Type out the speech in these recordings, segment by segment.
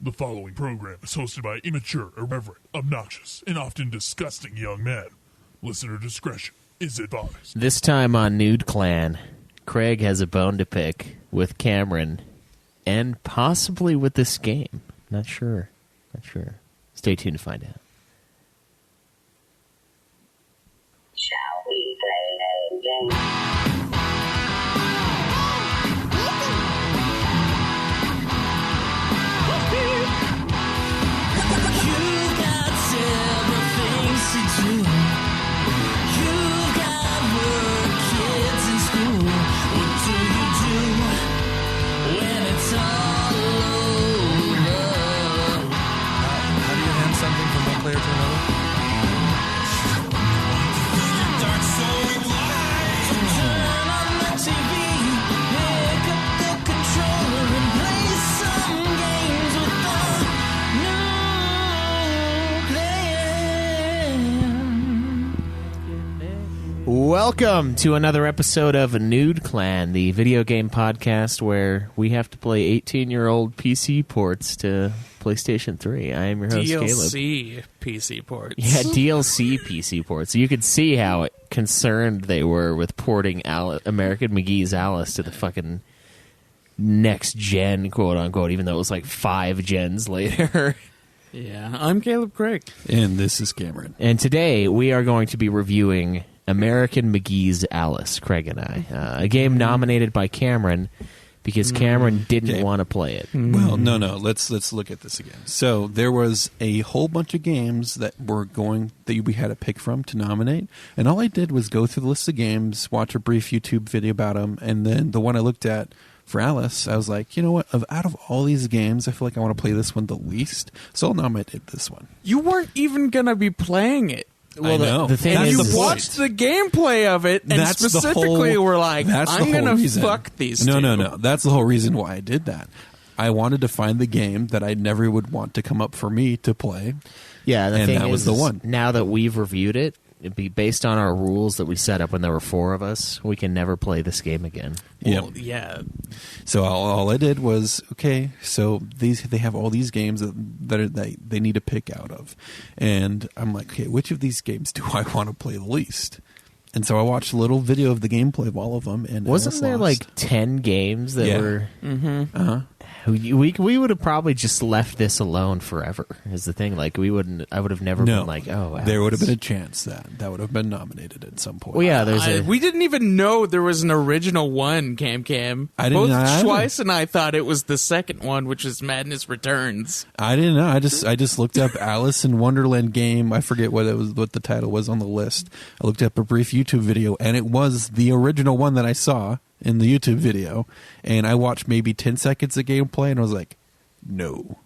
The following program is hosted by immature, irreverent, obnoxious, and often disgusting young men. Listener discretion is advised. This time on Nude Clan, Craig has a bone to pick with Cameron and possibly with this game. Not sure. Stay tuned to find out. Shall we play a game? Player to another? Dark soul turn on the TV, pick up the controller and play some games with the new player. Welcome to another episode of Nude Clan, the video game podcast where we have to play 18-year-old PC ports to PlayStation 3. I am your host, Caleb. DLC PC ports. Yeah, DLC PC ports. You could see how concerned they were with porting American McGee's Alice to the fucking next gen, quote unquote, even though it was like 5 gens later. Yeah, I'm Caleb Craig. And this is Cameron. And today we are going to be reviewing American McGee's Alice, Craig and I. A game nominated by Cameron because Cameron didn't want to play it. Well, no. Let's look at this again. So there was a whole bunch of games that we had to pick from to nominate, and all I did was go through the list of games, watch a brief YouTube video about them, and then the one I looked at for Alice, I was like, you know what? Out of all these games, I feel like I want to play this one the least, so I'll nominate this one. You weren't even going to be playing it. Well, I know. The thing That's is, the You point. watched the gameplay of it, and That's the specifically whole- were like, that's the I'm whole going to reason. fuck these No. two. That's the whole reason why I did that. I wanted to find the game that I never would want to come up for me to play. yeah, the and thing that was the one. Now that we've reviewed it, it'd be based on our rules that we set up when there were 4 of us. We can never play this game again. Well, yeah. So all I did was, okay, so they have all these games that they need to pick out of. And I'm like, okay, which of these games do I want to play the least? And so I watched a little video of the gameplay of all of them. And Wasn't Alice there lost. like 10 games that Yeah. were... Uh-huh. We would have probably just left this alone forever, is the thing. Like, I would have never No, been like, oh, there would have Alice. been a chance that would have been nominated at some point. Well, yeah, We didn't even know there was an original one, Cam. I didn't Both know either. Schweiss and I thought it was the second one, which is Madness Returns. I didn't know. I just looked up Alice in Wonderland game. I forget what the title was on the list. I looked up a brief YouTube video, and it was the original one that I saw in the YouTube video. And I watched maybe 10 seconds of gameplay, and I was like, no,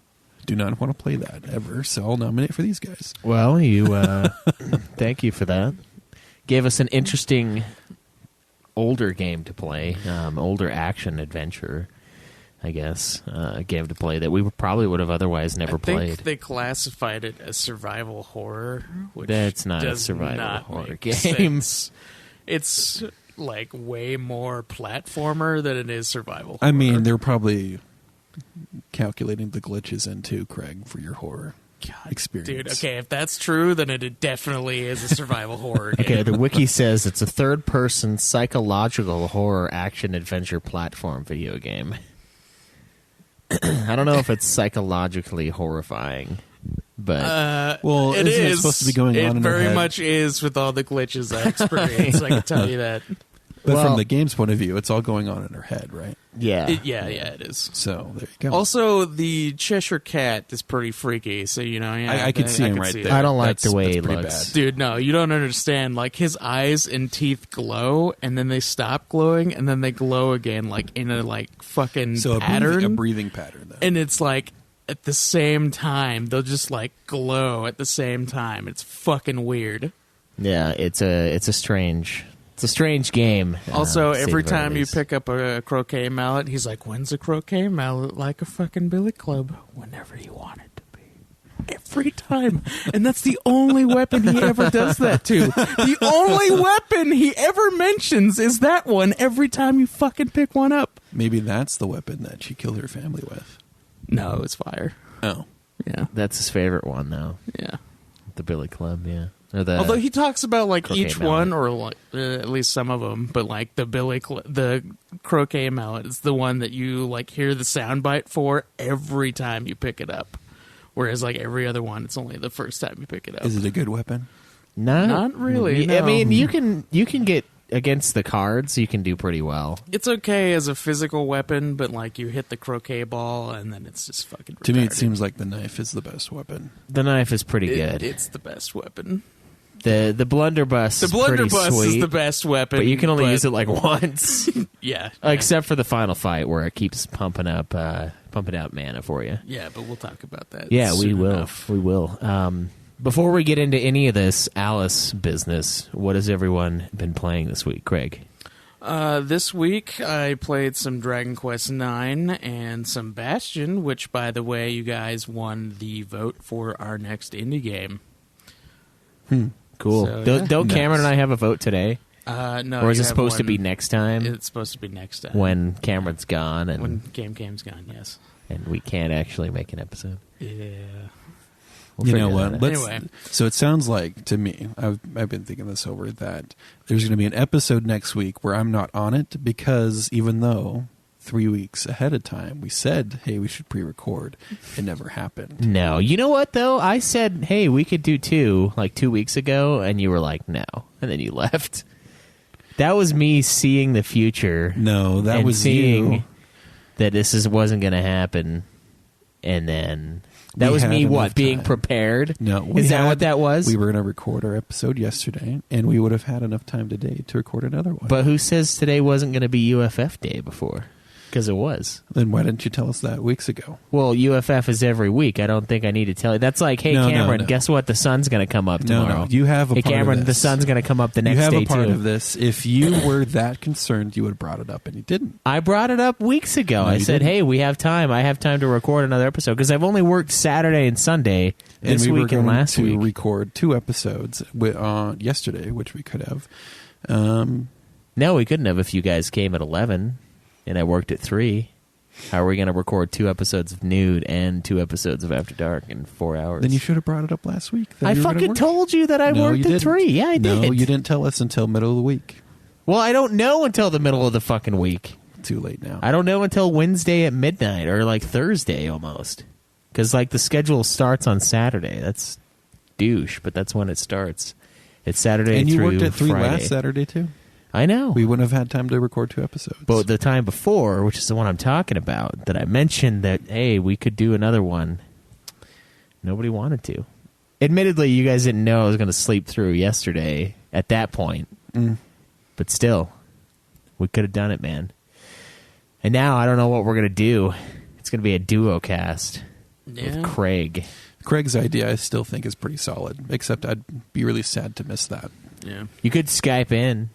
do not want to play that ever. So I'll nominate for these guys. Well, you thank you for that. Gave us an interesting older game to play, older action adventure, I guess, game to play that we probably would have otherwise never I think played. they classified it as survival horror, which That's not a does survival not horror make game. sense. It's like way more platformer than it is survival horror. I mean, they're probably calculating the glitches in too, Craig, for your horror experience. Dude, okay, if that's true, then it definitely is a survival horror game. Okay, the wiki says it's a third-person psychological horror action adventure platform video game. I don't know if it's psychologically horrifying, but Well, It isn't it is supposed to be going on in It their very head? muage is with all the glitches I experienced. I can tell you that. But Well- from the game's point of view, it's all going on in her head, right? yeah. Yeah, it is. So there you go. Also, the Cheshire Cat is pretty freaky, so, you know, yeah, I could see him right see there. I don't like That's the way he pretty looks. bad. Dude, no, you don't understand. Like, his eyes and teeth glow, and then they stop glowing, and then they glow again, like, in a, like, fucking So pattern. a breathing pattern, then. And it's, like, at the same time, they'll just, like, glow at the same time. It's fucking weird. Yeah, it's a strange game. Also, to say every the very time you least. pick up a croquet mallet, he's like, when's a croquet mallet like a fucking billy club? Whenever you want it to be. Every time. And that's the only weapon he ever does that to. The only weapon he ever mentions is that one every time you fucking pick one up. Maybe that's the weapon that she killed her family with. No, it's fire. Oh. Yeah, That's his favorite one, though. yeah. The Billy Club, yeah. Or the, Although he talks about like croquet each mallet. one, or like at least some of them, but like the croquet mallet is the one that you like hear the soundbite for every time you pick it up. Whereas like every other one, it's only the first time you pick it up. Is it a good weapon? Not really, I no. mean, you can get against the cards. You can do pretty well. It's okay as a physical weapon, but like you hit the croquet ball and then it's just fucking retarded. To me, it seems like the knife is the best weapon. The knife is pretty good. It's the best weapon. The blunderbuss. The is pretty blunderbuss sweet, is the best weapon, but you can only use it like once. Yeah, Except for the final fight where it keeps pumping out mana for you. yeah, but we'll talk about that. Yeah, we soon will. enough. We will. Before we get into any of this Alice business, what has everyone been playing this week, Craig? This week I played some Dragon Quest IX and some Bastion, which, by the way, you guys won the vote for our next indie game. Cool. So, Don't Nice. Cameron and I have a vote today? No, Or is you it have supposed to one- be next time It's supposed to be next time when Cameron's gone and, when Cam's gone. Yes. and we can't actually make an episode? Yeah. We'll You figure know that what? out. Let's, Anyway. So it sounds like to me, I've been thinking this over, that there's going to be an episode next week where I'm not on it because even though 3 weeks ahead of time we said, hey, we should pre-record, it never happened. No. You know what, though? I said, hey, we could do 2 like 2 weeks ago, and you were like, no. And then you left. That was me seeing the future. No, that and was seeing you. that wasn't going to happen. And then that We was had me, enough what, being time. prepared? No, we Is that had- what that was? We were going to record our episode yesterday, and we would have had enough time today to record another one. But who says today wasn't going to be UFF day before? Because it was. Then why didn't you tell us that weeks ago? Well, UFF is every week. I don't think I need to tell you. That's like, hey, No, no, Cameron, no. guess what? The sun's going to come up No, tomorrow. no, you have a Hey, part of Cameron, the this. sun's going to come up the next you have day, a part too. of this. If you were that concerned, you would have brought it up, and you didn't. I brought it up weeks ago. No, I you said, didn't. hey, we have time. I have time to record another episode because I've only worked Saturday and Sunday this and we week were and going last to week. record 2 episodes yesterday, which we could have. No, we couldn't have if you guys came at 11 and I worked at 3. How are we going to record 2 episodes of Nude and 2 episodes of After Dark in 4 hours? Then you should have brought it up last week. that I you were gonna fucking work. told you that I No, worked you at didn't. 3. Yeah, I did. No, you didn't tell us until middle of the week. Well, I don't know until the middle of the fucking week. Too late now. I don't know until Wednesday at midnight or like Thursday almost. Because like the schedule starts on Saturday. That's douche, but that's when it starts. It's Saturday and you through worked at 3 Friday. last Saturday, too? I know. We wouldn't have had time to record 2 episodes. But the time before, which is the one I'm talking about, that I mentioned that, hey, we could do another one, nobody wanted to. Admittedly, you guys didn't know I was going to sleep through yesterday at that point. But still, we could have done it, man. And now I don't know what we're going to do. It's going to be a duo cast with Craig. Craig's idea, I still think, is pretty solid, except I'd be really sad to miss that. Yeah. You could Skype in.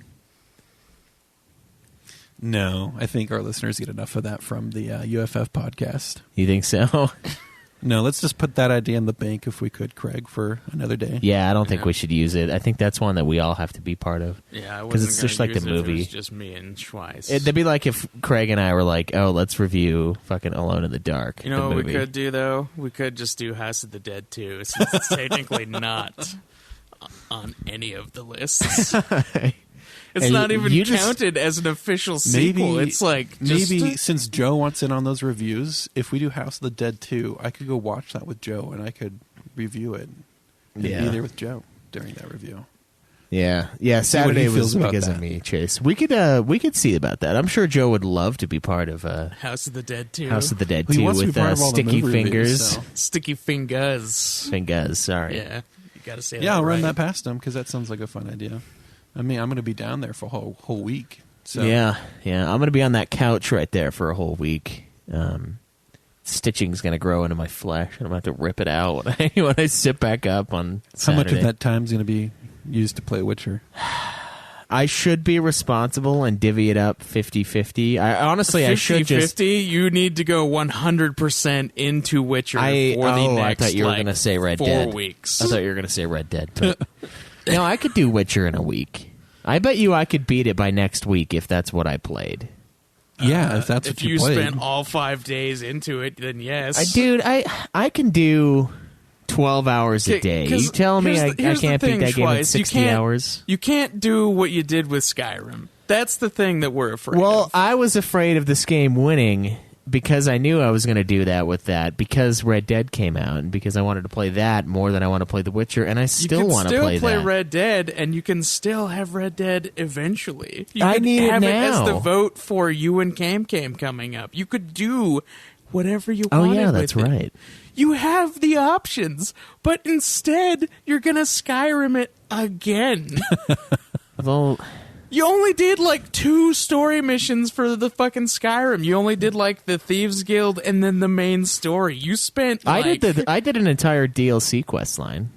No, I think our listeners get enough of that from the UFF podcast. You think so? No, let's just put that idea in the bank if we could, Craig, for another day. Yeah, I don't think Yeah. we should use it. I think that's one that we all have to be part of. Yeah, I 'Cause wasn't it's just gonna like the use it if it movie. was just me and Schweiss. It'd be like if Craig and I were like, oh, let's review fucking Alone in the Dark. You know the what we movie. could do, though? We could just do House of the Dead 2, since it's technically not on any of the lists. It's And not even you just- counted as an official sequel. It's like just, maybe since Joe wants in on those reviews, if we do House of the Dead 2, I could go watch that with Joe and I could review it. And Yeah. be there with Joe during that review. Yeah. See what Saturday he was feels about because of that. me, Chase. We could see about that. I'm sure Joe would love to be part of House of the Dead 2. House of the Dead Well, he 2 wants to be with part of all the Sticky movie reviews, Fingers. so- Sticky Fingers. Fingers, sorry. Yeah, you gotta say Yeah, I'll run right. that past him because that sounds like a fun idea. I mean, I'm going to be down there for a whole week. So Yeah. I'm going to be on that couch right there for a whole week. Stitching's going to grow into my flesh, and I'm going to have to rip it out when I sit back up on How Saturday. much of that time is going to be used to play Witcher? I should be responsible and divvy it up 50-50. I should just... 50-50, you need to go 100% into Witcher for the I next, thought you were like, going to say Red 4 Dead. weeks. I thought you were going to say Red Dead. But no, I could do Witcher in a week. I bet you I could beat it by next week if that's what I played. Yeah, if that's if what you you played. spent all 5 days into it, then yes. Dude, I can do 12 hours a day. You tell me I here's the can't beat thing, that game in Schweiss, 60 hours? You can't do what you did with Skyrim. That's the thing that we're afraid Well, of. I was afraid of this game winning because I knew I was going to do that with that because Red Dead came out and because I wanted to play that more than I want to play The Witcher, and I still want to play that. You can still play Red Dead, and you can still have Red Dead eventually. You I could need it have now. as the vote for you and Cam coming up. You could do whatever you Oh, wanted yeah, with that's it. right. You have the options, but instead you're going to Skyrim it again. Well, You only did like 2 story missions for the fucking Skyrim. You only did like the Thieves Guild and then the main story. You spent I like, did an entire DLC quest line.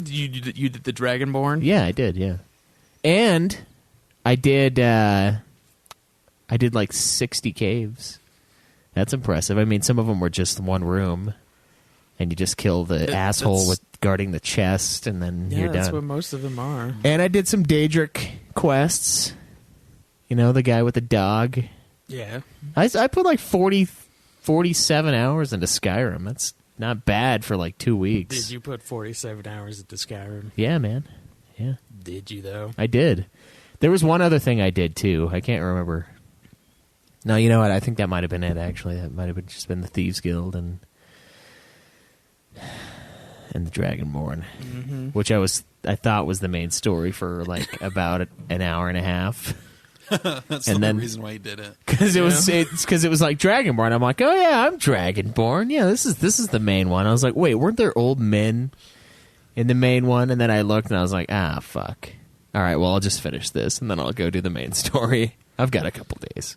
you did the Dragonborn? Yeah, I did, yeah. And I did like 60 caves. That's impressive. I mean, some of them were just one room, and you just kill the asshole that's- with guarding the chest, and then Yeah, you're that's done. what most of them are. And I did some Daedric quests. You know, the guy with the dog. Yeah. I put like 47 hours into Skyrim. That's not bad for like 2 weeks. Did you put 47 hours into Skyrim? Yeah, man. Yeah, Did you, though? I did. There was one other thing I did, too. I can't remember. No, you know what? I think that might have been it, actually. That might have just been the Thieves Guild and the Dragonborn, which I thought was the main story for like about an hour and a half. That's and the then- reason why you did it. Because it was like Dragonborn. I'm like, oh yeah, I'm Dragonborn. Yeah, this is the main one. I was like, wait, weren't there old men in the main one? And then I looked and I was like, fuck. All right, well I'll just finish this and then I'll go do the main story. I've got a couple days,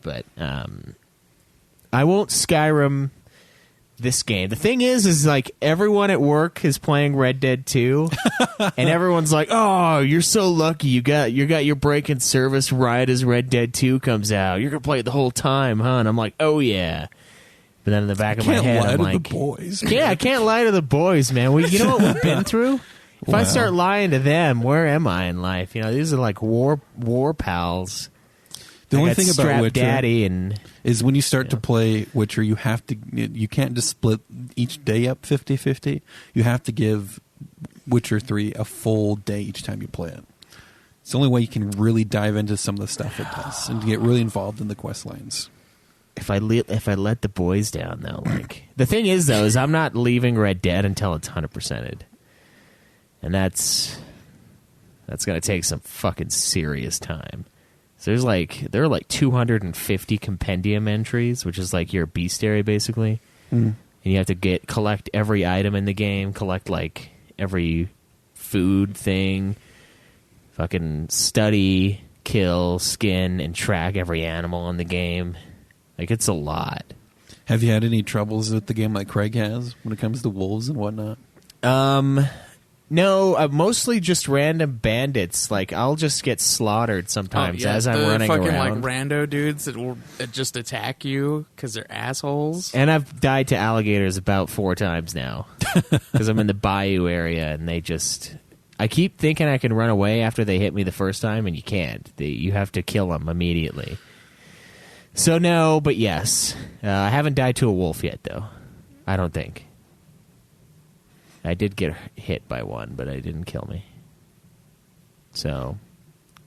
but I won't Skyrim this game. The thing is like everyone at work is playing Red Dead 2 and everyone's like, oh, you're so lucky you got your break in service right as Red Dead 2 comes out. You're gonna play it the whole time, huh? And I'm like, oh yeah. But then in the back of my Can't head lie I'm to like, the boys. yeah, I can't lie to the boys, man. You know what we've been through? If I start lying to them, where am I in life? You know, these are like war pals. The I only got thing about Strap Witcher Daddy and is when you start to play Witcher, you can't just split each day up 50-50. You have to give Witcher 3 a full day each time you play it. It's the only way you can really dive into some of the stuff it does and to get really involved in the quest lines. if I let the boys down though, like the thing is though, is I'm not leaving Red Dead until it's 100%ed, and that's gonna take some fucking serious time. So there are like 250 compendium entries, which is like your bestiary basically, and you have to collect every item in the game, collect like every food thing, fucking study, kill, skin, and track every animal in the game. Like, it's a lot. Have you had any troubles with the game like Craig has when it comes to wolves and whatnot? No, mostly just random bandits. Like, I'll just get slaughtered sometimes as I'm running fucking around. like rando dudes that just attack you because they're assholes. And I've died to alligators about 4 times now because I'm in the bayou area, and they just... I keep thinking I can run away after they hit me the first time, and you can't. You have to kill them immediately. So no, but yes. I haven't died to a wolf yet, though. I don't think. I did get hit by one, but it didn't kill me. So,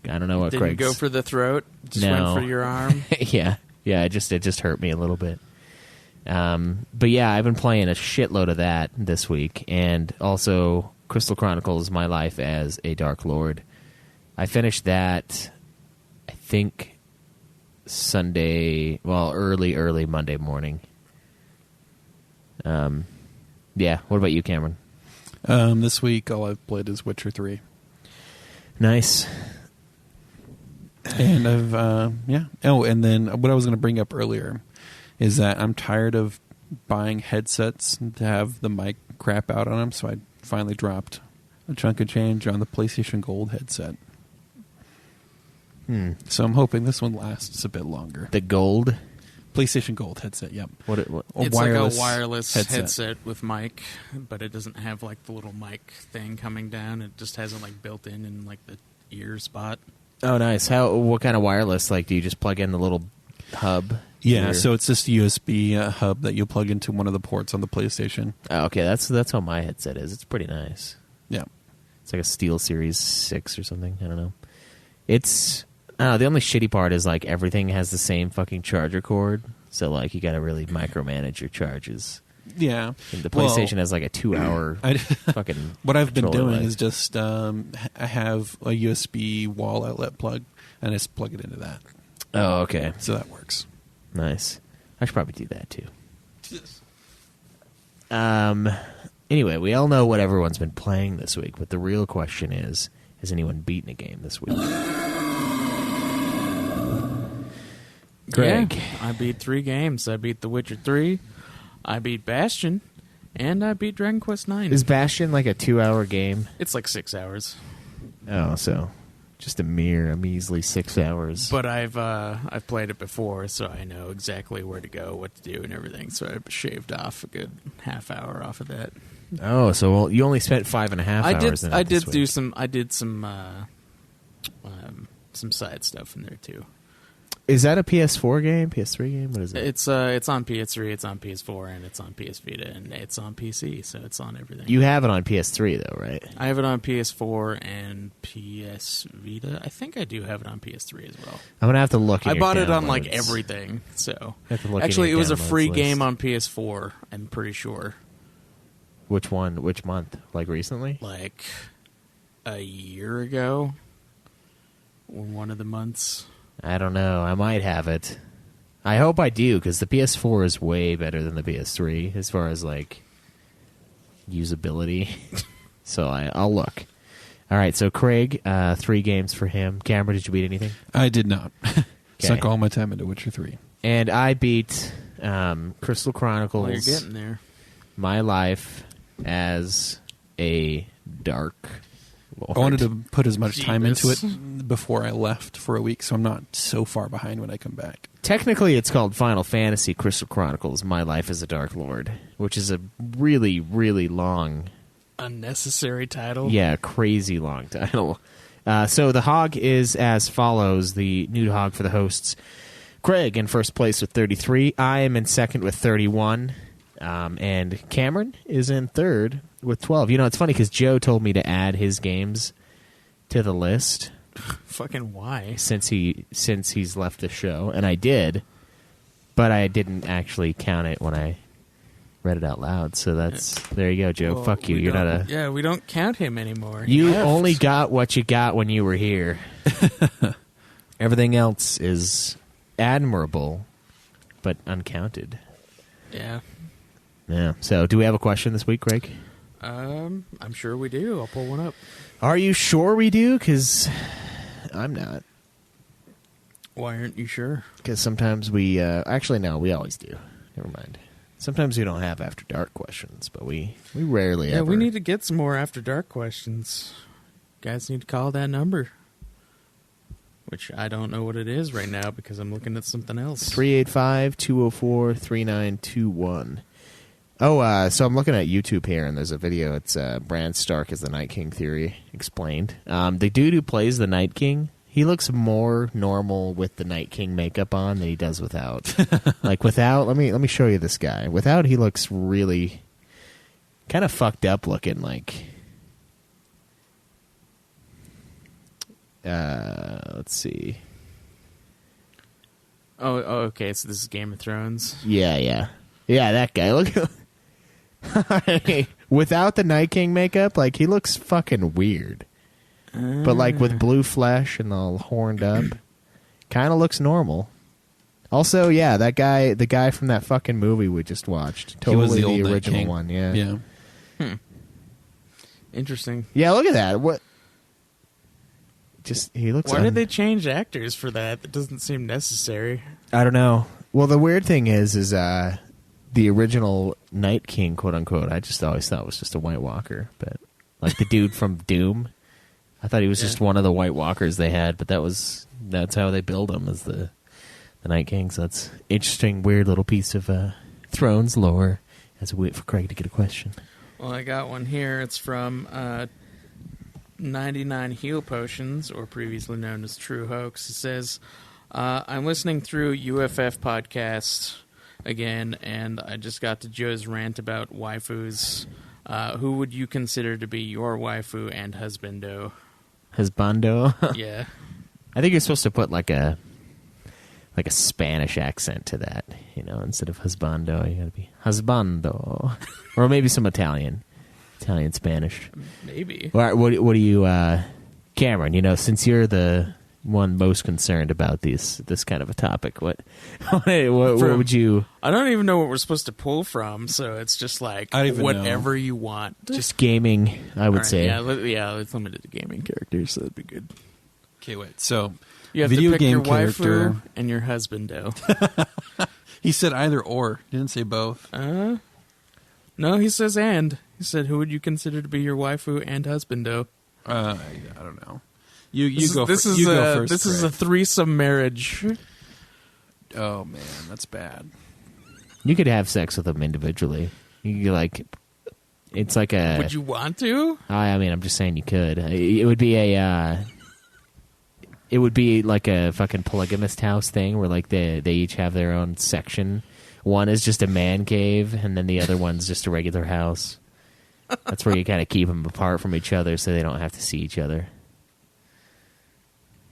I don't know what Didn't Craig's... go for the throat. Just No. went for your arm. yeah, it just hurt me a little bit. But yeah, I've been playing a shitload of that this week, and also Crystal Chronicles: My Life as a Dark Lord. I finished that, I think, early Monday morning. Yeah. What about you, Cameron? This week, all I've played is Witcher 3. Nice. And I've, yeah. Oh, and then what I was going to bring up earlier is that I'm tired of buying headsets to have the mic crap out on them, so I finally dropped a chunk of change on the PlayStation Gold headset. So I'm hoping this one lasts a bit longer. The gold. PlayStation Gold headset, yep. What? A It's like a wireless headset with mic, but it doesn't have like the little mic thing coming down. It just has it like built in like the ear spot. Oh, nice. What kind of wireless? Like, do you just plug in the little hub. Yeah, Here? so it's just a USB hub that you plug into one of the ports on the PlayStation. Oh, okay, that's how my headset is. It's pretty nice. Yeah. It's like a Steel Series 6 or something. I don't know. It's the only shitty part is like everything has the same fucking charger cord, so like you got to really micromanage your charges. Yeah. And the PlayStation has like a 2-hour fucking. What I've been controller doing life. is just I have a USB wall outlet plug, and I just plug it into that. Oh, okay, So that works. nice. I should probably do that too. Anyway, we all know what everyone's been playing this week, but the real question is: has anyone beaten a game this week? Greg. Yeah, I beat 3 games. I beat The Witcher 3, I beat Bastion, and I beat Dragon Quest 9. Is Bastion like a 2-hour game? It's like 6 hours. Oh, so just a measly 6 hours. But I've played it before, so I know exactly where to go, what to do, and everything. So I shaved off a good half hour off of that. Oh, so well, you only spent 5.5 hours. In it I this did do week. some. I did some side stuff in there too. Is that a PS4 game? PS3 game? What is it? It's on PS3, it's on PS4, and it's on PS Vita, and it's on PC, so it's on everything. You have it on PS3 though, right? I have it on PS4 and PS Vita. I think I do have it on PS3 as well. I'm gonna have to look. In I your bought it on like downloads. everything. So Have to look in actually, your it was a downloads free list. game on PS4. I'm pretty sure, Which one? Which month? Like recently? like a year ago, or one of the months. I don't know. I might have it. I hope I do because the PS4 is way better than the PS3 as far as like usability. So I'll look. All right. So Craig, 3 games for him. Cameron, did you beat anything? I did not. Okay. Sunk all my time into Witcher 3. And I beat Crystal Chronicles. Well, you're getting there. My life as a dark Lord. I wanted to put as much time into Jeebus. it before I left for a week, so I'm not so far behind when I come back. Technically, it's called Final Fantasy Crystal Chronicles: My Life as a Dark Lord, which is a really, really long, Unnecessary title. yeah, crazy long title. So the hog is as follows: the new hog for the hosts. Craig in first place with 33. I am in second with 31. And Cameron is in third with 12. You know, it's funny because Joe told me to add his games to the list Fucking why? since he's left the show, and I did, but I didn't actually count it when I read it out loud. So there you go, Joe. Well, Fuck you. we You're not don't- a. Yeah, we don't count him anymore. You Left. only got what you got when you were here. Everything else is admirable, but uncounted. Yeah. Yeah. So, do we have a question this week, Greg? I'm sure we do. I'll pull one up. Are you sure we do? Because I'm not. Why aren't you sure? Because sometimes we actually no, we always do. Never mind. Sometimes we don't have after dark questions, but we rarely Yeah, ever. we need to get some more after dark questions. Guys need to call that number. Which I don't know what it is right now because I'm looking at something else. 385-204-3921. Oh, so I'm looking at YouTube here, and there's a video. It's Bran Stark as the Night King theory explained. The dude who plays the Night King, he looks more normal with the Night King makeup on than he does without. Like without, let me show you this guy. Without, he looks really kind of fucked up looking. Like, let's see. Oh, okay. So this is Game of Thrones. Yeah, that guy. Look, without the Night King makeup, like he looks fucking weird. But like with blue flesh and all horned up, kind of looks normal. Also, yeah, that guy, the guy from that fucking movie we just watched, He was totally the old Night original King. one. Yeah, Yeah. Interesting. yeah. Look at that. What? Just he looks. Why did they change actors for that? That doesn't seem necessary. I don't know. Well, the weird thing is the original Night King, quote unquote. I just always thought was just a White Walker, but like the dude from Doom, I thought he was just one of the White Walkers they had. But that's how they build him as the Night King. So that's interesting, weird little piece of Thrones lore. As we wait for Craig to get a question. Well, I got one here. It's from 99 Heal Potions, or previously known as True Hoax. It says, I'm listening through UFF podcast again, and I just got to Joe's rant about waifus. Who would you consider to be your waifu and husbando? Husbando. Yeah. I think you're supposed to put like a Spanish accent to that, instead of husbando, you gotta be husbando, or maybe some Italian Spanish. Maybe. All right, what do you, Cameron? Since you're the one most concerned about this kind of a topic, what would you? I don't even know what we're supposed to pull from, so it's just like I don't even whatever you want. Just gaming, I would say. Yeah, let's limit it to gaming characters. So that'd be good. Okay, wait. So You have video to pick game your character. waifu and your husbando. He said either or. He didn't say both. No, he says and. He said, who would you consider to be your waifu and husbando? I don't know. You go This first. is You go first. This is a Craig. threesome marriage. Oh man, that's bad. You could have sex with them individually. You could, it's like a. Would you want to? I mean, I'm just saying you could. It would be a. It would be like a fucking polygamist house thing where like they each have their own section. One is just a man cave, and then the other one's just a regular house. That's where you kind of keep them apart from each other so they don't have to see each other.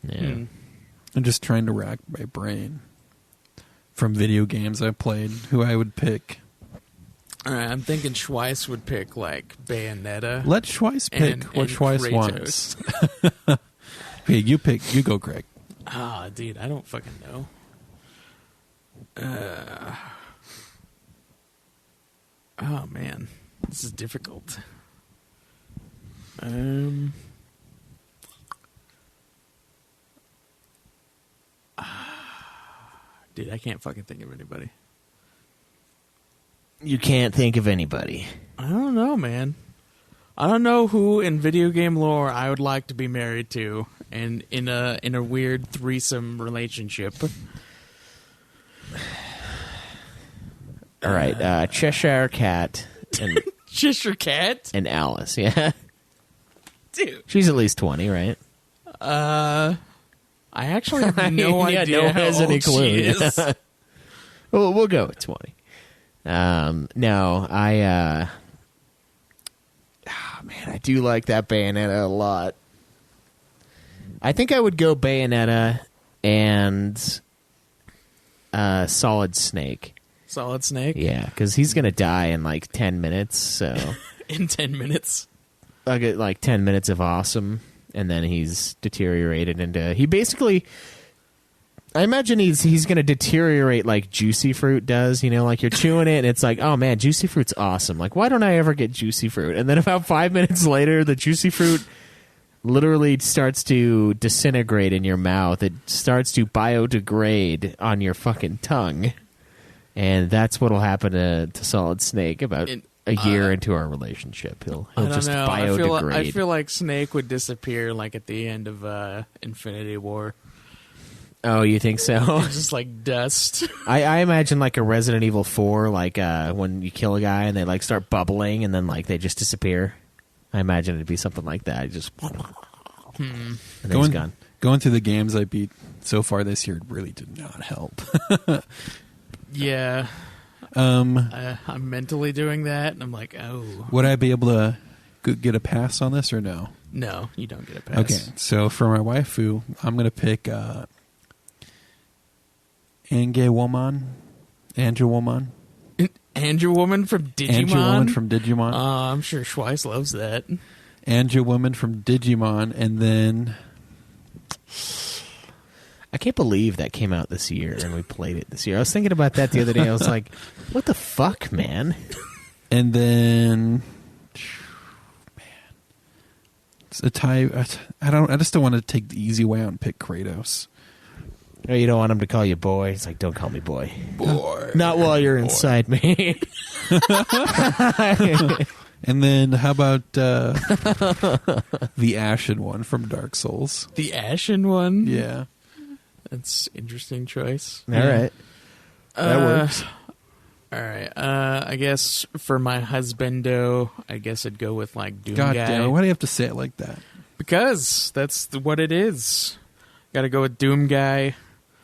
Yeah. I'm just trying to rack my brain from video games I've played. Who I would pick. All right, I'm thinking Schweiss would pick like Bayonetta. Let Schweiss pick And- what and Schweiss Kratos. wants. Okay, you pick. You go, Greg. Ah, dude, I don't fucking know. Oh man, this is difficult. Dude, I can't fucking think of anybody. You can't think of anybody. I don't know, man. I don't know who in video game lore I would like to be married to, and in a weird threesome relationship. All right, Cheshire Cat and Cheshire Cat, and Alice. Yeah, dude. she's at least 20, right? I actually have no Yeah, idea no one how has old any she clue. is. Well, we'll go with 20. No, I. Man, I do like that Bayonetta a lot. I think I would go Bayonetta and Solid Snake. Solid Snake. Yeah, because he's gonna die in like 10 minutes. So In 10 minutes. I get like 10 minutes of awesome, and then he's deteriorated into. He basically. I imagine he's going to deteriorate like Juicy Fruit does, like you're chewing it and it's like, oh man, Juicy Fruit's awesome. Like, why don't I ever get Juicy Fruit? And then about 5 minutes later, the Juicy Fruit literally starts to disintegrate in your mouth. It starts to biodegrade on your fucking tongue. And that's what'll happen to Solid Snake about a year into our relationship. He'll I don't just know. biodegrade. I feel like Snake would disappear like at the end of Infinity War. Oh, you think so? Just like dust. I imagine like a Resident Evil 4, like when you kill a guy and they like start bubbling and then like they just disappear. I imagine it'd be something like that. Just and then he's gone. Going through the games I beat so far this year really did not help. Yeah. I'm mentally doing that, and I'm like, oh. Would I be able to get a pass on this or no? No, you don't get a pass. Okay, so for my waifu, I'm going to pick Angewomon. Angewomon from Digimon? Angewomon from Digimon. I'm sure Schweiss loves that. Angewomon from Digimon, and then I can't believe that came out this year and we played it this year. I was thinking about that the other day. I was like, what the fuck, man? and then man, it's a tie. I just don't want to take the easy way out and pick Kratos. Oh, you don't want him to call you boy? It's like, don't call me boy. Boy, Not while you're inside me. And then how about the Ashen one from Dark Souls? The Ashen one? Yeah. That's interesting choice. All right. That works. All right. I guess for my husbando, I guess I'd go with like Doom God Guy. damn it! Why do you have to say it like that? Because that's what it is. Got to go with Doom Guy.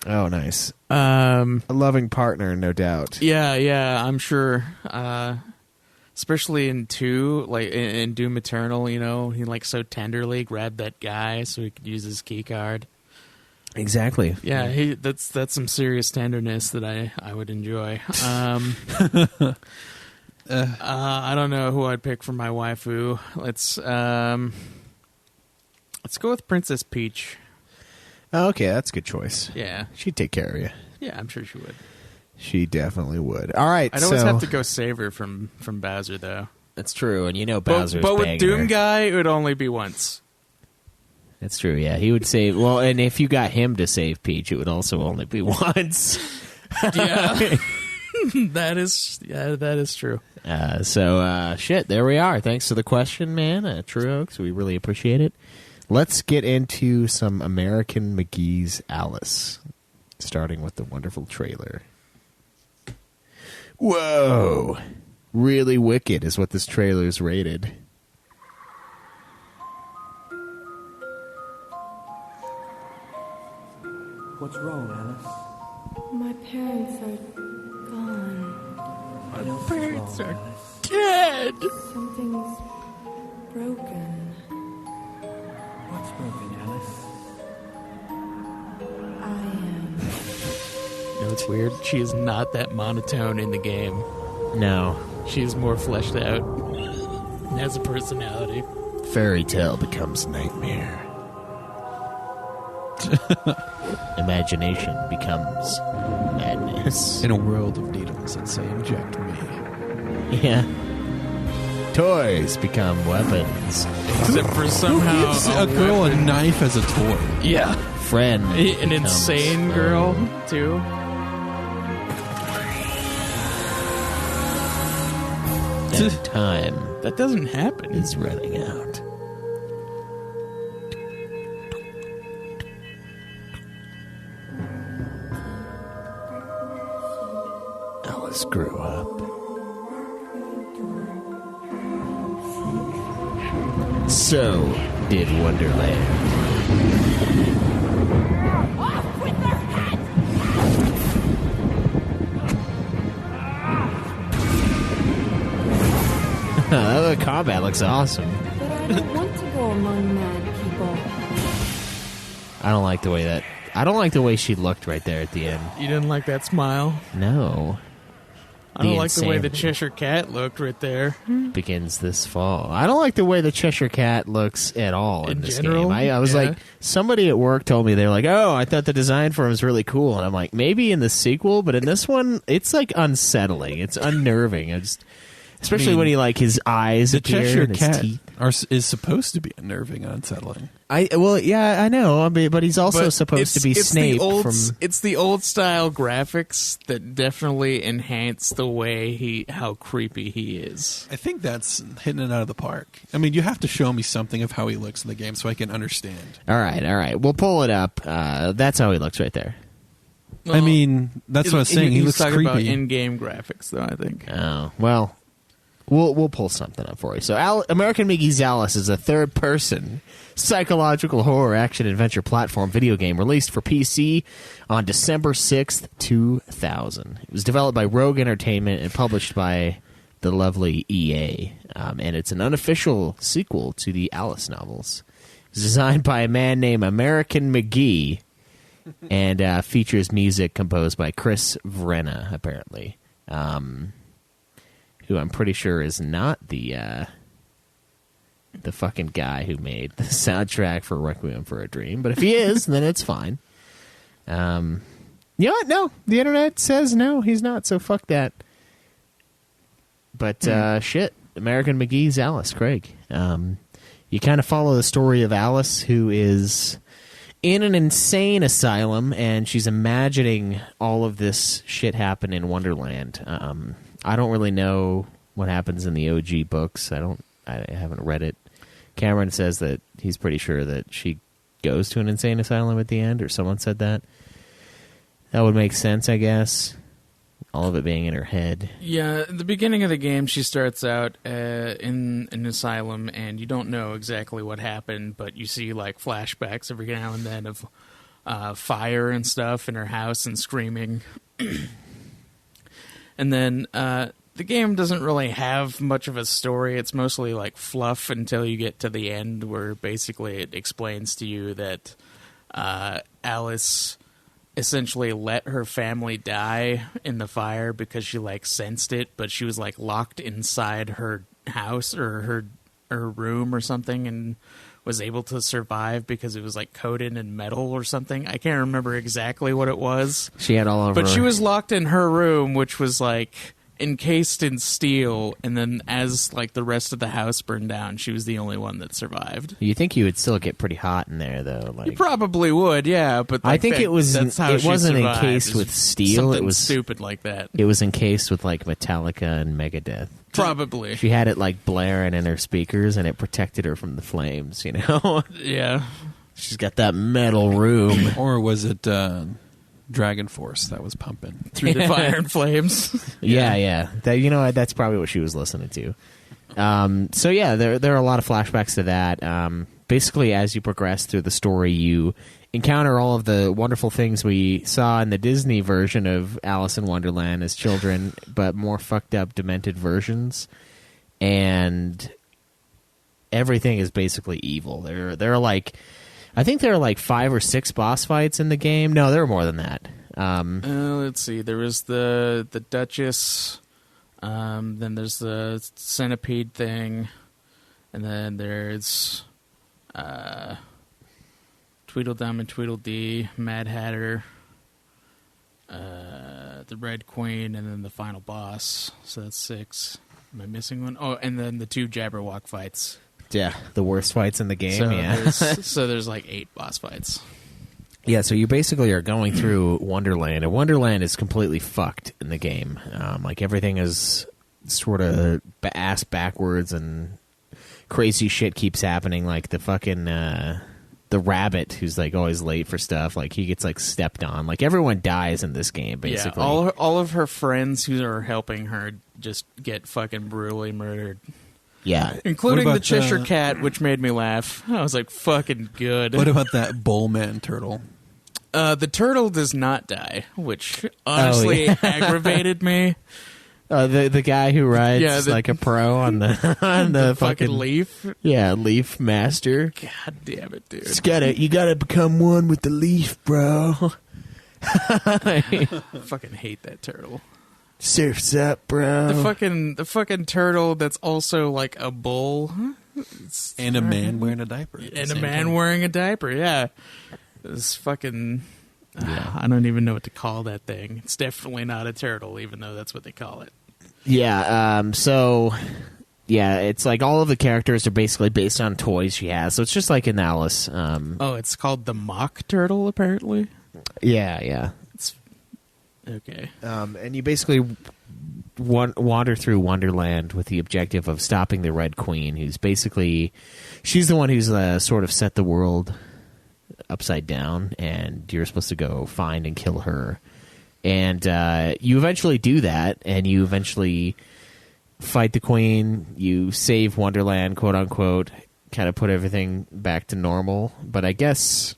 Oh, nice. A loving partner, no doubt. Yeah, I'm sure. Especially in 2, like in Doom Eternal, he like so tenderly grabbed that guy so he could use his key card. Exactly. Yeah, that's some serious tenderness that I would enjoy. I don't know who I'd pick for my waifu. Let's go with Princess Peach. Oh, okay, that's a good choice. Yeah. She'd take care of you. Yeah, I'm sure she would. She definitely would. All right, I'd always have to go save her from Bowser, though. That's true, and Bowser's but with banging Doom her. Guy, it would only be once. That's true, yeah. He would save... Well, and if you got him to save Peach, it would also only be once. Yeah. That is true. Shit, there we are. Thanks for the question, man. True Oaks, we really appreciate it. Let's get into some American McGee's Alice, starting with the wonderful trailer. Whoa! Really wicked is what this trailer's rated. What's wrong, Alice? My parents are gone. What else parents is wrong, are Alice? dead. Something's broken. What's broken, Alice? I am. It's weird. She is not that monotone in the game. No. She's more fleshed out and has a personality. Fairy tale becomes nightmare. Imagination becomes madness. In a world of needles that say inject me. Yeah. Toys become weapons. Except for somehow Gives a girl a knife as a toy. Yeah. Friend. An becomes insane foe. girl, too. And time That doesn't happen. is running out. Alice grew up. So did Wonderland. The combat looks awesome. But I don't want to go among mad people. I don't like the way she looked right there at the end. You didn't like that smile? No. I don't The like the way the insanity. Cheshire Cat looked right there. Begins this fall. I don't like the way the Cheshire Cat looks at all in In this general? game. I was Yeah. like, somebody at work told me, they're like, oh, I thought the design for him was really cool. And I'm like, maybe in the sequel, but in this one, it's like unsettling. It's unnerving. Especially when he like his eyes The appear Cheshire and his Cat teeth. is supposed to be unnerving and unsettling. I know. I mean, but he's also But supposed to be it's Snape the old, from. It's the old style graphics that definitely enhance the way how creepy he is. I think that's hitting it out of the park. I mean, you have to show me something of how he looks in the game so I can understand. All right. We'll pull it up. That's how he looks right there. I mean, that's what I was saying. He He's looks talking about creepy. in-game graphics, though. I think. Oh, well, we'll pull something up for you. So, American McGee's Alice is a third-person psychological horror action-adventure platform video game released for PC on December 6th, 2000. It was developed by Rogue Entertainment and published by the lovely EA, and it's an unofficial sequel to the Alice novels. It was designed by a man named American McGee and features music composed by Chris Vrenna, apparently. Who I'm pretty sure is not the fucking guy who made the soundtrack for Requiem for a Dream. But if he is, then it's fine. You know what? No. The internet says no, he's not, so fuck that. But, shit. American McGee's Alice, Craig. You kind of follow the story of Alice, who is in an insane asylum, and she's imagining all of this shit happen in Wonderland. I don't really know what happens in the OG books. I haven't read it. Cameron says that he's pretty sure that she goes to an insane asylum at the end, or someone said that. That would make sense, I guess. All of it being in her head. Yeah, at the beginning of the game, she starts out in an asylum, and you don't know exactly what happened, but you see like flashbacks every now and then of fire and stuff in her house and screaming. And then the game doesn't really have much of a story. It's mostly like fluff until you get to the end, where basically it explains to you that Alice essentially let her family die in the fire because she like sensed it, but she was like locked inside her house or her room or something, and was able to survive because it was like coated in metal or something. I can't remember exactly what it was. She had all over. But she was locked in her room, which was like encased in steel, and then as like the rest of the house burned down, she was the only one that survived. You think you would still get pretty hot in there, though? Like, You probably would, yeah. But I like, think it was. that's how It she wasn't survived, encased is with steel. something It was stupid like that. It was encased with like Metallica and Megadeth. Probably, She had it like blaring in her speakers, and it protected her from the flames. You know, yeah. she's got that metal room. Or was it Dragon Force that was pumping? Through the fire and flames. Yeah. That, that's probably what she was listening to. So yeah, there are a lot of flashbacks to that. Basically, as you progress through the story, you encounter all of the wonderful things we saw in the Disney version of Alice in Wonderland as children, but more fucked up, demented versions. And everything is basically evil. There are like, I think there are like 5 or 6 boss fights in the game. No, there are more than that. Let's see. There was the Duchess. Then there's the centipede thing, and then there's Tweedledum and Tweedledee, Mad Hatter, the Red Queen, and then the final boss. So that's 6. Am I missing one? Oh, and then the 2 Jabberwock fights. Yeah, the worst fights in the game. So Yeah. there's like 8 boss fights. Yeah, so you basically are going through Wonderland, and Wonderland is completely fucked in the game. Like, everything is sort of ass backwards, and crazy shit keeps happening. Like, the fucking, the rabbit who's, like, always late for stuff, like, he gets, like, stepped on. Like, everyone dies in this game, basically. Yeah, all of her friends who are helping her just get fucking brutally murdered. Yeah. Including What the about, Cheshire Cat, which made me laugh. I was like, fucking good. What about that Bullman turtle? The turtle does not die, which honestly aggravated me. The guy who rides Yeah, like a pro on the on the Fucking leaf. Yeah, Leaf Master. God damn it, dude. You gotta become one with the leaf, bro. I fucking hate that turtle. Surf's up, bro. The fucking turtle that's also like a bull. And a man wearing a diaper. at the And a same man time. wearing a diaper, yeah. This fucking... I don't even know what to call that thing. It's definitely not a turtle, even though that's what they call it. Yeah, so... Yeah, it's like all of the characters are basically based on toys she has. So it's just like in Alice. Oh, it's called the mock turtle, apparently? Yeah. Okay. And you basically wander through Wonderland with the objective of stopping the Red Queen, who's basically... She's the one who's sort of set the world upside down, and you're supposed to go find and kill her. And you eventually do that, and you eventually fight the Queen. You save Wonderland, quote-unquote, kind of put everything back to normal. But I guess...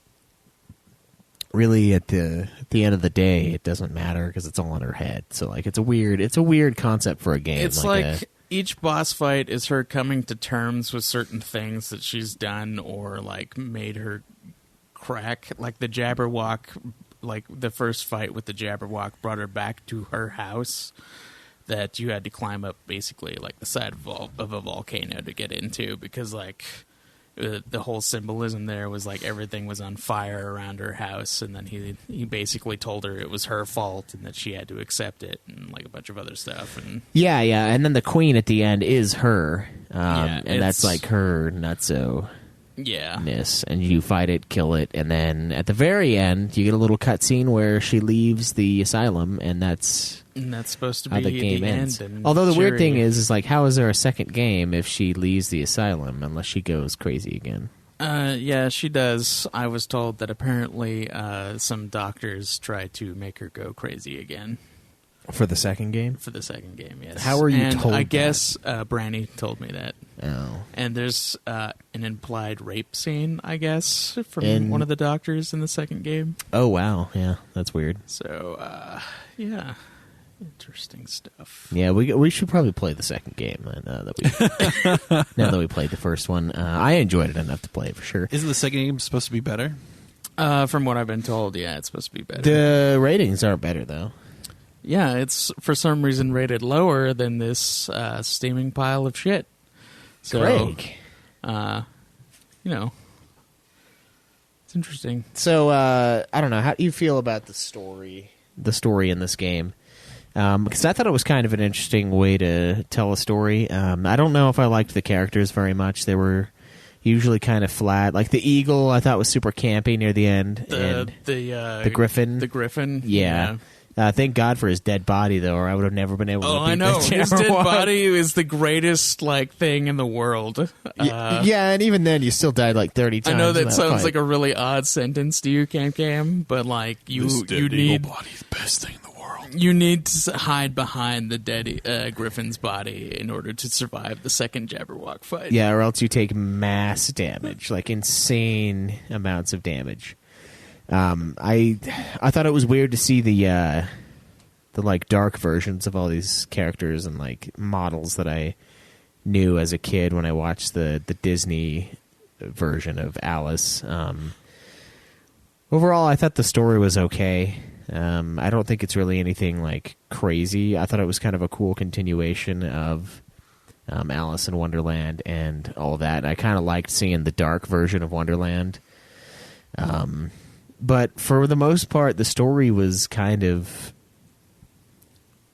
really at the end of the day it doesn't matter because it's all in her head. So like it's a weird concept for a game. It's like each boss fight is her coming to terms with certain things that she's done or like made her crack. Like the Jabberwock, like the first fight with the Jabberwock brought her back to her house that you had to climb up basically like the side of a volcano to get into, because like the whole symbolism there was like everything was on fire around her house, and then he basically told her it was her fault and that she had to accept it, and like a bunch of other stuff. And yeah, and then the Queen at the end is her, Yeah, and that's like her nutso-ness, yeah, and you fight it, kill it, and then at the very end you get a little cutscene where she leaves the asylum, and that's supposed to be how the game ends. end. And Although the weird cheery. thing is like, how is there a second game if she leaves the asylum unless she goes crazy again? Yeah, she does. I was told that apparently some doctors tried to make her go crazy again. For the second game? For the second game, yes. How were you and told I that? guess Branny told me that. Oh. And there's an implied rape scene, I guess, from In- one of the doctors in the second game. Oh, wow. Yeah, that's weird. So, yeah. Interesting stuff. Yeah, we should probably play the second game now that we played the first one. I enjoyed it enough to play it for sure. Isn't the second game supposed to be better? From what I've been told, yeah, it's supposed to be better. The ratings aren't better, though. Yeah, it's for some reason rated lower than this steaming pile of shit. So, Craig. you know, it's interesting. So, I don't know. How do you feel about the story in this game? Because I thought it was kind of an interesting way to tell a story. I don't know if I liked the characters very much. They were usually kind of flat. Like the eagle, I thought was super campy near the end. And The griffin. The griffin. Yeah. Thank God for his dead body, though, or I would have never been able to Oh, beat I know. that His dead Jabberwock. body is the greatest thing in the world. Yeah, and even then, you still died like 30 times. I know in that sounds fight. like a really odd sentence to you, Cam, but like you need body, the best thing in the world. you need to hide behind the dead griffin's body in order to survive the second Jabberwock fight. Yeah, or else you take mass damage, like insane amounts of damage. I thought it was weird to see the like dark versions of all these characters and like models that I knew as a kid when I watched the Disney version of Alice. Overall, I thought the story was okay. I don't think it's really anything like crazy. I thought it was kind of a cool continuation of Alice in Wonderland and all of that. I kind of liked seeing the dark version of Wonderland. But for the most part, the story was kind of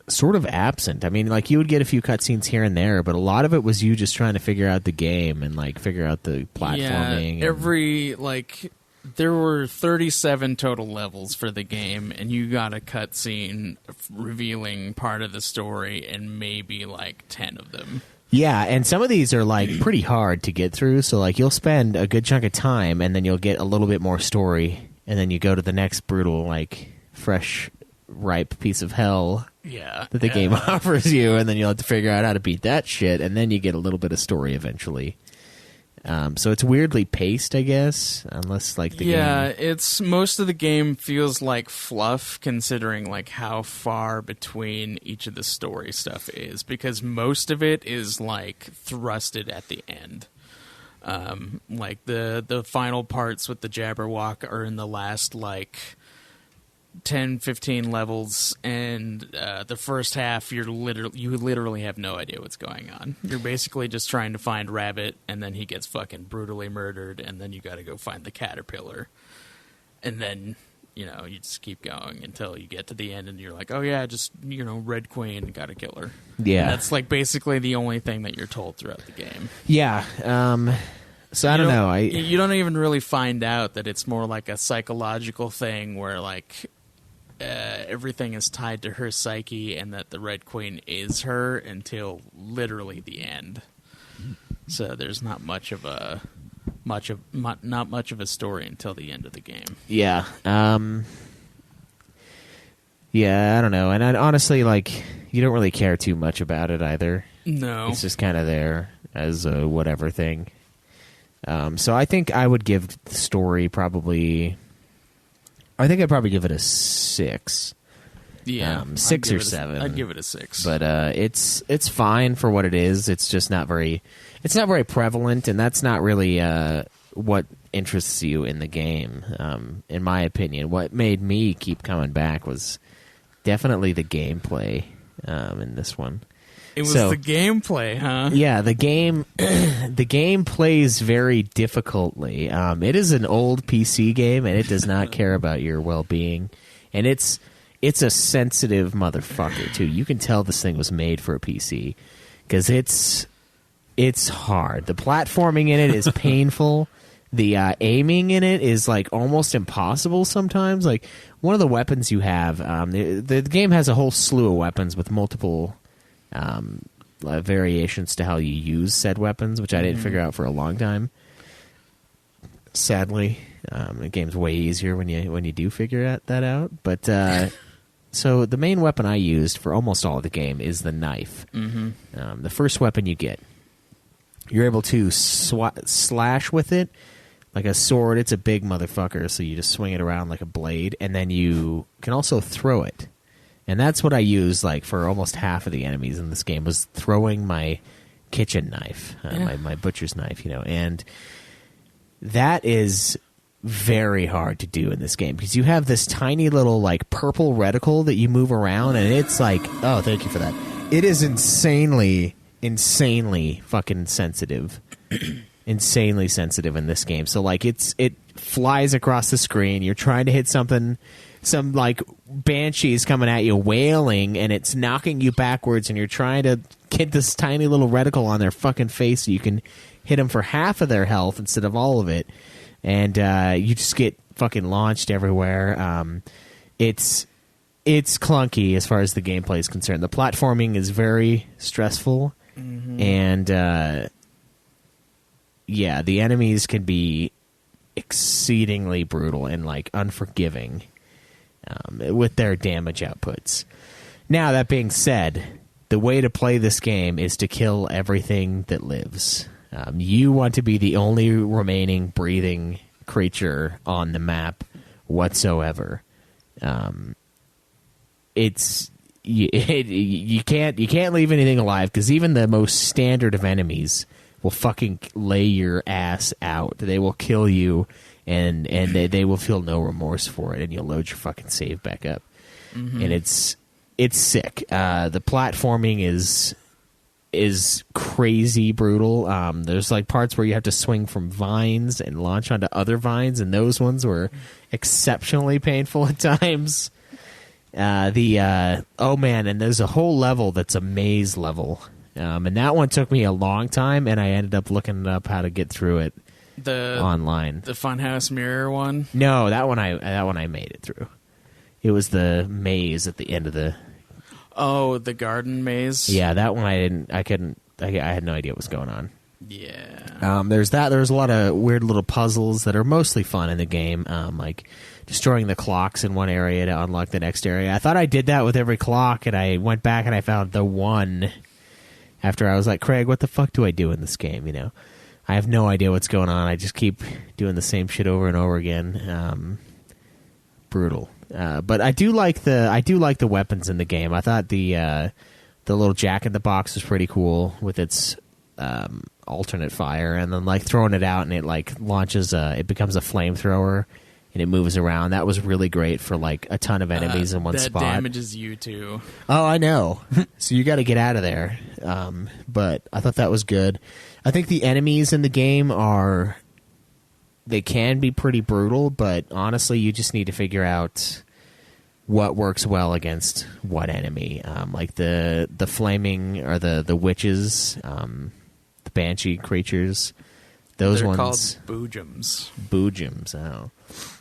sort of absent. I mean, like you would get a few cutscenes here and there, but a lot of it was you just trying to figure out the game and like figure out the platforming. Yeah, there were 37 total levels for the game, and you got a cutscene revealing part of the story and maybe like 10 of them. Yeah, and some of these are like pretty hard to get through, so like you'll spend a good chunk of time and then you'll get a little bit more story, and then you go to the next brutal, like fresh, ripe piece of hell Yeah. that the game offers you, and then you'll have to figure out how to beat that shit, and then you get a little bit of story eventually. So it's weirdly paced, I guess, unless like the game... it's most of the game feels like fluff considering like how far between each of the story stuff is, because most of it is like thrusted at the end. Like the final parts with the Jabberwock are in the last like 10-15 levels, and the first half you literally have no idea what's going on. You're basically just trying to find Rabbit, and then he gets fucking brutally murdered, and then you got to go find the caterpillar, and then you just keep going until you get to the end, and you're like, oh yeah, just Red Queen, gotta kill her. Yeah. And that's like basically the only thing that you're told throughout the game. Yeah, so I don't know. You don't even really find out that it's more like a psychological thing where like everything is tied to her psyche, and that the Red Queen is her until literally the end. So there's not much of a story until the end of the game. Yeah. Yeah, I don't know. And honestly, like, you don't really care too much about it either. No. It's just kind of there as a whatever thing. So I think I would give the story probably... I think I'd probably give it a 6. Yeah, 6 or 7. I'd give it a 6. But it's fine for what it is. It's just not very... It's not very prevalent, and that's not really what interests you in the game, in my opinion. What made me keep coming back was definitely the gameplay in this one. It was So- the gameplay, huh? Yeah, the game plays very difficultly. It is an old PC game, and it does not care about your well-being. And it's a sensitive motherfucker too. You can tell this thing was made for a PC because it's hard. The platforming in it is painful. The aiming in it is like almost impossible sometimes. Like one of the weapons you have, the game has a whole slew of weapons with multiple variations to how you use said weapons, which I didn't figure out for a long time. Sadly, the game's way easier when you do figure that out. But So the main weapon I used for almost all of the game is the knife. Mm-hmm. The first weapon you get, you're able to slash with it like a sword. It's a big motherfucker, so you just swing it around like a blade, and then you can also throw it. And that's what I used like for almost half of the enemies in this game, was throwing my kitchen knife, my butcher's knife, and that is very hard to do in this game because you have this tiny little like purple reticle that you move around, and it's like, oh, thank you for that. It is insanely fucking sensitive. Insanely sensitive in this game. So like it flies across the screen. You're trying to hit something, some like banshees coming at you wailing, and it's knocking you backwards, and you're trying to get this tiny little reticle on their fucking face so you can hit them for half of their health instead of all of it. And you just get fucking launched everywhere. It's clunky as far as the gameplay is concerned. The platforming is very stressful, and yeah, the enemies can be exceedingly brutal and like unforgiving with their damage outputs. Now, that being said, the way to play this game is to kill everything that lives. You want to be the only remaining breathing creature on the map whatsoever. You can't leave anything alive, because even the most standard of enemies will fucking lay your ass out. They will kill you, and they will feel no remorse for it, and you'll load your fucking save back up. And it's sick. The platforming is crazy brutal. There's like parts where you have to swing from vines and launch onto other vines, and those ones were exceptionally painful at times. Oh man, and there's a whole level that's a maze level. And that one took me a long time, and I ended up looking up how to get through it online. The Funhouse Mirror one? No, that one I made it through. It was the maze at the end of the... Oh, the garden maze? Yeah, that one I had no idea what was going on. Yeah. There's that. There's a lot of weird little puzzles that are mostly fun in the game, like destroying the clocks in one area to unlock the next area. I thought I did that with every clock, and I went back and I found the one after I was like, Craig, what the fuck do I do in this game? I have no idea what's going on. I just keep doing the same shit over and over again. Brutal. But I do like the weapons in the game. I thought the little Jack in the Box was pretty cool with its alternate fire, and then like throwing it out and it like launches it becomes a flamethrower and it moves around. That was really great for like a ton of enemies in one spot. That damages you too. Oh, I know. So you got to get out of there. But I thought that was good. I think the enemies in the game they can be pretty brutal, but honestly, you just need to figure out what works well against what enemy. Like the flaming or the witches, the banshee creatures. They're called ones Boojums. Boojums. Oh,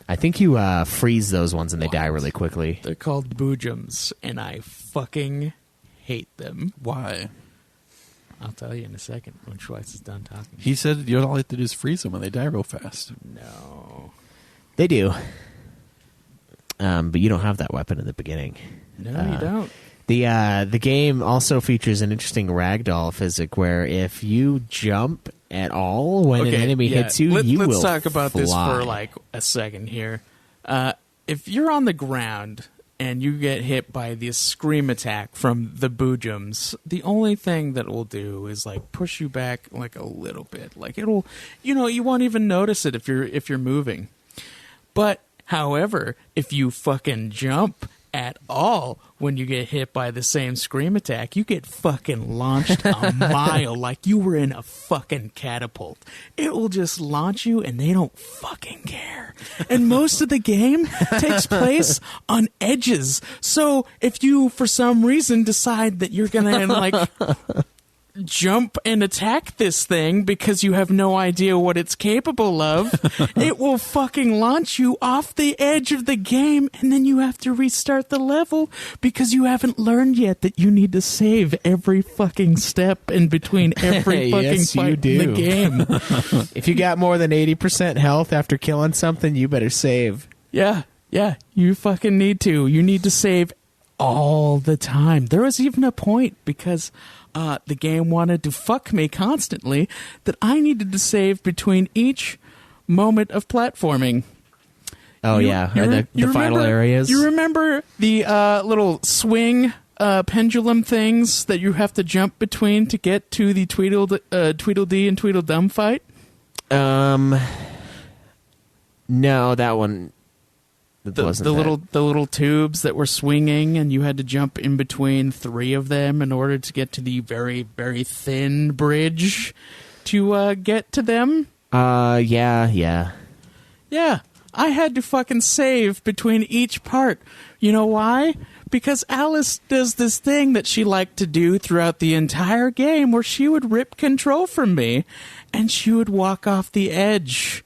I think you freeze those ones and they die really quickly. They're called Boojums, and I fucking hate them. Why? I'll tell you in a second when Schweitz is done talking. He said all you have to do is freeze them and they die real fast. No. They do. But you don't have that weapon in the beginning. No, you don't. The game also features an interesting ragdoll physics where if you jump at all when an enemy hits you, let's talk about this for like a second here. If you're on the ground and you get hit by this scream attack from the Boojums, the only thing that it will do is like push you back like a little bit. Like it'll, you won't even notice it if you're moving. But however, if you fucking jump at all when you get hit by the same scream attack, you get fucking launched a mile like you were in a fucking catapult. It will just launch you and they don't fucking care. And most of the game takes place on edges. So if you, for some reason, decide that you're gonna like jump and attack this thing because you have no idea what it's capable of, it will fucking launch you off the edge of the game, and then you have to restart the level because you haven't learned yet that you need to save every fucking step in between every fucking Yes, you fight in the game. If you got more than 80% health after killing something, you better save. Yeah, you fucking need to. You need to save all the time. There was even a point, because the game wanted to fuck me constantly, that I needed to save between each moment of platforming. Oh, yeah. And the final areas. You remember the little swing pendulum things that you have to jump between to get to the Tweedledee and Tweedledum fight? No, that one wasn't the little tubes that were swinging, and you had to jump in between 3 of them in order to get to the very, very thin bridge to get to them. Yeah. Yeah, I had to fucking save between each part. You know why? Because Alice does this thing that she liked to do throughout the entire game, where she would rip control from me, and she would walk off the edge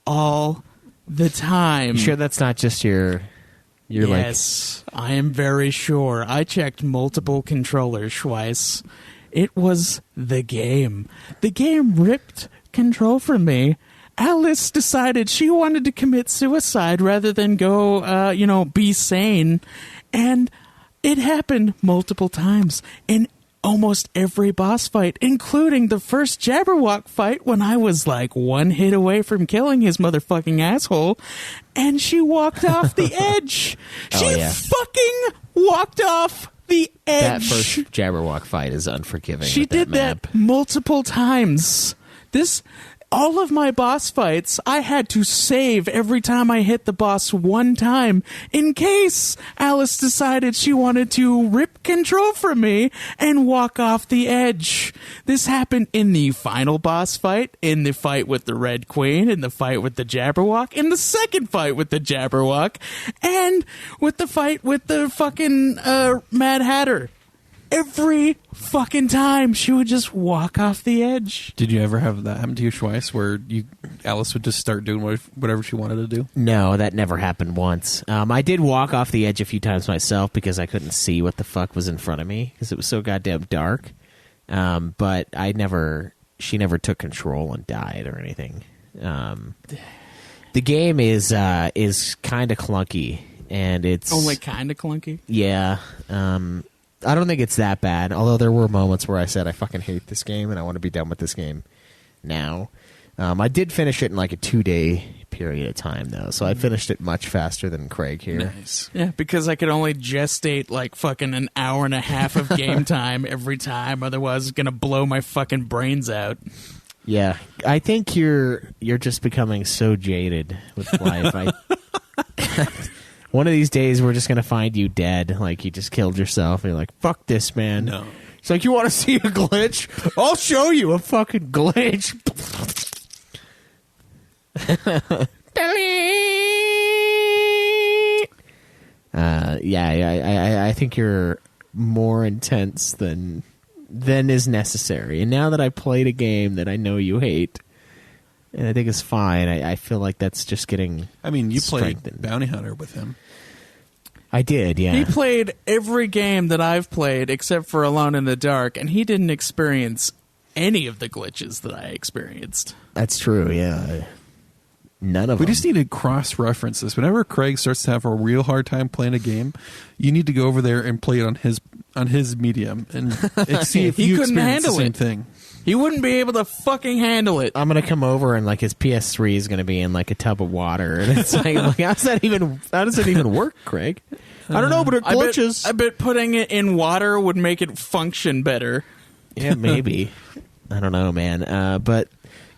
all the time. You sure that's not just your yes, I am very sure. I checked multiple controllers, Schweiss. It was the game. The game ripped control from me. Alice decided she wanted to commit suicide rather than go, be sane. And it happened multiple times in almost every boss fight, including the first Jabberwock fight, when I was like 1 hit away from killing his motherfucking asshole, and she walked off the edge. She fucking walked off the edge. That first Jabberwock fight is unforgiving. She did map. that multiple times. All of my boss fights, I had to save every time I hit the boss 1 time, in case Alice decided she wanted to rip control from me and walk off the edge. This happened in the final boss fight, in the fight with the Red Queen, in the fight with the Jabberwock, in the second fight with the Jabberwock, and with the fight with the fucking Mad Hatter. Every fucking time she would just walk off the edge. Did you ever have that happen to you, Schweiss, where Alice would just start doing whatever she wanted to do? No, that never happened once. I did walk off the edge a few times myself because I couldn't see what the fuck was in front of me because it was so goddamn dark. But she never took control and died or anything. The game is kind of clunky, and it's only kind of clunky. Yeah. I don't think it's that bad, although there were moments where I said I fucking hate this game and I want to be done with this game now. I did finish it in like a 2-day period of time, though, so I finished it much faster than Craig here. Nice. Yeah, because I could only gestate like fucking an hour and a half of game time every time, otherwise it's going to blow my fucking brains out. Yeah, I think you're just becoming so jaded with life. One of these days, we're just going to find you dead. Like, you just killed yourself. And you're like, fuck this, man. No. It's like, you want to see a glitch? I'll show you a fucking glitch. I think you're more intense than is necessary. And now that I played a game that I know you hate, and I think it's fine, I feel like that's just getting I mean, you played strengthened. Bounty Hunter with him. I did, yeah. He played every game that I've played except for Alone in the Dark, and he didn't experience any of the glitches that I experienced. That's true, yeah. None of We them. just need to cross-reference this. Whenever Craig starts to have a real hard time playing a game, you need to go over there and play it on his medium and see if He you couldn't experience the handle same it. thing. He wouldn't be able to fucking handle it. I'm gonna come over and like his PS3 is gonna be in like a tub of water, and it's like how does that even work, Craig? I don't know, but it glitches. I bet putting it in water would make it function better. Yeah, maybe. I don't know, man. But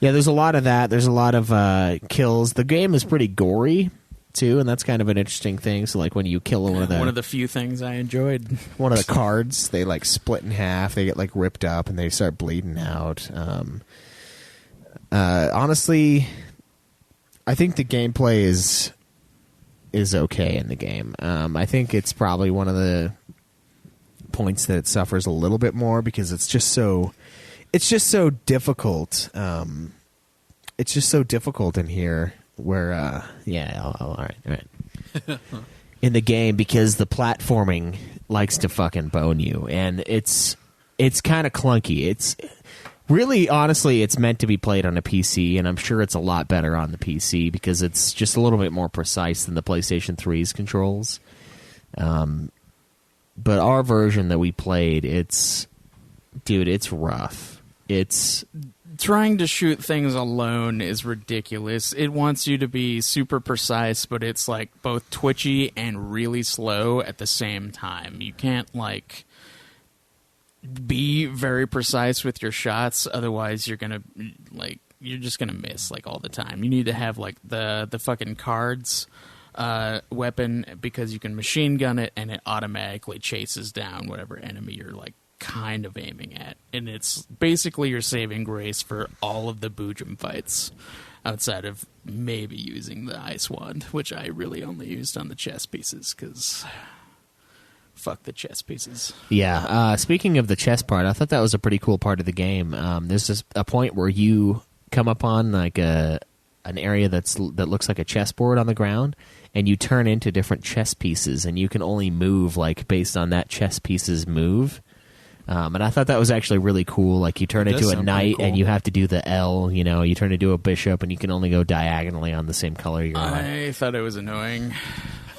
yeah, there's a lot of that. There's a lot of kills. The game is pretty gory too, and that's kind of an interesting thing. So like when you kill one of the few things I enjoyed. one of the cards, they like split in half. They get like ripped up and they start bleeding out. Honestly, I think the gameplay is okay in the game. I think it's probably one of the points that it suffers a little bit more because it's just so difficult. It's just so difficult in here. Where all right. In the game, because the platforming likes to fucking bone you, and it's kind of clunky. It's really, honestly, it's meant to be played on a PC, and I'm sure it's a lot better on the PC because it's just a little bit more precise than the PlayStation 3's controls. but our version that we played, it's rough. It's Trying to shoot things alone is ridiculous. It wants you to be super precise, but it's like both twitchy and really slow at the same time. You can't like be very precise with your shots, otherwise you're just gonna miss like all the time. You need to have like the fucking cards weapon, because you can machine gun it and it automatically chases down whatever enemy you're like kind of aiming at, and it's basically your saving grace for all of the Boojum fights, outside of maybe using the ice wand, which I really only used on the chess pieces because fuck the chess pieces. Yeah. Speaking of the chess part, I thought that was a pretty cool part of the game. There's just a point where you come upon like an area that looks like a chessboard on the ground, and you turn into different chess pieces, and you can only move like based on that chess piece's move. And I thought that was actually really cool. Like you turn into a knight, cool. And you have to do the L. You know, you turn into a bishop, and you can only go diagonally on the same color you're on. I thought it was annoying.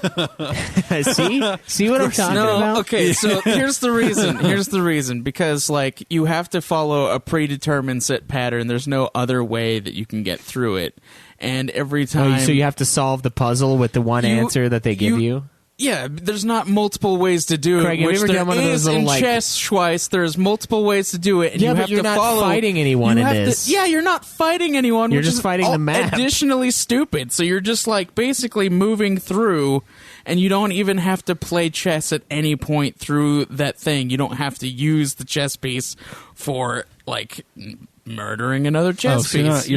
See what I'm talking about? Okay, so here's the reason. Because like you have to follow a predetermined set pattern. There's no other way that you can get through it. And every time, so you have to solve the puzzle with the one answer that they give you. Yeah, there's not multiple ways to do Craig, it. Which have you ever done one of those little, in like... chess, Schweiss, there's multiple ways to do it. And yeah, you but have you're to not follow, fighting anyone in this. Yeah, you're not fighting anyone. You're which just is fighting the map. Additionally stupid. So you're just like basically moving through, and you don't even have to play chess at any point through that thing. You don't have to use the chess piece for like murdering another chess piece.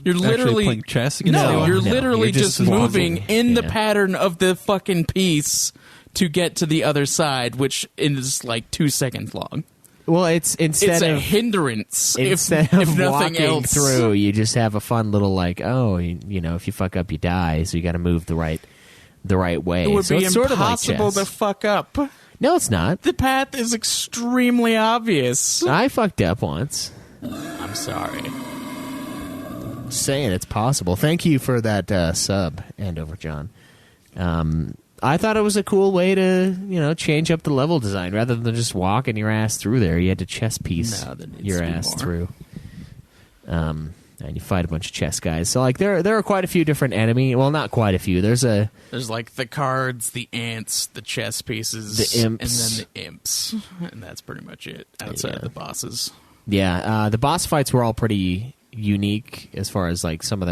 You're literally playing chess against anyone? You're literally just moving in the Yeah. pattern of the fucking piece to get to the other side, which is like 2 seconds long. Well, it's It's instead a of hindrance. instead if of nothing walking else. through, you just have a fun little like, you know, if you fuck up, you die. So you got to move the right way. It would so be it's sort impossible of like to fuck up. No, it's not. The path is extremely obvious. I fucked up once. I'm sorry. Just saying, it's possible. Thank you for that sub, Andover John. I thought it was a cool way to, you know, change up the level design rather than just walking your ass through there. You had to chess piece your ass through. And you fight a bunch of chess guys. So like there are quite a few different enemy. Well, not quite a few. There's like the cards, the ants, the chess pieces, the imps, and then the imps, and that's pretty much it outside of the bosses. Yeah, the boss fights were all pretty unique as far as like some of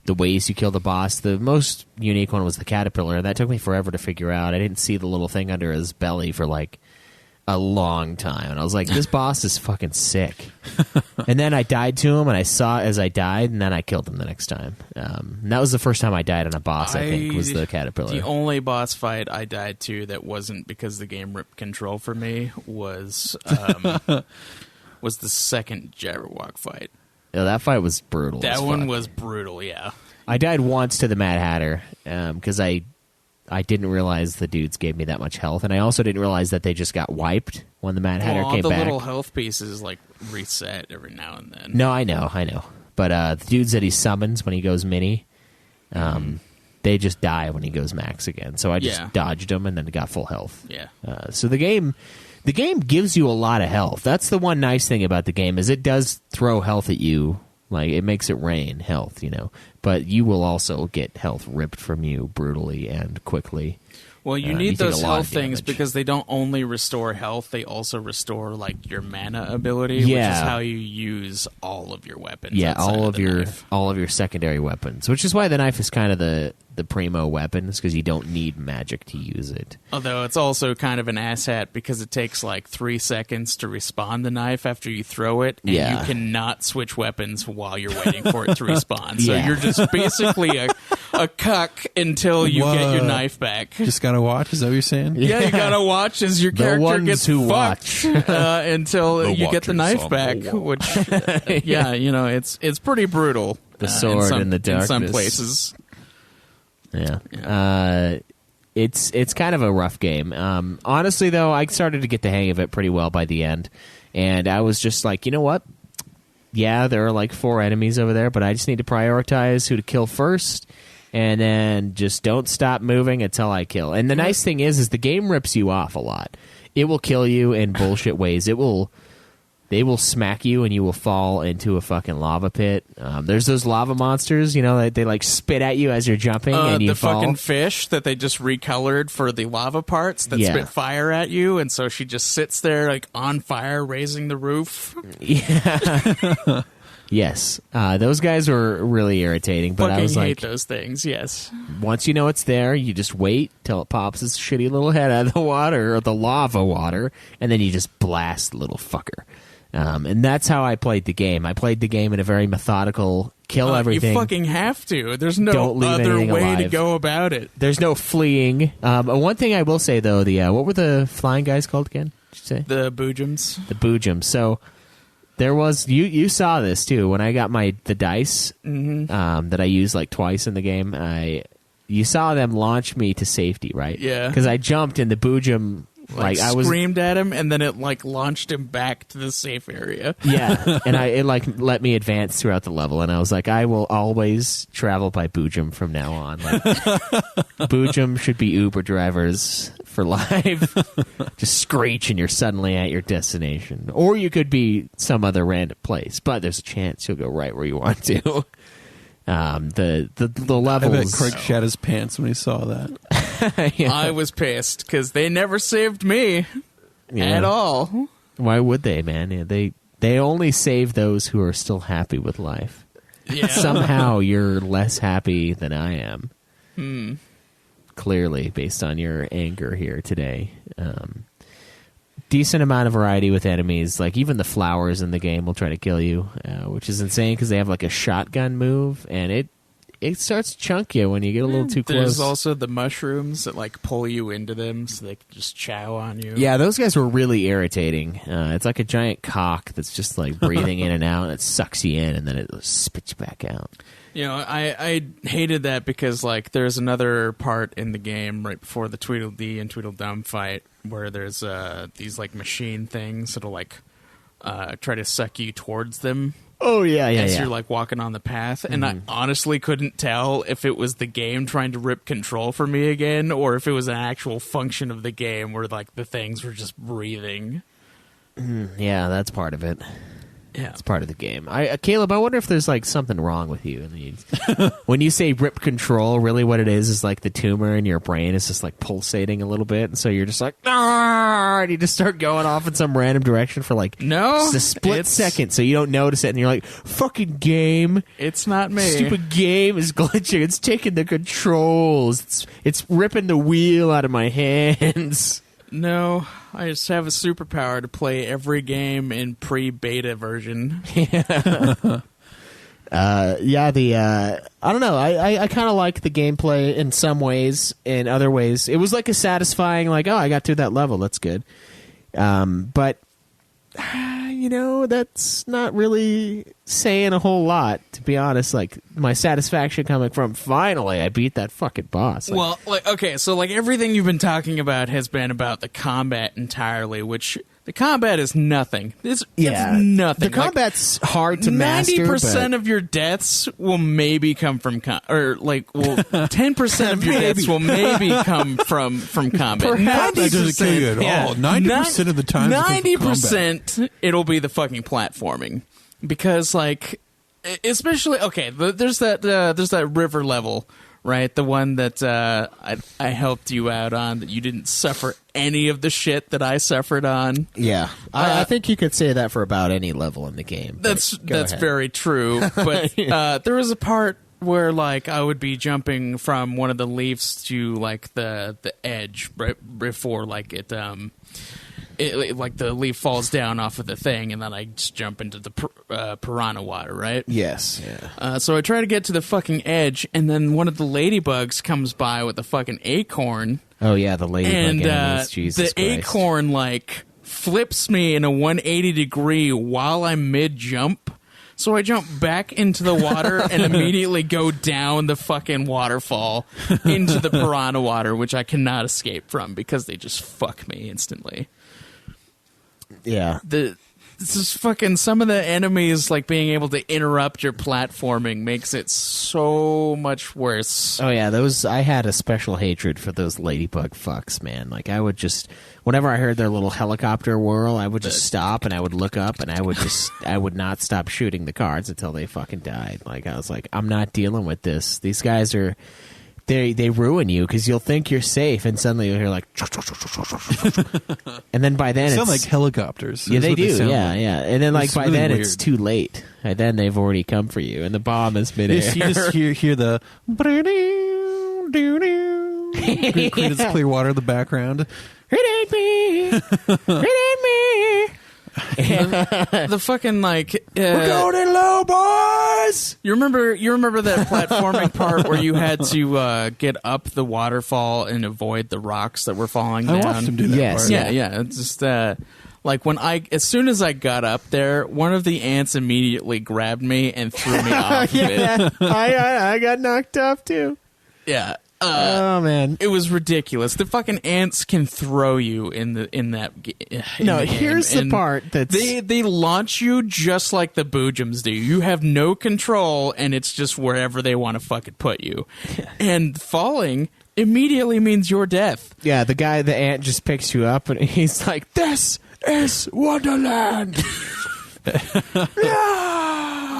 the ways you kill the boss. The most unique one was the caterpillar. That took me forever to figure out. I didn't see the little thing under his belly for like a long time, and I was like, this boss is fucking sick. And then I died to him, and I saw it as I died, and then I killed him the next time. And that was the first time I died on a boss, I think, was the caterpillar. The only boss fight I died to that wasn't because the game ripped control from me was the second Jabberwock fight. Yeah, that fight was brutal. That one was brutal, yeah. I died once to the Mad Hatter because I didn't realize the dudes gave me that much health, and I also didn't realize that they just got wiped when the Mad Hatter came the back. little health pieces like reset every now and then. No, I know. But the dudes that he summons when he goes mini, they just die when he goes max again. So I just dodged them and then got full health. Yeah. So the game gives you a lot of health. That's the one nice thing about the game is it does throw health at you. Like, it makes it rain health, you know. But you will also get health ripped from you brutally and quickly. Well, you need those health things because they don't only restore health, they also restore, like, your mana ability, which is how you use all of your weapons. Yeah, all of your secondary weapons, which is why the knife is kind of the primo weapons, because you don't need magic to use it. Although it's also kind of an asshat because it takes like 3 seconds to respawn the knife after you throw it, and you cannot switch weapons while you're waiting for it to respawn. So you're just basically a cuck until you get your knife back. Just gotta watch, is that what you're saying? Yeah, you gotta watch as your character gets fucked until you get the knife back, which, you know, it's pretty brutal. The sword in the darkness. In some places. Yeah. It's kind of a rough game. Honestly, though, I started to get the hang of it pretty well by the end. And I was just like, you know what? Yeah, there are like 4 enemies over there, but I just need to prioritize who to kill first. and then just don't stop moving until I kill. And the nice thing is the game rips you off a lot. It will kill you in bullshit ways. They will smack you and you will fall into a fucking lava pit. There's those lava monsters, they like spit at you as you're jumping and you the fall. fucking fish that they just recolored for the lava parts that spit fire at you, and so she just sits there like on fire, raising the roof. Yeah. Yes. Those guys were really irritating, but I was hate like, those things. Yes. once you know it's there, you just wait till it pops its shitty little head out of the water or the lava water, and then you just blast the little fucker. And that's how I played the game. I played the game in a very methodical, kill everything. You fucking have to. There's no Don't leave other anything way to alive. go about it. There's no fleeing. One thing I will say, though, what were the flying guys called again? Did you say? The Boojums. The Boojums. So there was, you saw this, too. When I got the dice that I used like twice in the game, you saw them launch me to safety, right? Yeah. Because I jumped and the Boojum... I was screamed at him, and then it launched him back to the safe area. Yeah, and it let me advance throughout the level, and I was like, I will always travel by Boojum from now on. Like, Boojum should be Uber drivers for life. Just screech, and you're suddenly at your destination, or you could be some other random place, but there's a chance you'll go right where you want to. The levels. I bet Craig shat his pants when he saw that. Yeah. I was pissed because they never saved me Yeah. at all. Why would they, man? Yeah, they only save those who are still happy with life. Yeah. Somehow you're less happy than I am. Clearly, based on your anger here today. Decent amount of variety with enemies. Like, even the flowers in the game will try to kill you, which is insane because they have like a shotgun move, and it starts to chunk you when you get a little too close. There's also the mushrooms that pull you into them so they can just chow on you. Yeah, those guys were really irritating. It's like a giant cock that's just like breathing in and out, and it sucks you in, and then it spits you back out. I hated that because there's another part in the game right before the Tweedledee and Tweedledum fight where there's these machine things that'll try to suck you towards them. Oh yeah, as you're walking on the path, and I honestly couldn't tell if it was the game trying to rip control from me again, or if it was an actual function of the game where the things were just breathing. Yeah, that's part of it. Yeah, it's part of the game. Caleb, I wonder if there's something wrong with you. When you say rip control, really what it is the tumor in your brain is just pulsating a little bit, and so you're just and you just start going off in some random direction for just a split second, so you don't notice it, and you're like, fucking game. It's not me. Stupid game is glitching. It's taking the controls. It's ripping the wheel out of my hands. No, I just have a superpower to play every game in pre-beta version. I don't know. I kind of like the gameplay in some ways. In other ways, it was a satisfying, I got through that level. That's good. But that's not really saying a whole lot, to be honest. My satisfaction coming from finally I beat that fucking boss. Okay, so everything you've been talking about has been about the combat entirely, which the combat is nothing. It's nothing. The combat's hard to master. 90% of your deaths will maybe come from 10% of your deaths will maybe come from combat. That doesn't kill you at all. 90% of the time, 90% it'll be the fucking platforming, because especially there's that river level, right? The one that I helped you out on, that you didn't suffer any of the shit that I suffered on. Yeah, I think you could say that for about any level in the game. That's very true. But there was a part where I would be jumping from one of the leaves to the edge right before the leaf falls down off of the thing, and then I just jump into the piranha water, right? Yes. Yeah. So I try to get to the fucking edge, and then one of the ladybugs comes by with a fucking acorn. Oh yeah, the ladybug and enemies, Jesus the Christ. acorn flips me in a 180 degree while I'm mid jump. So I jump back into the water and immediately go down the fucking waterfall into the piranha water, which I cannot escape from because they just fuck me instantly. Yeah. It's just fucking some of the enemies like being able to interrupt your platforming makes it so much worse. Oh yeah, I had a special hatred for those ladybug fucks, man. Like I would just, whenever I heard their little helicopter whirl, I would just stop and I would look up and I would not stop shooting the cards until they fucking died. Like I was like, I'm not dealing with this. These guys are. They ruin you because you'll think you're safe and suddenly you'll hear like and then by then They it's sound like helicopters. yeah is they what do sound yeah like. yeah and then like It's by really then weird. it's too late and then they've already come for you and the bomb has been You just hear the Creedence Clearwater in the background. It ain't me. It ain't me. The fucking like We're going in low, boys. you remember that platforming part where you had to get up the waterfall and avoid the rocks that were falling I down? watched him do that Yes. part. Yeah. It's just like as soon as I got up there, one of the ants immediately grabbed me and threw me off of it. Yeah, I got knocked off too. Yeah. Oh man. It was ridiculous. The fucking ants can throw you in that. In No, the game. here's the And part that's they launch you just like the Boojums do. You have no control, and it's just wherever they want to fucking put you. And falling immediately means your death. yeah. The ant just picks you up and he's like, "This is Wonderland."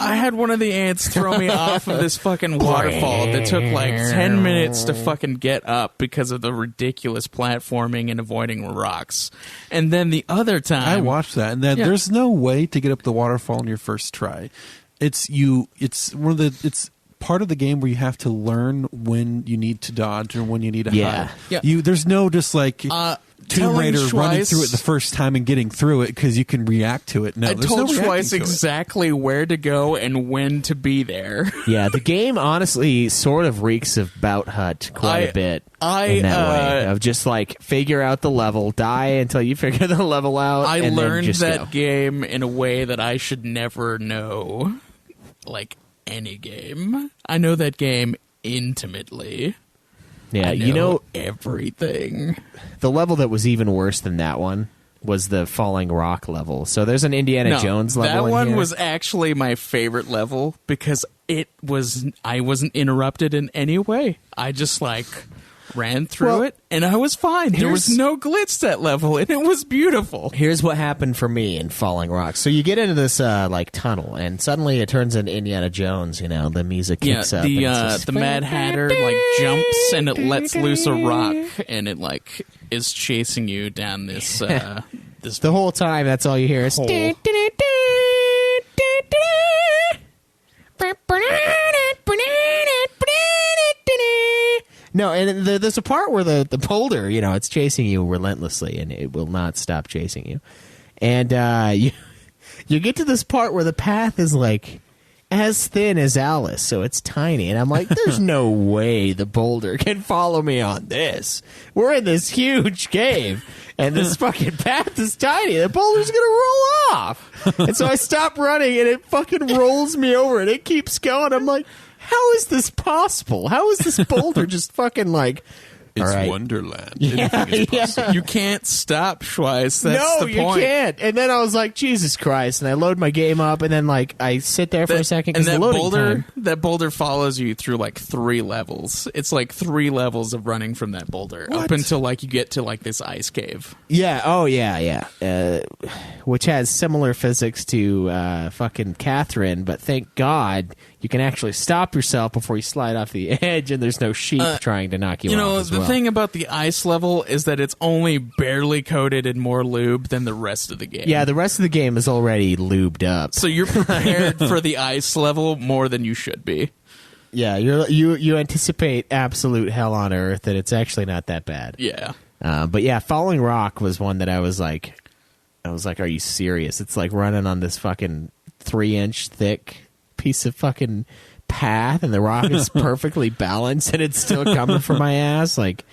I had one of the ants throw me off of this fucking waterfall that took like 10 minutes to fucking get up because of the ridiculous platforming and avoiding rocks. And then the other time, I watched that, and there's no way to get up the waterfall on your first try. It's part of the game where you have to learn when you need to dodge and when you need to Yeah. hide. Yeah. There's no just like Tomb telling Raider running Schweiss- through it the first time and getting through it because you can react to it. No, I there's told no reacting Schweiss to it. exactly where to go and when to be there. Yeah, the game honestly sort of reeks of Bout Hut quite a bit in that way of just like figure out the level, die until you figure the level out. I and learned then just that go. game in a way that I should never know, like any game. I know that game intimately. Yeah, I you know everything. the level that was even worse than that one was the Falling Rock level. So there's an Indiana Jones level. That in one here. was actually my favorite level because I wasn't interrupted in any way. I just like ran through Well, it and I was fine. There was here's- no glitch that level and it was beautiful. Here's what happened for me in Falling Rock. So you get into this like tunnel, and suddenly it turns into Indiana Jones. You know, the music Yeah, kicks up. and it's just- the Mad Hatter like jumps and it lets loose a rock and it like is chasing you down this this the whole time, that's all you hear is. hole. No, and there's a part where the boulder, you know, it's chasing you relentlessly, and it will not stop chasing you. And you get to this part where the path is like as thin as Alice, so it's tiny. And I'm like, there's no way the boulder can follow me on this. We're in this huge cave, and this fucking path is tiny. The boulder's gonna roll off. And so I stop running, and it fucking rolls me over, and it keeps going. I'm like, how is this possible? How is this boulder just fucking like... It's all right. Wonderland. Yeah, Anything is yeah. possible. You can't stop, Schweiss. That's no, the you point. can't. And then I was like, Jesus Christ! And I load my game up, and then like I sit there for a second and because that the loading boulder, time. that boulder follows you through like 3 levels. It's like 3 levels of running from that boulder up until like you get to like this ice cave. Yeah. Oh, yeah. Which has similar physics to fucking Catherine, but thank God you can actually stop yourself before you slide off the edge, and there's no sheep trying to knock you You off. know, as the well. thing about the ice level is that it's only barely coated in more lube than the rest of the game. Yeah, the rest of the game is already lubed up. So you're prepared for the ice level more than you should be. Yeah, you anticipate absolute hell on earth, and it's actually not that bad. Yeah. But yeah, Falling Rock was one that I was like, are you serious? It's like running on this fucking 3-inch thick piece of fucking path, and the rock is perfectly balanced, and it's still coming for my ass. Like,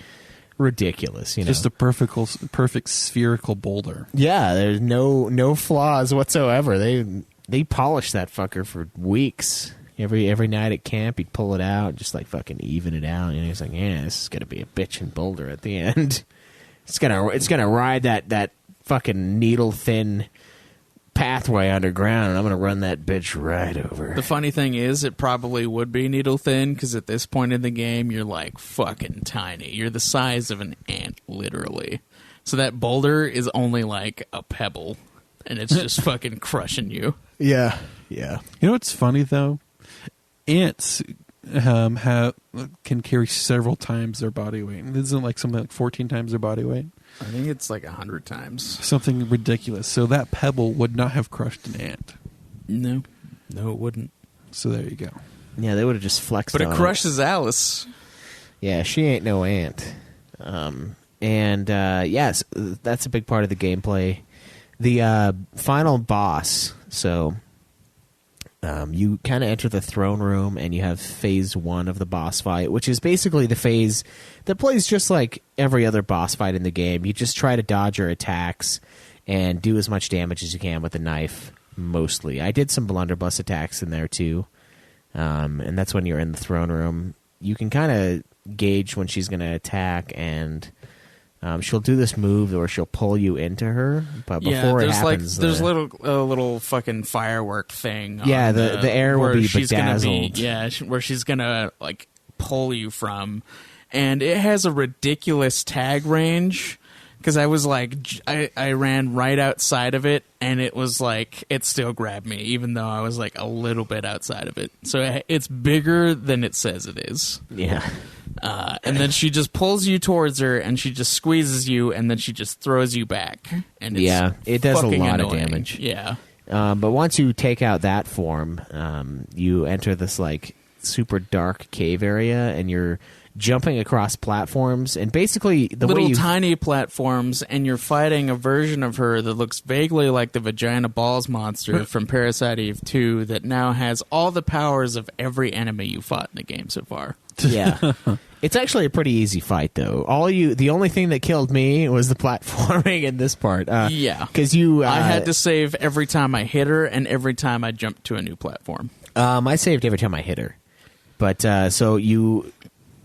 ridiculous, you know? Just a perfect spherical boulder. Yeah, there's no flaws whatsoever. They polished that fucker for weeks. Every night at camp, he'd pull it out, just like fucking even it out. And he's like, "Yeah, this is gonna be a bitchin' boulder at the end. It's gonna ride that fucking needle thin pathway underground, and I'm going to run that bitch right over. The funny thing is, it probably would be needle thin, because at this point in the game, you're like fucking tiny. You're the size of an ant, literally. So that boulder is only like a pebble, and it's just fucking crushing you. Yeah, yeah. You know what's funny though? Ants can carry several times their body weight. Isn't it like something like 14 times their body weight? I think it's like 100 times. Something ridiculous. So that pebble would not have crushed an ant. No, it wouldn't. So there you go. Yeah, they would have just flexed But it on crushes Alice. Yeah, she ain't no ant. Yes, that's a big part of the gameplay. The final boss, so you kind of enter the throne room and you have phase 1 of the boss fight, which is basically the phase that plays just like every other boss fight in the game. You just try to dodge your attacks and do as much damage as you can with the knife, mostly. I did some blunderbuss attacks in there too, and that's when you're in the throne room. You can kind of gauge when she's going to attack, and she'll do this move or she'll pull you into her, but before it happens, there's a little fucking firework thing. Yeah, on the air will where be she's gonna be- bedazzled. where she's gonna like pull you from, and it has a ridiculous tag range. Because I was like, I ran right outside of it, and it was like, it still grabbed me, even though I was like a little bit outside of it. So it's bigger than it says it is. Yeah. And then she just pulls you towards her, and she just squeezes you, and then she just throws you back. And it's Yeah, it does a fucking lot of annoying. damage. Yeah. But once you take out that form, you enter this like super dark cave area, and you're jumping across platforms, and basically the way Little you tiny platforms, and you're fighting a version of her that looks vaguely like the Vagina Balls monster from Parasite Eve 2 that now has all the powers of every enemy you fought in the game so far. Yeah. It's actually a pretty easy fight, though. The only thing that killed me was the platforming in this part. Yeah. Because you... I had to save every time I hit her and every time I jumped to a new platform. I saved every time I hit her. But, so you...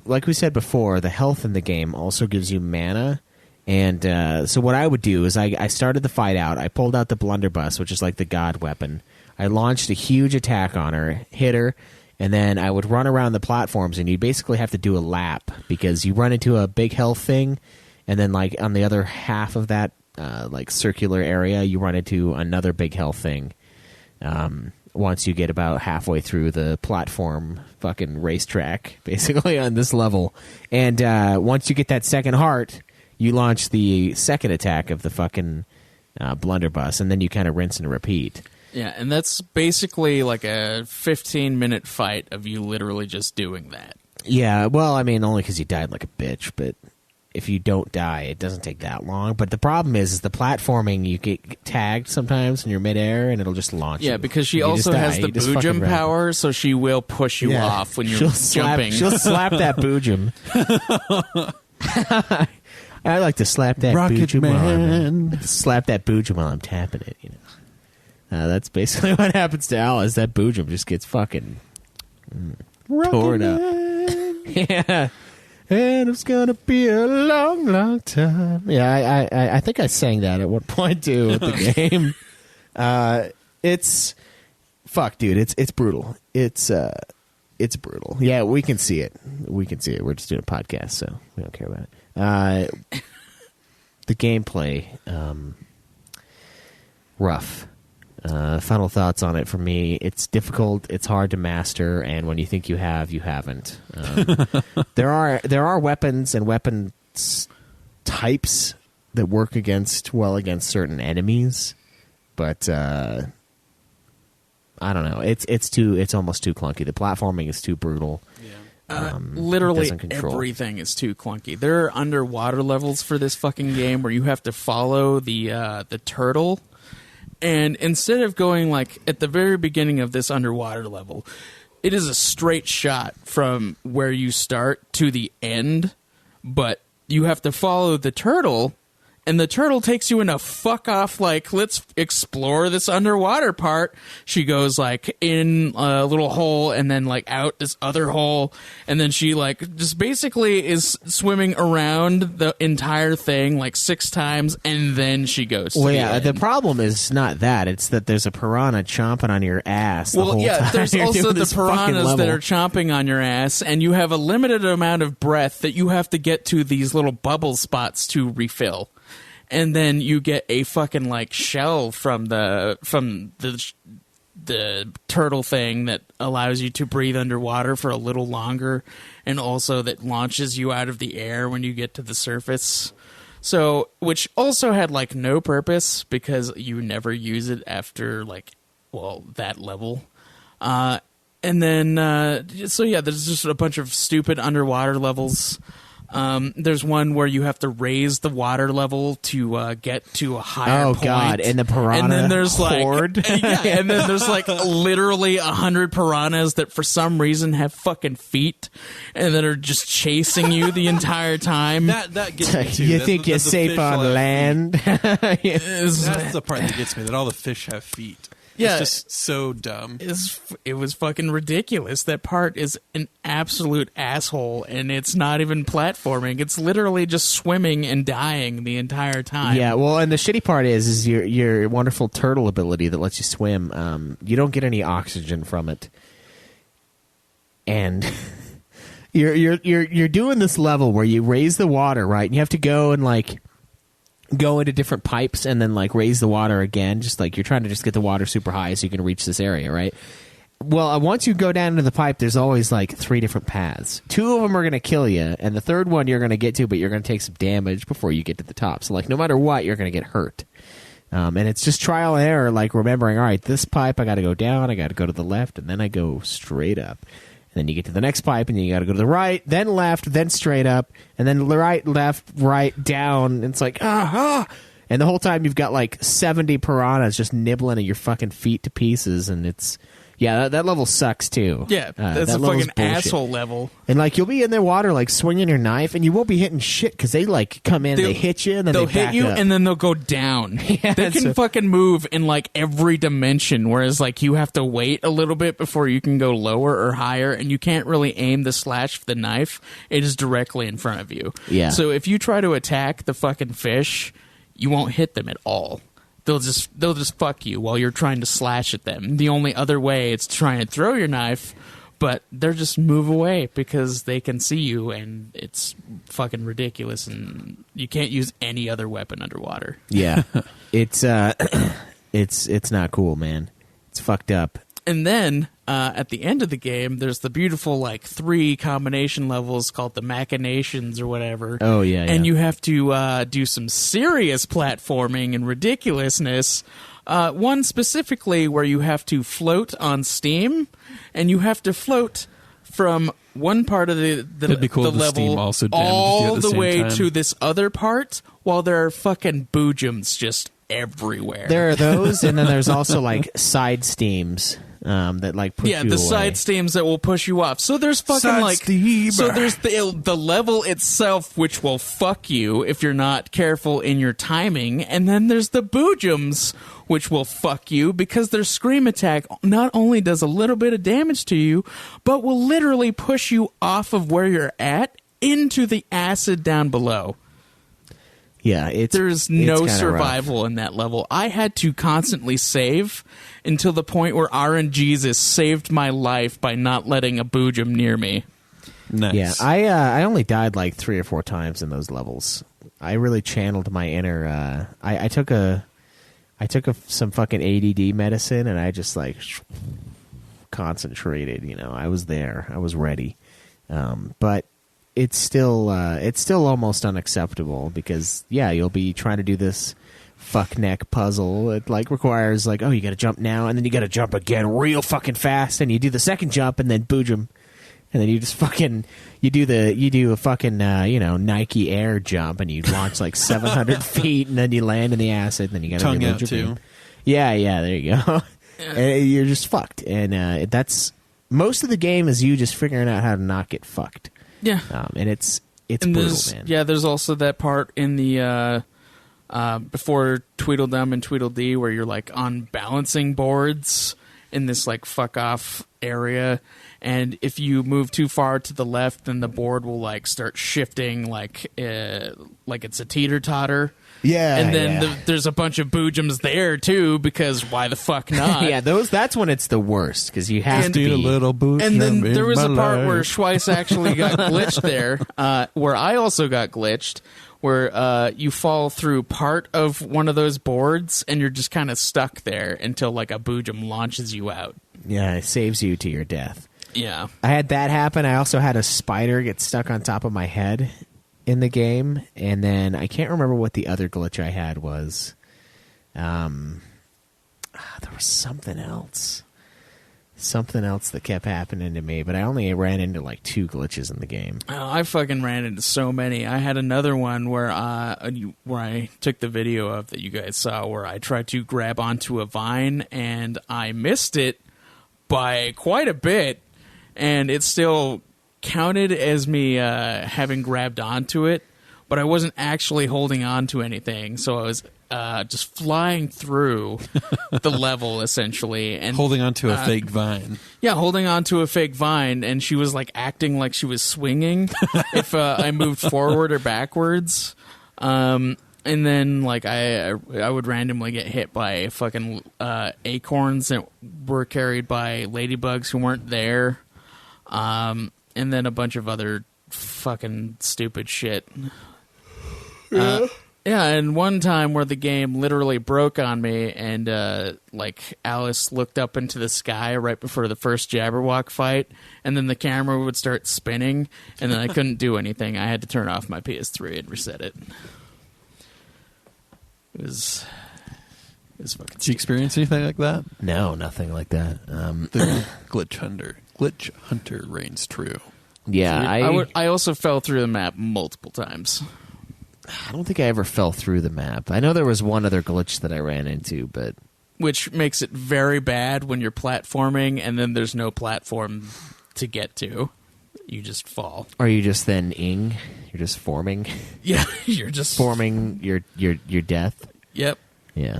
Like we said before, the health in the game also gives you mana. And so what I would do is I started the fight out. I pulled out the blunderbuss, which is like the god weapon. I launched a huge attack on her, hit her, and then I would run around the platforms, and you basically have to do a lap because you run into a big health thing, and then like on the other half of that like circular area, you run into another big health thing. Once you get about halfway through the platform fucking racetrack, basically, on this level. And once you get that second heart, you launch the second attack of the fucking blunderbuss, and then you kind of rinse and repeat. Yeah, and that's basically like a 15-minute fight of you literally just doing that. Yeah, well, I mean, only because you died like a bitch, but if you don't die, it doesn't take that long. But the problem is the platforming, you get tagged sometimes in your midair, and it'll just launch you. Yeah, because she You also just has die. the You just fucking boojum run. power, so she will push you Yeah. off when you're She'll jumping. She'll slap that boojum. I like to slap that Rocket boojum Man. on. Slap that boojum while I'm tapping it, you know. That's basically what happens to Alice. That boojum just gets fucking torn up. Yeah. And it's gonna be a long, long time. Yeah, I think I sang that at one point too with the game. It's fuck, dude. It's brutal. It's brutal. Yeah, we can see it. We can see it. We're just doing a podcast, so we don't care about it. The gameplay, rough. Final thoughts on it for me. It's difficult. It's hard to master, and when you think you have, you haven't. There are weapons and weapons types that work against certain enemies, but I don't know. It's almost too clunky. The platforming is too brutal. Literally doesn't control. everything is too clunky. There are underwater levels for this fucking game where you have to follow the turtle. And instead of going like at the very beginning of this underwater level, it is a straight shot from where you start to the end, but you have to follow the turtle And the turtle takes you in a fuck off, like, let's explore this underwater part. She goes, like, in a little hole and then, like, out this other hole. And then she, like, just basically is swimming around the entire thing, like, 6 times. And then she goes to Well, the yeah, end. the problem is not that. It's that there's a piranha chomping on your ass the whole time. There's you're also doing the this fucking piranhas that level. are chomping on your ass, and you have a limited amount of breath that you have to get to these little bubble spots to refill. And then you get a fucking like shell from the turtle thing that allows you to breathe underwater for a little longer, and also that launches you out of the air when you get to the surface. So, which also had like no purpose because you never use it after like, well, that level. And then, so yeah, there's just a bunch of stupid underwater levels. There's one where you have to raise the water level to get to a higher point. God! And the piranha And then there's horde. like, and then there's like literally 100 piranhas that for some reason have fucking feet and that are just chasing you the entire time. That gets me too. You That's- think you're that's the safe fish on all have land? Is- feet. That's the part that gets me. That all the fish have feet. Yeah. It's just so dumb. It was fucking ridiculous. That part is an absolute asshole, and it's not even platforming. It's literally just swimming and dying the entire time. Yeah, well, and the shitty part is your wonderful turtle ability that lets you swim. You don't get any oxygen from it, and you're doing this level where you raise the water, right? And you have to go and like go into different pipes and then like raise the water again, just like you're trying to just get the water super high so you can reach this area, right? Well, once you go down into the pipe, there's always like 3 different paths. 2 of them are going to kill you, and the third one you're going to get to, but you're going to take some damage before you get to the top. So like no matter what, you're going to get hurt. And it's just trial and error, like remembering, all right, this pipe I got to go down, I got to go to the left, and then I go straight up. And then you get to the next pipe, and then you got to go to the right, then left, then straight up, and then right, left, right, down. And it's like, And the whole time you've got like 70 piranhas just nibbling at your fucking feet to pieces, and it's... Yeah, that level sucks, too. Yeah, that's that a level's fucking bullshit. asshole level. And, like, you'll be in the water, like, swinging your knife, and you won't be hitting shit, because they, like, come in, they hit you, and then they'll they back hit you, up. and then they'll go down. Yeah, they can so- fucking move in, like, every dimension, whereas, like, you have to wait a little bit before you can go lower or higher, and you can't really aim the slash of the knife. It is directly in front of you. Yeah. So if you try to attack the fucking fish, you won't hit them at all. They'll just fuck you while you're trying to slash at them. The only other way is to try and throw your knife, but they're just move away because they can see you, and it's fucking ridiculous, and you can't use any other weapon underwater. Yeah. It's not cool, man. It's fucked up. And then at the end of the game, there's the beautiful like 3 combination levels called the Machinations or whatever. Oh, yeah, And yeah. you have to do some serious platforming and ridiculousness. One specifically where you have to float on steam, and you have to float from one part of the It'd be cool the if the level steam also damaged you all at the the same way time. to this other part, while there are fucking boojums just everywhere. There are those, and then there's also, like, side steams that, like, push you the away. side steams that will push you off. So there's fucking Side like steamer. so there's the level itself, which will fuck you if you're not careful in your timing, and then there's the boojums, which will fuck you because their scream attack not only does a little bit of damage to you, but will literally push you off of where you're at into the acid down below. Yeah, There's it's no kinda survival in that level. I had to constantly save until the point where RNGesus saved my life by not letting a boojum near me. Nice. Yeah, I only died like 3 or 4 times in those levels. I really channeled my inner. I took some fucking ADD medicine, and I just like concentrated. You know, I was there. I was ready. But it's still almost unacceptable because you'll be trying to do this fuck neck puzzle. It like requires like, oh, you got to jump now, and then you got to jump again real fucking fast, and you do the second jump, and then boojum. And then you just fucking you do a fucking Nike Air jump, and you launch like 700 feet, and then you land in the acid, and then you got to Tongue out too. Yeah, there you go. And you're just fucked, and that's most of the game is you just figuring out how to not get fucked. Yeah. And it's And brutal, man. there's also that part in the before Tweedledum and Tweedledee, where you're like on balancing boards in this like fuck off area, and if you move too far to the left, then the board will like start shifting like it's a teeter totter. Yeah, and then yeah. there's a bunch of boojums there too, because why the fuck not? Yeah, that's when it's the worst, because you have to Need a be. little boot. And then there was a part where life. Schweiss actually got glitched there, where I also got glitched, where you fall through part of one of those boards and you're just kind of stuck there until like a boojum launches you out. Yeah, it saves you to your death. Yeah. I had that happen. I also had a spider get stuck on top of my head in the game, and then I can't remember what the other glitch I had was. There was something else that kept happening to me, but I only ran into like 2 glitches in the game. Oh, I fucking ran into so many. I had another one where I took the video of that you guys saw, where I tried to grab onto a vine and I missed it by quite a bit, and it still counted as me having grabbed onto it, but I wasn't actually holding on to anything, so I was just flying through the level essentially, and holding onto a fake vine. Yeah, holding onto a fake vine, and she was like acting like she was swinging if I moved forward or backwards. And then like I would randomly get hit by fucking acorns that were carried by ladybugs who weren't there. And then a bunch of other fucking stupid shit. Yeah, and one time where the game literally broke on me, and like Alice looked up into the sky right before the first Jabberwock fight, and then the camera would start spinning, and then I couldn't do anything. I had to turn off my PS3 and reset it. It was fucking Did you experience anything like that? No, nothing like that. The Glitch Hunter reigns true. Yeah, I also fell through the map multiple times. I don't think I ever fell through the map. I know there was one other glitch that I ran into, but Which makes it very bad when you're platforming and then there's no platform to get to. You just fall. are you just then ing? You're just forming, Yeah, you're just forming your death. Yep. Yeah,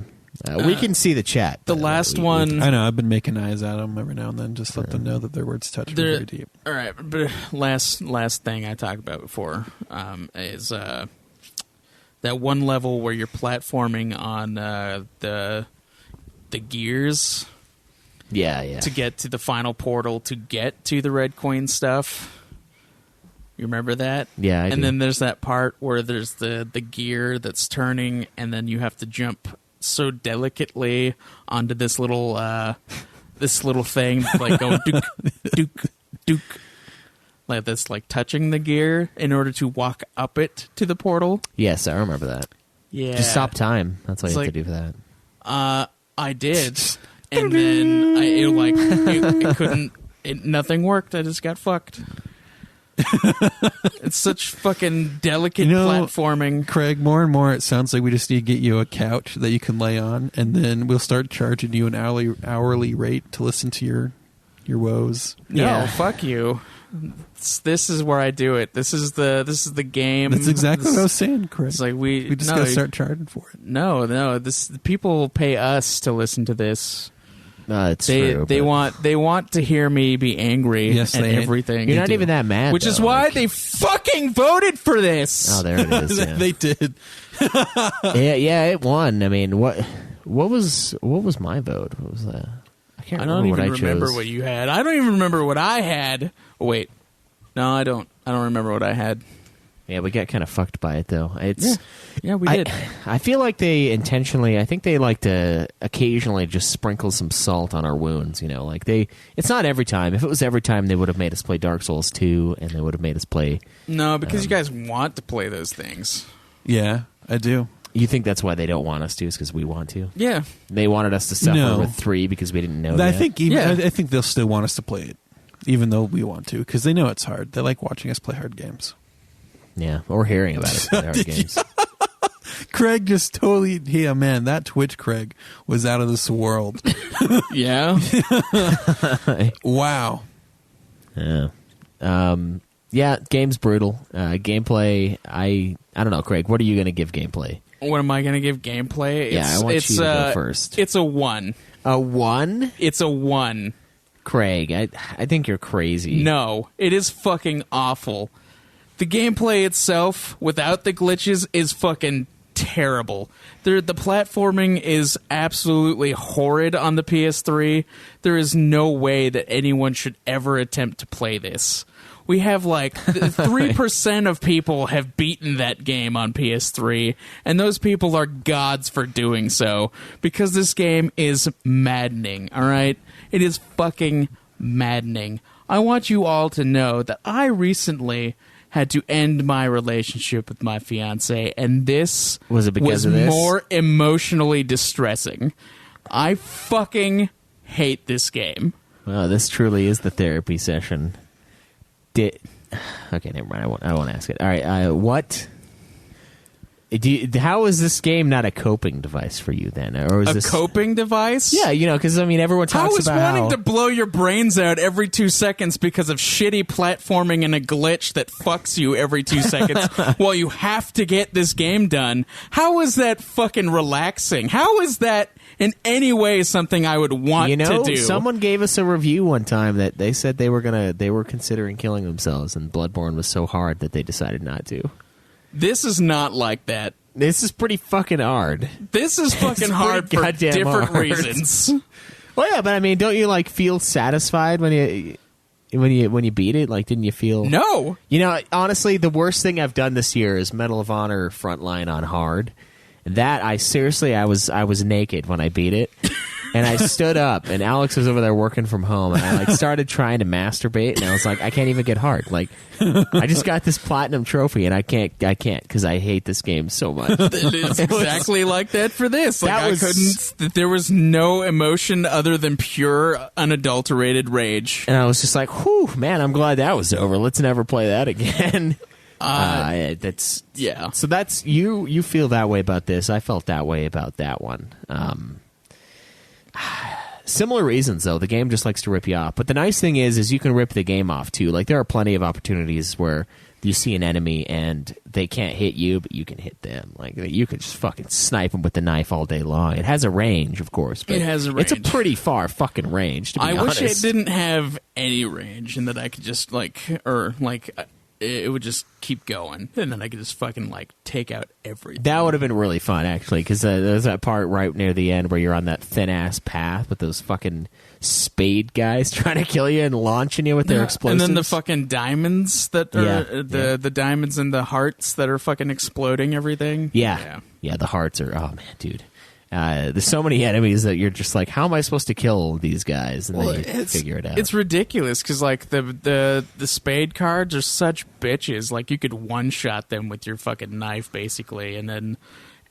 we can see the chat. The but, last we one. I know. I've been making eyes at them every now and then, just let them know that their words touch me very deep. All right, but last thing I talked about before is that one level where you're platforming on the gears yeah. to get to the final portal to get to the Red Queen stuff. You remember that? Yeah, I and do. then there's that part where there's the gear that's turning, and then you have to jump so delicately onto this little thing, like go dook, dook, dook, like that's like touching the gear in order to walk up it to the portal. Yes, I remember that. Yeah, Just stop time. That's all It's you have like- to do for that. I did, and then it couldn't. Nothing worked. I just got fucked. It's such fucking delicate platforming. Craig, more and more it sounds like we just need to get you a couch that you can lay on, and then we'll start charging you an hourly rate to listen to your woes. No, Yeah. fuck you. This is where I do it. This is the game. That's exactly This- what I was saying, Craig. It's like We just gotta start charging for it. No. This people pay us to listen to this. It's They true. they but want to hear me be angry Yes, and they- everything. You're not even that mad, Which is though. why Like- they fucking voted for this. Oh, there it is. Yeah. They did. yeah, it won. I mean, what was my vote? What was that? I can't I remember don't what even I remember chose. what you had. I don't even remember what I had. Oh, wait. No, I don't. I don't remember what I had. Yeah, we got kind of fucked by it though. It's Yeah, we did. I feel like they intentionally. I think they like to occasionally just sprinkle some salt on our wounds. You know, like it's not every time. If it was every time, they would have made us play Dark Souls 2, and they would have made us play. No, because you guys want to play those things. Yeah, I do. You think that's why they don't want us to? Is because we want to? Yeah. They wanted us to suffer No. with 3 because we didn't know. I yet. think even, Yeah. I think they'll still want us to play it, even though we want to, because they know it's hard. They like watching us play hard games. Yeah, or hearing about it in our games. Craig just totally, yeah, man, that Twitch Craig was out of this world. Yeah. Wow. Yeah. Yeah, game's brutal. Gameplay, I don't know, Craig, what are you going to give gameplay? What am I going to give gameplay? Yeah, I want you to go first. It's a 1. A 1? It's a 1. Craig, I think you're crazy. No, it is fucking awful. The gameplay itself, without the glitches, is fucking terrible. The platforming is absolutely horrid on the PS3. There is no way that anyone should ever attempt to play this. We have like 3% of people have beaten that game on PS3, and those people are gods for doing so, because this game is maddening, all right? It is fucking maddening. I want you all to know that I recently had to end my relationship with my fiance, and this Was it because of this? more emotionally distressing. I fucking hate this game. Well, this truly is the therapy session. Okay, never mind. I won't ask it. All right, what? How is this game not a coping device for you then, or is A this coping device? Yeah, because I mean, everyone talks How is about wanting how to blow your brains out every 2 seconds because of shitty platforming and a glitch that fucks you every 2 seconds while you have to get this game done? How is that fucking relaxing? How is that in any way something I would want to do? Someone gave us a review one time that they said they were considering killing themselves, and Bloodborne was so hard that they decided not to. This is not like that. This is pretty fucking hard. This is fucking hard for goddamn different hard. reasons. Well, yeah, but I mean, don't you like feel satisfied when you beat it? Like, didn't you feel? No. Honestly, the worst thing I've done this year is Medal of Honor Frontline on hard. That I was naked when I beat it. And I stood up, and Alex was over there working from home, and I started trying to masturbate, and I was like, I can't even get hard. Like, I just got this platinum trophy, and I can't because I hate this game so much. It's exactly like that for this. Like, there was no emotion other than pure, unadulterated rage. And I was just like, whew, man, I'm glad that was over. Let's never play that again. That's yeah. So that's you feel that way about this. I felt that way about that one. Similar reasons, though. The game just likes to rip you off. But the nice thing is you can rip the game off, too. Like, there are plenty of opportunities where you see an enemy and they can't hit you, but you can hit them. Like, you can just fucking snipe them with the knife all day long. It has a range, of course. But it has a range. It's a pretty far fucking range, to be honest. I wish it didn't have any range and that I could just, it would just keep going, and then I could just fucking take out everything. That would have been really fun, actually, because there's that part right near the end where you're on that thin ass path with those fucking spade guys trying to kill you and launching you with their explosives. And then the fucking diamonds that are the diamonds and the hearts that are fucking exploding everything. Yeah, the hearts are. Oh man, dude. There's so many enemies that you're just like, how am I supposed to kill these guys? And then you figure it out. It's ridiculous because the spade cards are such bitches. Like, you could one-shot them with your fucking knife, basically, and then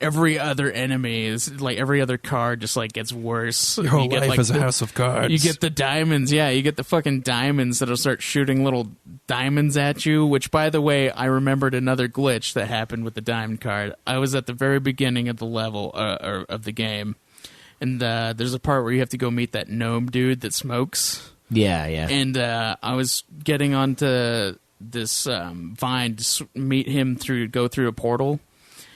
every other enemy is every other card just gets worse. Your whole life is a house of cards. You get the diamonds, you get the fucking diamonds that'll start shooting little diamonds at you, which, by the way, I remembered another glitch that happened with the diamond card. I was at the very beginning of the level, or of the game, and there's a part where you have to go meet that gnome dude that smokes. Yeah. And I was getting onto this vine to meet him go through a portal.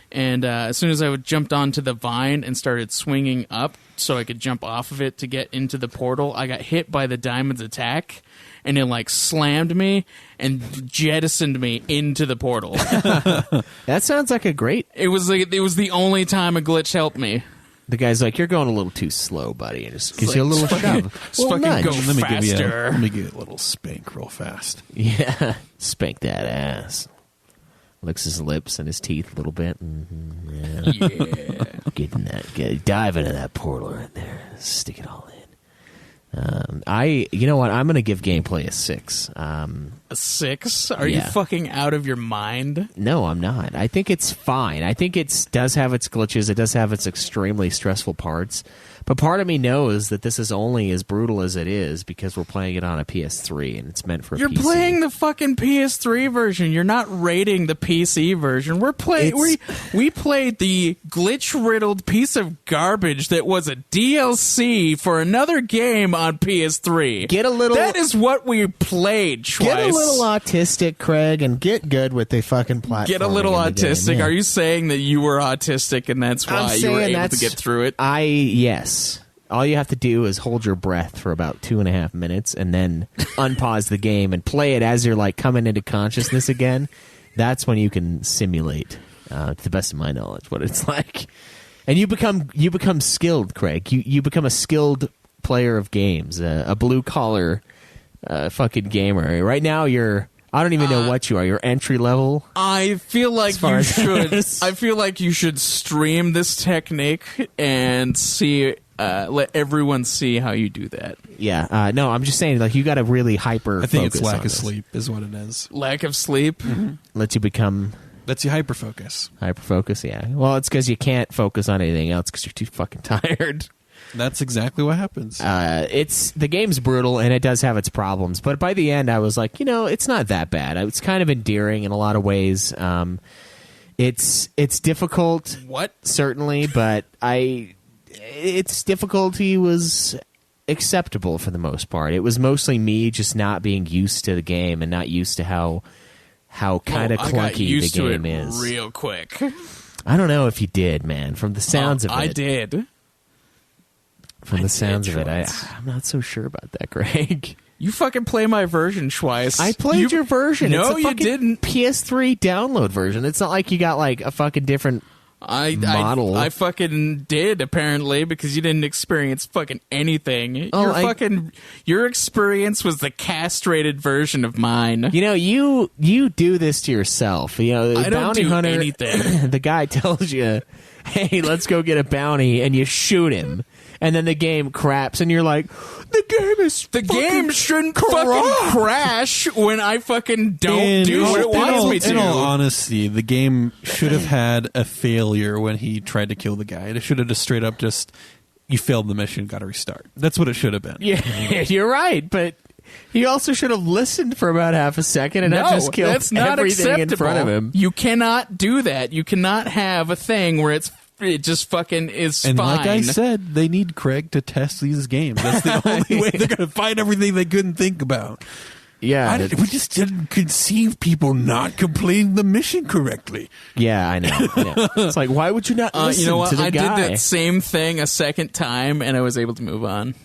And as soon as I jumped onto the vine and started swinging up so I could jump off of it to get into the portal, I got hit by the diamond's attack, and it slammed me and jettisoned me into the portal. That sounds like a great... It was the only time a glitch helped me. The guy's like, you're going a little too slow, buddy, and just gives you a little shove. Just fucking nudge. go Let me faster. give you a little spank real fast. Yeah, spank that ass. Licks his lips and his teeth a little bit. Mm-hmm, Yeah. Dive into that portal right there. Stick it all in. You know what? I'm going to give gameplay a 6. A 6? Are you fucking out of your mind? No, I'm not. I think it's fine. I think it does have its glitches. It does have its extremely stressful parts. But part of me knows that this is only as brutal as it is because we're playing it on a PS3 and it's meant for a You're PC. playing the fucking PS3 version. You're not rating the PC version. We're playing. We played the glitch-riddled piece of garbage that was a DLC for another game on on PS3. Get a little- That is what we played, Schweiss. Get a little autistic, Craig, and get good with the fucking platform. Get a little autistic. Are you saying that you were autistic and that's why you were able to get through it? Yes. All you have to do is hold your breath for about 2.5 minutes and then unpause the game and play it as you're like coming into consciousness again. That's when you can simulate, to the best of my knowledge, what it's like. And you become skilled, Craig. You become a skilled player of games, a blue collar fucking gamer. Right now I don't even know what you are. You're entry level. I feel like far you as should. this. I feel like you should stream this technique and see. Let everyone see how you do that. Yeah. No, I'm just saying, like, you got to really hyper. I think it's focus lack on of this. sleep is what it is. Lack of sleep. Lets you become That's you hyper focus. hyper focus. Yeah. Well, it's because you can't focus on anything else because you're too fucking tired. That's exactly what happens. The game's brutal and it does have its problems, but by the end I was like, it's not that bad. It's kind of endearing in a lot of ways. It's difficult, certainly, but its difficulty was acceptable for the most part. It was mostly me just not being used to the game and not used to how kind of I got clunky used the to game it is. real quick. I don't know if you did, man. From the sounds of it, I did. From the sounds of it, Schwartz. I'm not so sure about that, Greg. You fucking play my version, Schweiss. I played your version. No, it's a you fucking didn't. PS3 download version. It's not like you got like a fucking different model. I fucking did, apparently, because you didn't experience fucking anything. Your experience was the castrated version of mine. You do this to yourself. The I don't bounty do hunter, anything. The guy tells you, "Hey, let's go get a bounty," and you shoot him. And then the game craps, and you're like, "The game shouldn't fucking crash when I fucking don't do what it wants me to." In all honesty, the game should have had a failure when he tried to kill the guy. It should have just straight up you failed the mission, got to restart. That's what it should have been. Yeah, you're right, but he also should have listened for about half a second and not just killed that's not everything acceptable. in front of him. You cannot do that. You cannot have a thing where it just fucking is And fine. like I said, they need Craig to test these games. That's the only way they're going to find everything they couldn't think about. Yeah, We just didn't conceive people not completing the mission correctly. yeah, I know. It's like, why would you not listen you know what? to the I guy? did that same thing a second time, and I was able to move on.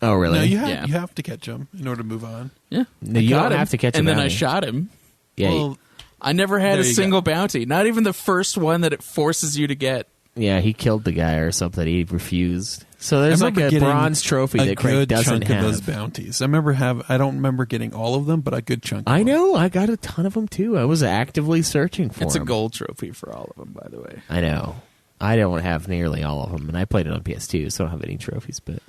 Oh, really? No, you Yeah. have to catch him in order to move on. Yeah, No, you I got don't him, have to catch a and then I bounty. shot him. Yeah, Well, I never had There a you single bounty. Not even the first one that it forces you to get. yeah, he killed the guy or something. He refused. So I there's like remember a getting bronze trophy a that Craig good doesn't chunk of those have. bounties. I don't remember getting all of them, but a good chunk. Of I them. know. I got a ton of them too. I was actively searching for It's a them. gold trophy for all of them, by the way. I know. I don't have nearly all of them, and I played it on PS2, so I don't have any trophies. But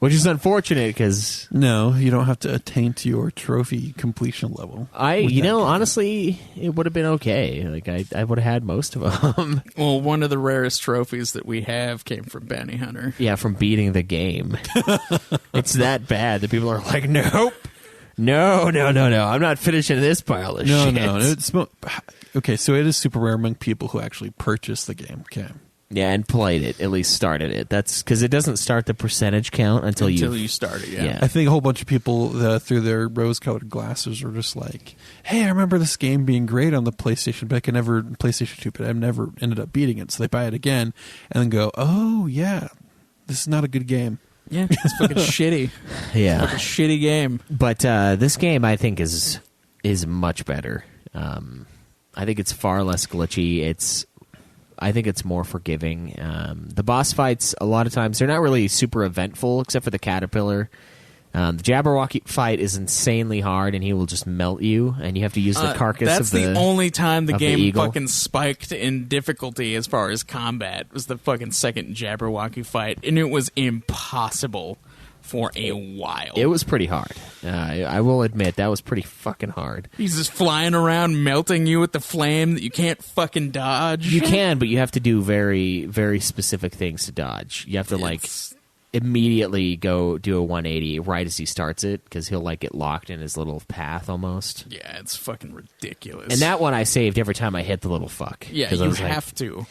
which is unfortunate because No, you don't have to attain to your trophy completion level. with that game. honestly, it would have been okay. Like I would have had most of them. Well, one of the rarest trophies that we have came from Bounty Hunter. Yeah, from beating the game. It's that bad that people are like, nope. No. I'm not finishing this pile of No, shit. no. Okay, so it is super rare among people who actually purchase the game. Okay. Yeah, and played it, at least started it. That's because it doesn't start the percentage count until you start it, yeah. I think a whole bunch of people through their rose-colored glasses are just like, "Hey, I remember this game being great on the PlayStation, but PlayStation 2, but I've never ended up beating it." So they buy it again and then go, "Oh yeah, this is not a good game." Yeah, it's fucking shitty. Yeah. Fucking shitty game. But this game, I think, is much better. I think it's far less glitchy. I think it's more forgiving. The boss fights, a lot of times, they're not really super eventful, except for the caterpillar. The Jabberwocky fight is insanely hard, and he will just melt you, and you have to use the carcass That's of the... the only time the of the game eagle. fucking spiked in difficulty as far as combat was the fucking second Jabberwocky fight, and it was impossible for a while. It was pretty hard. I will admit, that was pretty fucking hard. He's just flying around melting you with the flame that you can't fucking dodge. You can, but you have to do very, very specific things to dodge. You have to, It's- immediately go do a 180 right as he starts it, because he'll, get locked in his little path almost. Yeah, it's fucking ridiculous. And that one I saved every time I hit the little fuck. Yeah, 'Cause I you was like, have to.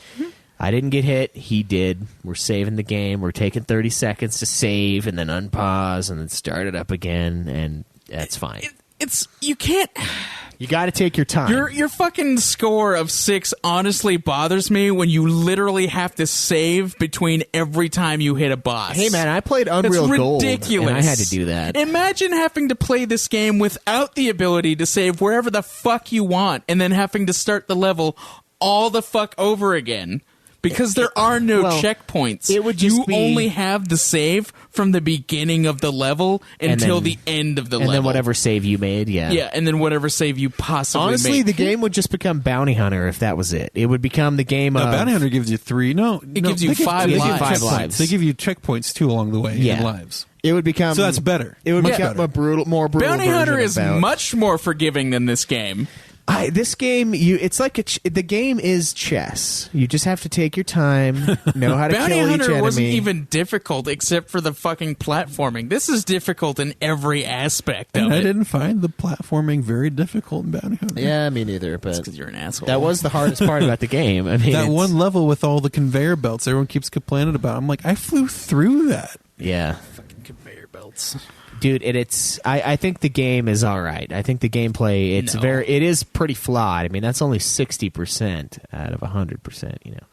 I didn't get hit. He did. We're saving the game. We're taking 30 seconds to save and then unpause and then start it up again, and that's fine. You can't. You got to take your time. Your fucking score of 6 honestly bothers me when you literally have to save between every time you hit a boss. Hey man, I played Unreal It's Gold, ridiculous. and I had to do that. Imagine having to play this game without the ability to save wherever the fuck you want, and then having to start the level all the fuck over again. Because there are no checkpoints. It would just you be- only have the save from the beginning of the level until then- the end of the And level. then whatever save you made, Yeah, and then whatever save you possibly Honestly, made. the game would just become Bounty Hunter if that was it. It would become the game No, of... Bounty Hunter gives you 3. No, It gives you they give- 5 they give lives. 5 checkpoints. lives. They give you checkpoints too along the way Yeah. in lives. It would become... So that's better. It would Much become better. more brutal Bounty Hunter version is of much more forgiving than this game. This game, it's like the game is chess. You just have to take your time, know how to Bounty kill each Hunter enemy. wasn't even difficult except for the fucking platforming. This is difficult in every aspect of And I it. didn't find the platforming very difficult in Bounty Hunter. Yeah, me neither. But Because you're an asshole. that was the hardest part about the game. I mean, That it's- one level with all the conveyor belts everyone keeps complaining about. I'm like, I flew through that. Yeah. fucking conveyor belts. Dude, I think the game is all right. I think the gameplay No. it is pretty flawed. I mean, that's only 60% out of 100%, you know.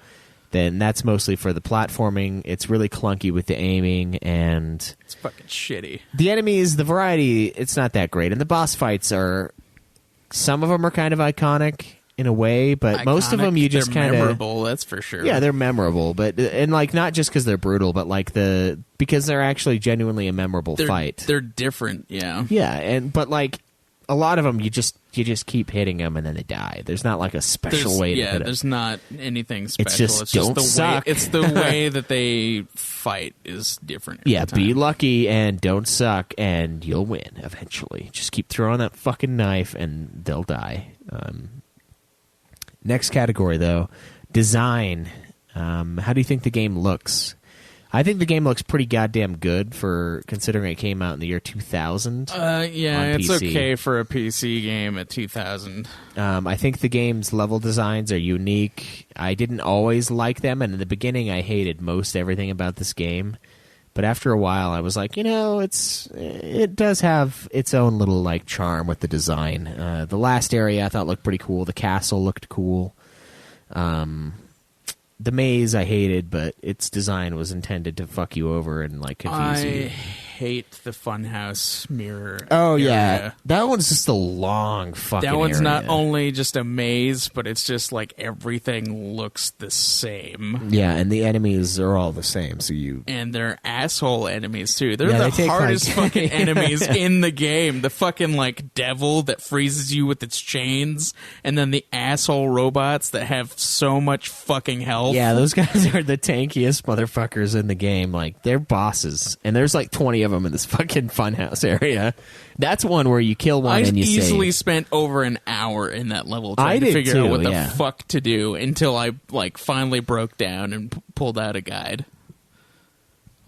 Then that's mostly for the platforming. It's really clunky with the aiming, and It's fucking shitty. the enemies, the variety, it's not that great. And the boss fights some of them are kind of iconic in a way, but most of them you just They're kind of memorable, that's for sure. yeah, they're memorable, but and like not just because they're brutal, but like because they're actually genuinely a memorable fight. They're different, yeah. Yeah, but like a lot of them, you just keep hitting them and then they die. There's not like a special way to hit them. there's not anything special. just don't the suck. way. It's the way that they fight is different. every Yeah, time. be lucky and don't suck, and you'll win eventually. Just keep throwing that fucking knife, and they'll die. Next category, though, design. How do you think the game looks? I think the game looks pretty goddamn good for considering it came out in the year 2000. Yeah, on it's PC. okay for a PC game at 2000. I think the game's level designs are unique. I didn't always like them, and in the beginning I hated most everything about this game. But after a while I was like, it does have its own little like charm with the design. The last area I thought looked pretty cool. The castle looked cool. The maze I hated, but its design was intended to fuck you over and like confuse I you. hate the Funhouse mirror. Oh area. yeah, that one's just a long fucking. That one's not area. only just a maze, but it's just like everything looks the same. Yeah, and the enemies are all the same. So you And they're asshole enemies too. They're Yeah, the they take, hardest like- fucking enemies in the game. The fucking like devil that freezes you with its chains, and then the asshole robots that have so much fucking health. Yeah, those guys are the tankiest motherfuckers in the game. Like, they're bosses. And there's like 20 of them in this fucking funhouse area. That's one where you kill one I and you easily save. spent over an hour in that level I trying to did figure too, out what the yeah. fuck to do until I like finally broke down and pulled out a guide.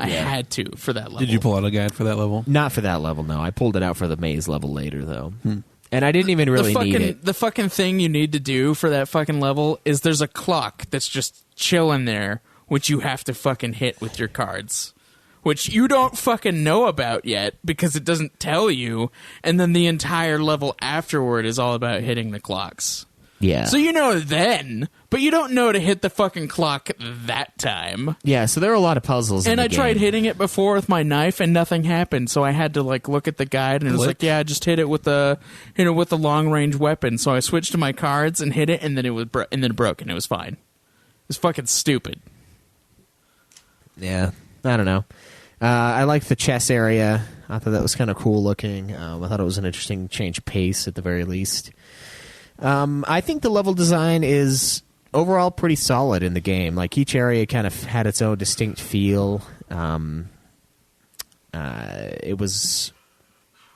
I had to for that level. Did you pull out a guide for that level? Not for that level, no. I pulled it out for the maze level later, though. And I didn't even really need it. The fucking thing you need to do for that fucking level is there's a clock that's just chilling there, which you have to fucking hit with your cards, which you don't fucking know about yet because it doesn't tell you. And then the entire level afterward is all about hitting the clocks. Yeah. So you know then, but you don't know to hit the fucking clock that time. Yeah, so there are a lot of puzzles in And the I tried game. hitting it before with my knife, and nothing happened. So I had to like look at the guide, and it was Glitch? like, yeah, just hit it with the, with the long range weapon. So I switched to my cards and hit it, and then it was and then it broke, and it was fine. It was fucking stupid. Yeah, I don't know. I liked the chess area. I thought that was kind of cool looking. I thought it was an interesting change of pace at the very least. I think the level design is overall pretty solid in the game. Like each area kind of had its own distinct feel. It was,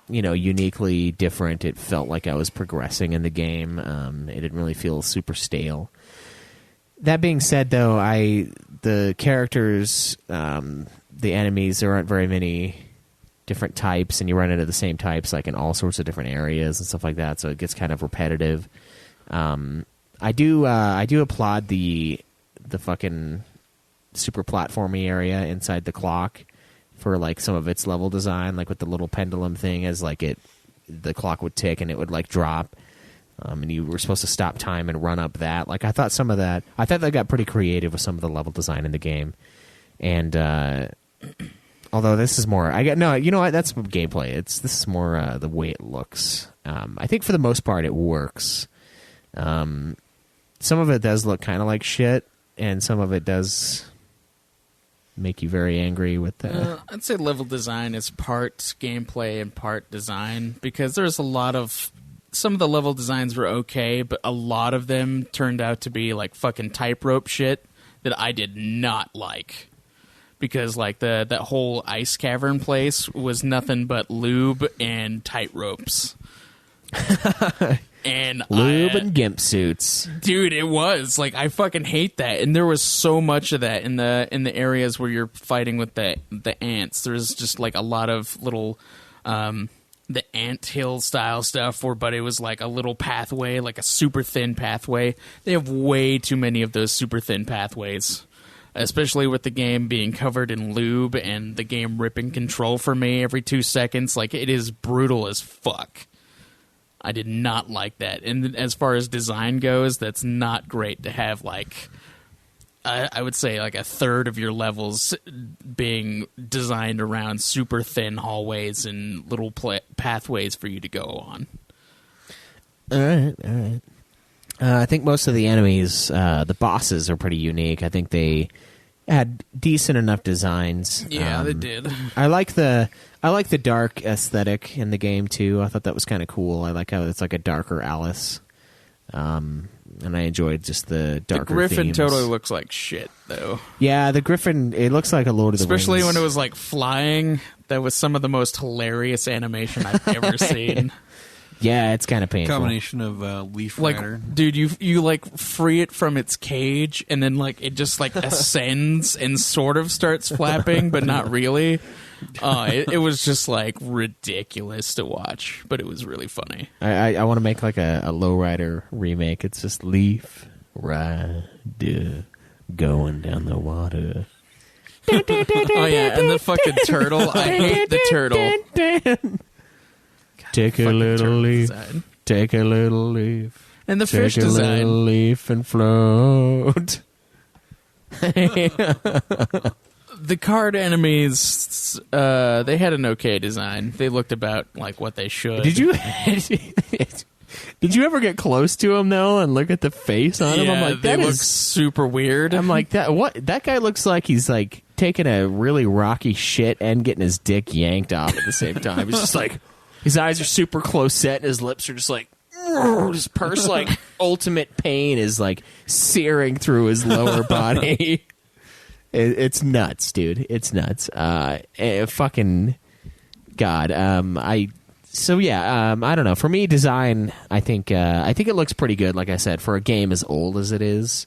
uniquely different. It felt like I was progressing in the game. It didn't really feel super stale. That being said, though, the characters, the enemies, there aren't very many different types, and you run into the same types like in all sorts of different areas and stuff like that. So it gets kind of repetitive. I do applaud the the fucking super platformy area inside the clock for like some of its level design, like with the little pendulum thing, as like the clock would tick and it would like drop, and you were supposed to stop time and run up that. Like I thought they got pretty creative with some of the level design in the game, and although this is more, you know what, that's gameplay. This is more the way it looks. I think for the most part it works. Some of it does look kind of like shit, and some of it does make you very angry with that. I'd say level design is part gameplay and part design, because there's a lot of... Some of the level designs were okay, but a lot of them turned out to be like fucking tightrope shit that I did not like. Because like that whole ice cavern place was nothing but lube and tightropes. And Lube and gimp suits. Dude, it was like, I fucking hate that. And there was so much of that in the areas where you're fighting with the ants. There's just like a lot of little the ant hill style stuff but it was like a little pathway, like a super thin pathway. They have way too many of those super thin pathways, especially with the game being covered in lube and the game ripping control for me every 2 seconds. Like, it is brutal as fuck. I did not like that. And as far as design goes, that's not great to have, like, I would say like a third of your levels being designed around super thin hallways and little pathways for you to go on. All right. I think most of the enemies, the bosses, are pretty unique. I think they had decent enough designs. Yeah, they did. I like the dark aesthetic in the game too. I thought that was kind of cool. I like how it's like a darker Alice, and I enjoyed just the darker. The Griffin themes. totally looks like shit, though. Yeah, the Griffin. It looks like a Lord of the Especially Rings. when it was like flying. That was some of the most hilarious animation I've ever seen. Yeah, it's kind of painful. Combination of Leaf Like, Rider. dude, you like free it from its cage, and then like it just like ascends and sort of starts flapping, but not really. It was just like ridiculous to watch, but it was really funny. I want to make like a Lowrider remake. It's just Leaf Rider going down the water. Oh yeah, and the fucking turtle. I hate the turtle. Take a Fucking little turtle leaf. design. Take a little leaf. And the Take fish a little design. leaf and float. The card enemies, they had an okay design. They looked about like what they should. Did you ever get close to him though and look at the face on him? Yeah, I'm like, they that look is. super weird. I'm like that. What that guy looks like? He's like taking a really rocky shit and getting his dick yanked off at the same time. He's just like, his eyes are super close set, and his lips are just like, his purse like ultimate pain is like searing through his lower body. It's nuts, dude. It's nuts. Fucking God. I don't know. For me, design, I think it looks pretty good. Like I said, for a game as old as it is,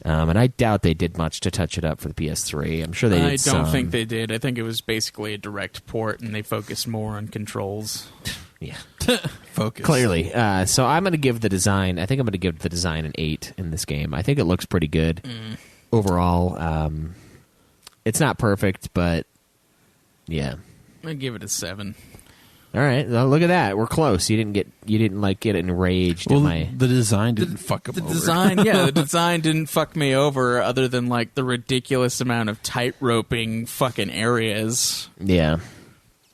and I doubt they did much to touch it up for the PS3. I'm sure they did. I some. don't think they did. I think it was basically a direct port, and they focused more on controls. Yeah, Focus. clearly. So I'm going to give the design. I think I'm going to give the design an 8 in this game. I think it looks pretty good overall. It's not perfect, but yeah. I'd give it a 7. All right, well, look at that. We're close. You didn't get enraged. Well, in my... the design didn't fuck him The over. design, yeah, the design didn't fuck me over, other than like the ridiculous amount of tight-roping fucking areas. Yeah.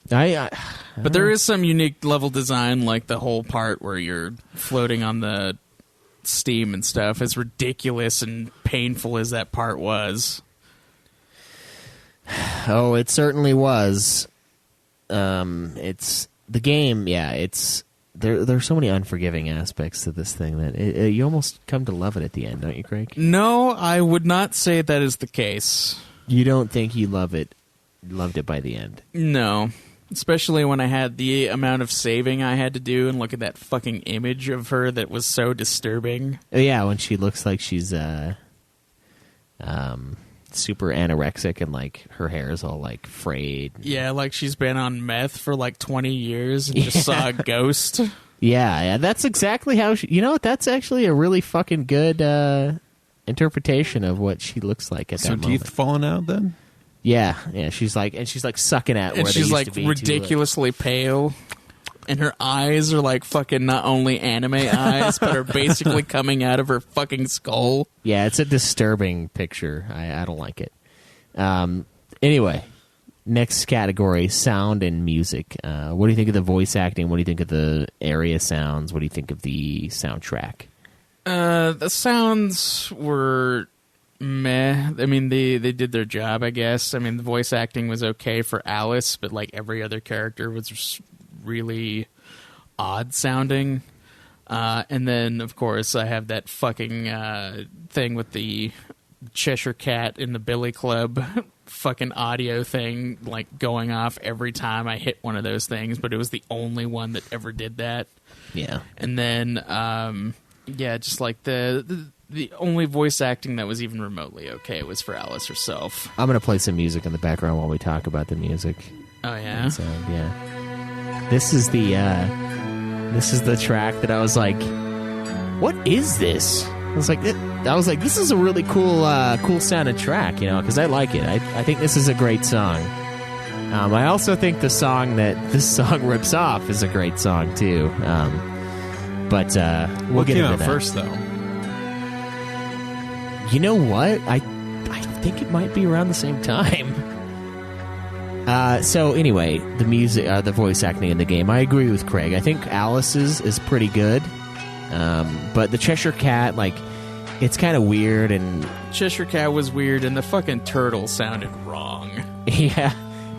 But there is some unique level design, like the whole part where you're floating on the steam and stuff. As ridiculous and painful as that part was. Oh, it certainly was. It's the game. Yeah, it's there's so many unforgiving aspects to this thing that you almost come to love it at the end, don't you, Craig? No, I would not say that is the case. You don't think you loved it by the end? No. Especially when I had the amount of saving I had to do, and look at that fucking image of her that was so disturbing. Yeah, when she looks like she's super anorexic and like her hair is all like frayed. Yeah, like she's been on meth for like 20 years and just saw a ghost. Yeah, that's exactly how she... You know what? That's actually a really fucking good interpretation of what she looks like at So that teeth moment. falling out then? Yeah. She's like sucking at where And they she's used like to be. ridiculously pale. And her eyes are like fucking not only anime eyes, but are basically coming out of her fucking skull. Yeah, it's a disturbing picture. I don't like it. Anyway, next category, sound and music. What do you think of the voice acting? What do you think of the area sounds? What do you think of the soundtrack? The sounds were meh. I mean, they did their job, I guess. I mean, the voice acting was okay for Alice, but like every other character was just really odd sounding. And then, of course, I have that fucking thing with the Cheshire Cat in the Billy Club fucking audio thing, like going off every time I hit one of those things, but it was the only one that ever did that. Yeah. And then, yeah, just like the only voice acting that was even remotely okay was for Alice herself. I'm going to play some music in the background while we talk about the music. Oh, yeah? So, yeah. This is the track that I was like, what is this? I was like, this is a really cool sounding track, you know, because I like it. I think this is a great song. I also think the song that this song rips off is a great song too. But we'll What get came into out that first, though? You know what? I think it might be around the same time. So anyway, the music, the voice acting in the game, I agree with Craig. I think Alice's is pretty good, but the Cheshire Cat, like, it's kind of weird, and Cheshire Cat was weird, and the fucking turtle sounded wrong. yeah.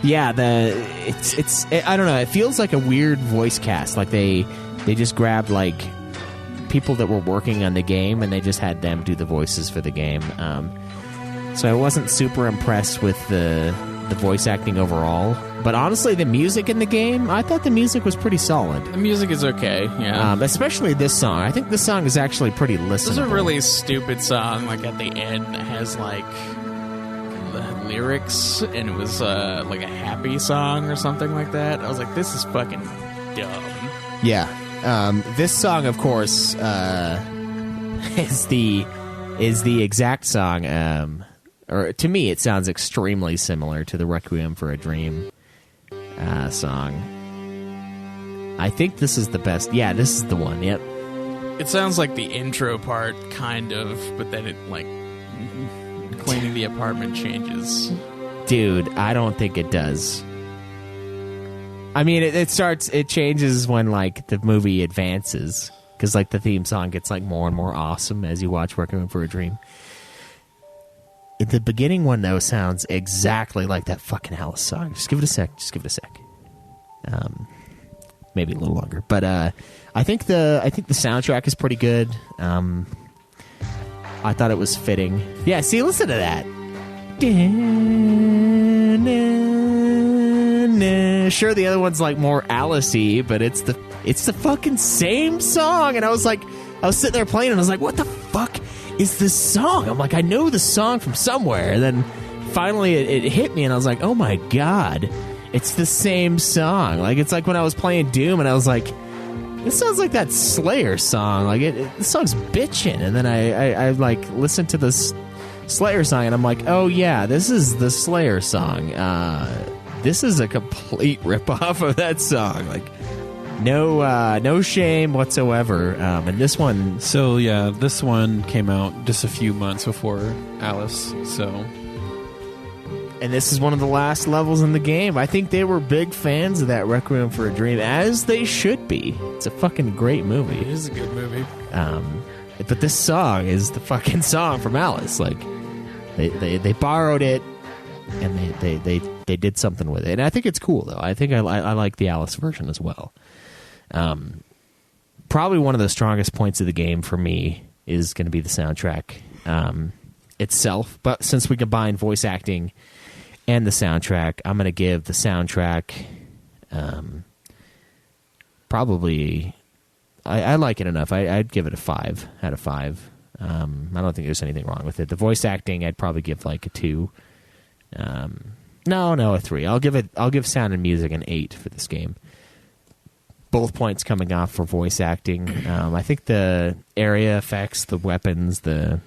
It's I don't know. It feels like a weird voice cast. Like they just grabbed like people that were working on the game, and they just had them do the voices for the game. So I wasn't super impressed with the voice acting overall. But honestly, the music in the game, I thought the music was pretty solid. The music is okay, yeah. Especially this song. I think this song is actually pretty listenable. There's a really stupid song, like at the end, that has like the lyrics, and it was like a happy song or something like that. I was like, this is fucking dumb. Yeah. This song, of course, is the exact song. Or to me, it sounds extremely similar to the Requiem for a Dream song. I think this is the best. Yeah, this is the one. Yep. It sounds like the intro part, kind of, but then it, like, cleaning the apartment changes. Dude, I don't think it does. I mean, it changes when, like, the movie advances. Because, like, the theme song gets, like, more and more awesome as you watch Requiem for a Dream. The beginning one, though, sounds exactly like that fucking Alice song. Just give it a sec. Maybe a little longer. But I think the soundtrack is pretty good. I thought it was fitting. Yeah, see, listen to that. Sure, the other one's like more Alice-y, but it's the fucking same song. And I was sitting there playing, and I was like, what the fuck is this song? I'm like, I know the song from somewhere. And then finally it hit me, and I was like, oh my god, it's the same song. Like, it's like when I was playing Doom, and I was like, this sounds like that Slayer song. Like, this song's bitchin'. And then I like listened to this Slayer song, and I'm like, oh yeah, this is the Slayer song. This is a complete ripoff of that song. Like, no shame whatsoever. And this one, So, yeah, this one came out just a few months before Alice, so... and this is one of the last levels in the game. I think they were big fans of that Requiem for a Dream, as they should be. It's a fucking great movie. It is a good movie. But this song is the fucking song from Alice. Like, they borrowed it, and they did something with it. And I think it's cool, though. I think I like the Alice version as well. Probably one of the strongest points of the game for me is going to be the soundtrack itself. But since we combine voice acting and the soundtrack, I'm going to give the soundtrack probably... I like it enough. I'd give it a 5 out of 5. I don't think there's anything wrong with it. The voice acting, I'd probably give like a 2. No, a 3. I'll give sound and music an 8 for this game. Both points coming off for voice acting. I think the area effects, the weapons, the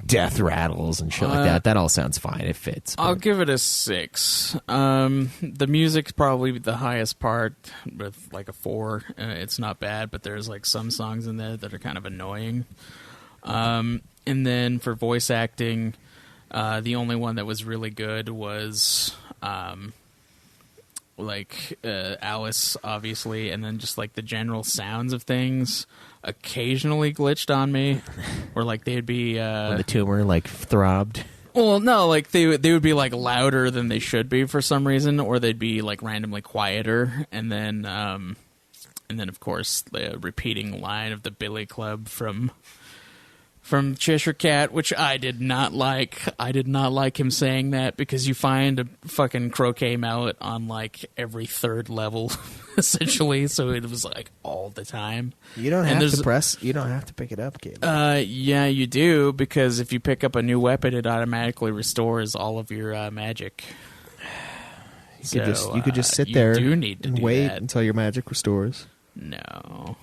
death rattles and shit like that. That all sounds fine. It fits. I'll but- give it a 6. The music's probably the highest part with like a 4. It's not bad, but there's like some songs in there that are kind of annoying. And then for voice acting, the only one that was really good was Alice, obviously, and then just like the general sounds of things occasionally glitched on me, or like they'd be when the tumor like throbbed. well, no, like they would be like louder than they should be for some reason, or they'd be like randomly quieter, and then of course the repeating line of the Billy Club from Cheshire Cat, which I did not like. I did not like him saying that, because you find a fucking croquet mallet on like every third level, essentially. So it was like all the time. You don't And have there's- to press. You don't have to pick it up, Caleb. Yeah, you do, because if you pick up a new weapon, it automatically restores all of your magic. You could just sit you there do need to and do wait that. until your magic restores. No.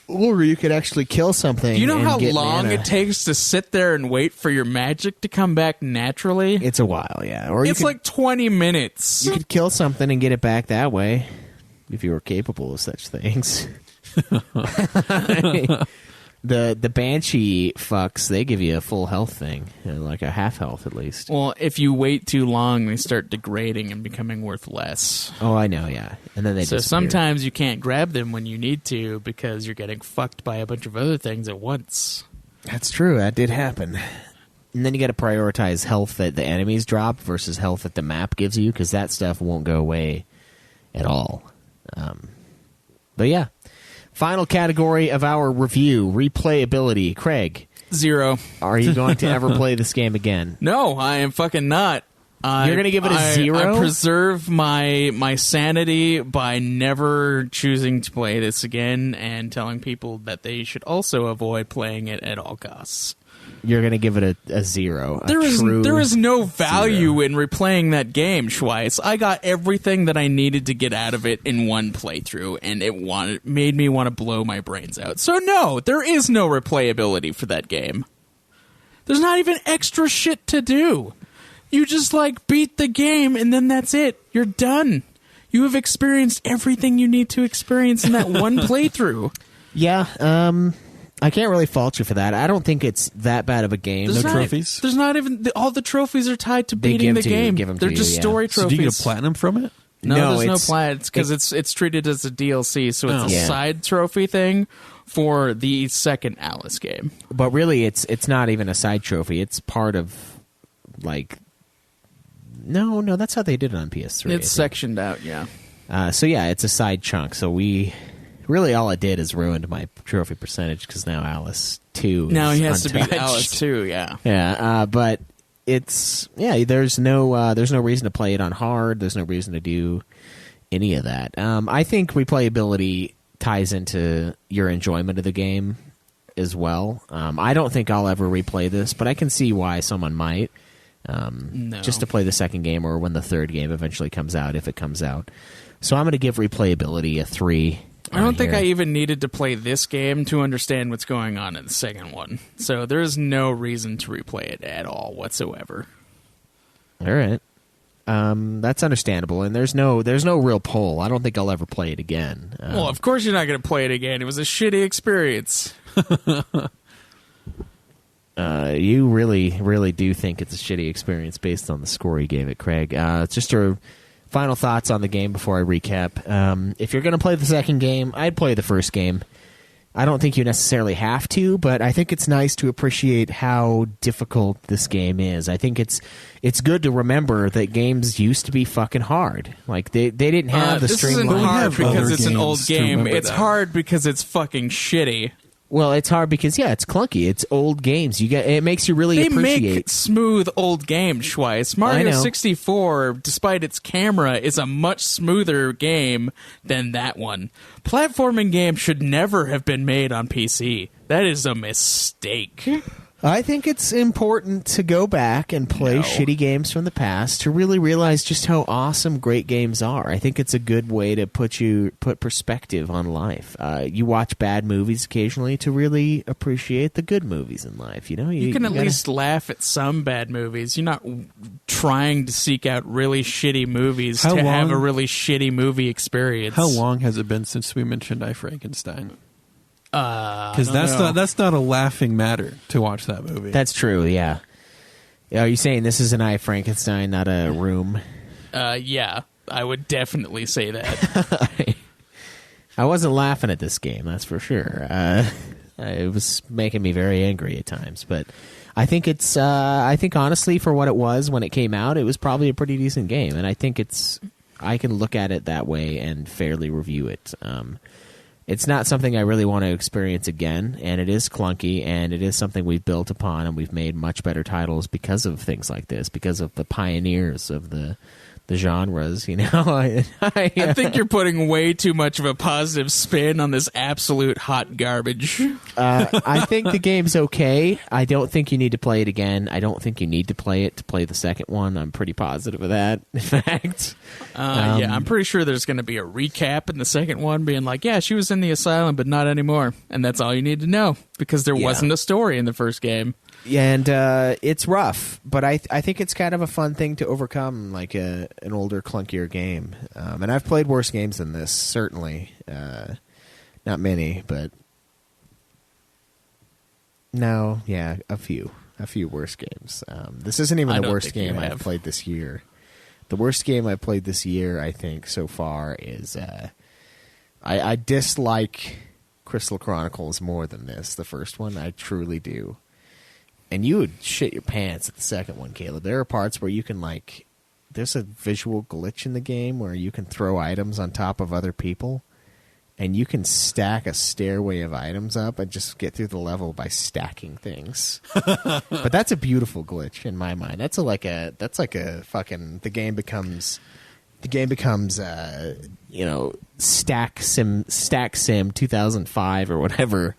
Or you could actually kill something. Do you know and how get long mana. it takes to sit there and wait for your magic to come back naturally? It's a while, yeah. Or It's you could, like 20 minutes. you could kill something and get it back that way, if you were capable of such things. The Banshee fucks, they give you a full health thing, like a half health at least. Well, if you wait too long, they start degrading and becoming worth less. Oh, I know, yeah. And then they So disappear. sometimes you can't grab them when you need to, because you're getting fucked by a bunch of other things at once. That's true. That did happen. And then you got to prioritize health that the enemies drop versus health that the map gives you, because that stuff won't go away at all. But yeah, final category of our review: replayability. Craig, 0. are you going to ever play this game again? No, I am fucking not. You're gonna give it a 0? I preserve my sanity by never choosing to play this again, and telling people that they should also avoid playing it at all costs. You're going to give it a 0. There is no value in replaying that game, Schweiss. I got everything that I needed to get out of it in one playthrough, and it made me want to blow my brains out. So no, there is no replayability for that game. There's not even extra shit to do. You just like beat the game, and then that's it. You're done. You have experienced everything you need to experience in that one playthrough. Yeah, I can't really fault you for that. I don't think it's that bad of a game. There's not- trophies? There's not even all the trophies are tied to They beating give the to you, game. give 'em to They're you, just yeah. story So trophies. do you get a platinum from it? No, No, there's no it's- platinum because it's treated as a DLC, so it's Oh. a Yeah. side trophy thing for the second Alice game. But really, it's not even a side trophy. It's part of, like... No, that's how they did it on PS3. I It's think. sectioned out, yeah. So yeah, it's a side chunk. So really all it did is ruined my trophy percentage, because now Alice 2 Now is he has to beat untouched. Alice too, yeah. Yeah, but it's there's no reason to play it on hard. There's no reason to do any of that. I think replayability ties into your enjoyment of the game as well. I don't think I'll ever replay this, but I can see why someone might. No. Just to play the second game, or when the third game eventually comes out, if it comes out. So I'm going to give replayability a 3. I don't think here. I even needed to play this game to understand what's going on in the second one. So there's no reason to replay it at all whatsoever. All right. That's understandable, and there's no real pull. I don't think I'll ever play it again. Well, of course you're not going to play it again. It was a shitty experience. You really, really do think it's a shitty experience based on the score you gave it, Craig. Just your final thoughts on the game before I recap. If you're going to play the second game, I'd play the first game. I don't think you necessarily have to, but I think it's nice to appreciate how difficult this game is. I think it's good to remember that games used to be fucking hard. Like they didn't have the this isn't streamlined. hard have other because it's an games old to game. remember It's that. hard because it's fucking shitty. Well, it's hard because it's clunky. It's old games. It makes you really They appreciate. make smooth old games, Schweiss. I Mario know. 64, despite its camera, is a much smoother game than that one. Platforming games should never have been made on PC. That is a mistake. I think it's important to go back and play shitty games from the past to really realize just how awesome great games are. I think it's a good way to put perspective on life. You watch bad movies occasionally to really appreciate the good movies in life. You know, You can at least laugh at some bad movies. You're not trying to seek out really shitty movies How to have long- a really shitty movie experience. How long has it been since we mentioned I, Frankenstein? Because I don't know. that's not a laughing matter to watch that movie. That's true. Yeah. Are you saying this is an I, Frankenstein, not a Room? Yeah, I would definitely say that. I wasn't laughing at this game, that's for sure. It was making me very angry at times, but I think it's. I think honestly, for what it was when it came out, it was probably a pretty decent game, and I think it's. I can look at it that way and fairly review it. It's not something I really want to experience again, and it is clunky, and it is something we've built upon, and we've made much better titles because of things like this, because of the pioneers of the genres, you know. I think you're putting way too much of a positive spin on this absolute hot garbage. I think the game's okay. I don't think you need to play it again. I don't think you need to play it to play the second one. I'm pretty positive of that, in fact. Yeah, I'm pretty sure there's going to be a recap in the second one being like, yeah, she was in the asylum, but not anymore. And that's all you need to know, because there wasn't a story in the first game. And it's rough, but I think it's kind of a fun thing to overcome, like an older, clunkier game. And I've played worse games than this, certainly. Not many, but no, yeah, a few worse games. This isn't even I the don't worst think you game I've have. played this year. The worst game I've played this year, I think, so far is I dislike Crystal Chronicles more than this, the first one. I truly do. And you would shit your pants at the second one, Caleb. There are parts where you can, like, there's a visual glitch in the game where you can throw items on top of other people, and you can stack a stairway of items up and just get through the level by stacking things. But that's a beautiful glitch in my mind. That's like a fucking the game becomes you know, Stack Sim 2005 or whatever,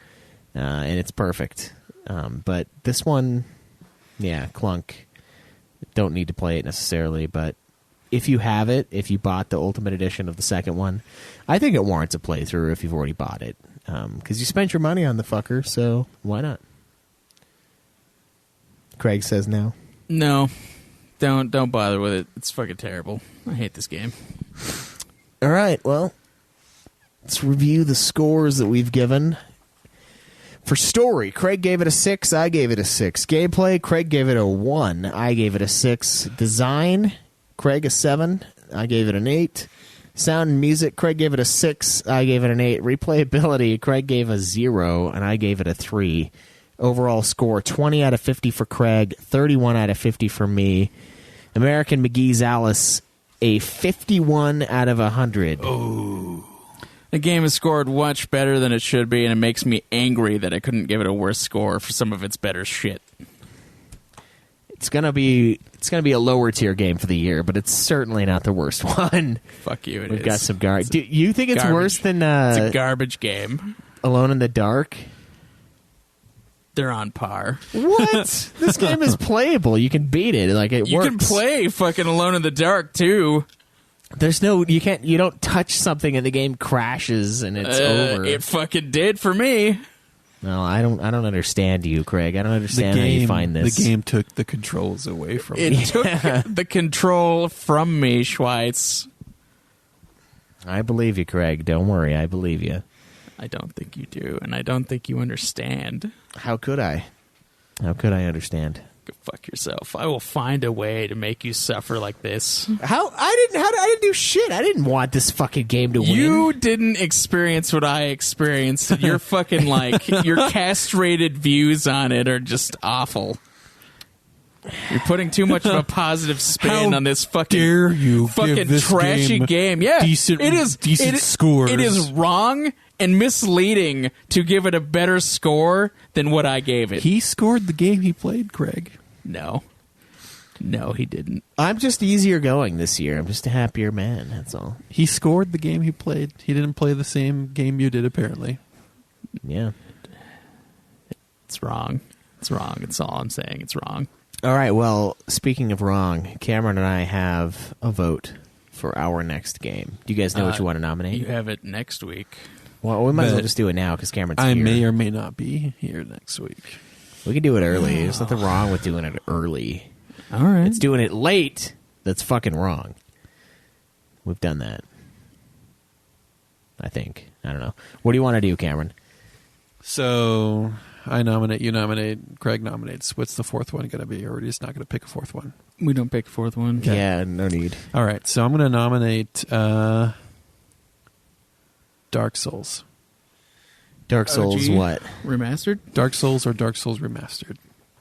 and it's perfect. But this one, yeah, clunk. Don't need to play it necessarily, but if you have it, if you bought the Ultimate Edition of the second one, I think it warrants a playthrough if you've already bought it. Because you spent your money on the fucker, so why not? Craig says no. No, don't bother with it. It's fucking terrible. I hate this game. All right, well, let's review the scores that we've given. For story, Craig gave it a 6, I gave it a 6. Gameplay, Craig gave it a 1, I gave it a 6. Design, Craig a 7, I gave it an 8. Sound and music, Craig gave it a 6, I gave it an 8. Replayability, Craig gave a 0, and I gave it a 3. Overall score, 20 out of 50 for Craig, 31 out of 50 for me. American McGee's Alice, a 51 out of 100. The game has scored much better than it should be, and it makes me angry that I couldn't give it a worse score for some of its better shit. It's gonna be a lower tier game for the year, but it's certainly not the worst one. Fuck you, We've got some garbage. Do you think it's garbage. worse than It's a garbage game. Alone in the Dark? They're on par. What? This game is playable. You can beat it. Like it You works. can play fucking Alone in the Dark, too. There's no. You don't touch something and the game crashes and it's over. It fucking did for me. No, I don't understand you, Craig. I don't understand how you find this. The game took the controls away from It me. took the control from me, Schweitz. I believe you, Craig. Don't worry. I believe you. I don't think you do, and I don't think you understand. How could I? How could I understand? Go fuck yourself. I will find a way to make you suffer like this. I didn't do shit. I didn't want this fucking game to win. You didn't experience what I experienced. And your fucking your castrated views on it are just awful. You're putting too much of a positive spin How on this fucking dare you fucking give this trashy game. Yeah, decent scores. It is wrong and misleading to give it a better score than what I gave it. He scored the game he played, Craig. No, he didn't. I'm just easier going this year. I'm just a happier man. That's all. He scored the game he played. He didn't play the same game you did, apparently. Yeah. It's wrong. It's wrong. It's all I'm saying. It's wrong. All right, well, speaking of wrong, Cameron and I have a vote for our next game. Do you guys know what you want to nominate? You have it next week. Well, we might as well But just do it now because Cameron's I here. may or may not be here next week. We can do it early. There's nothing wrong with doing it early. All right. It's doing it late that's fucking wrong. We've done that. I think. I don't know. What do you want to do, Cameron? So I nominate, you nominate, Craig nominates. What's the fourth one going to be? Or are we just not going to pick a fourth one? We don't pick a fourth one. Yeah, no need. All right, so I'm going to nominate Dark Souls. Dark Souls OG? what? Remastered? Dark Souls or Dark Souls Remastered.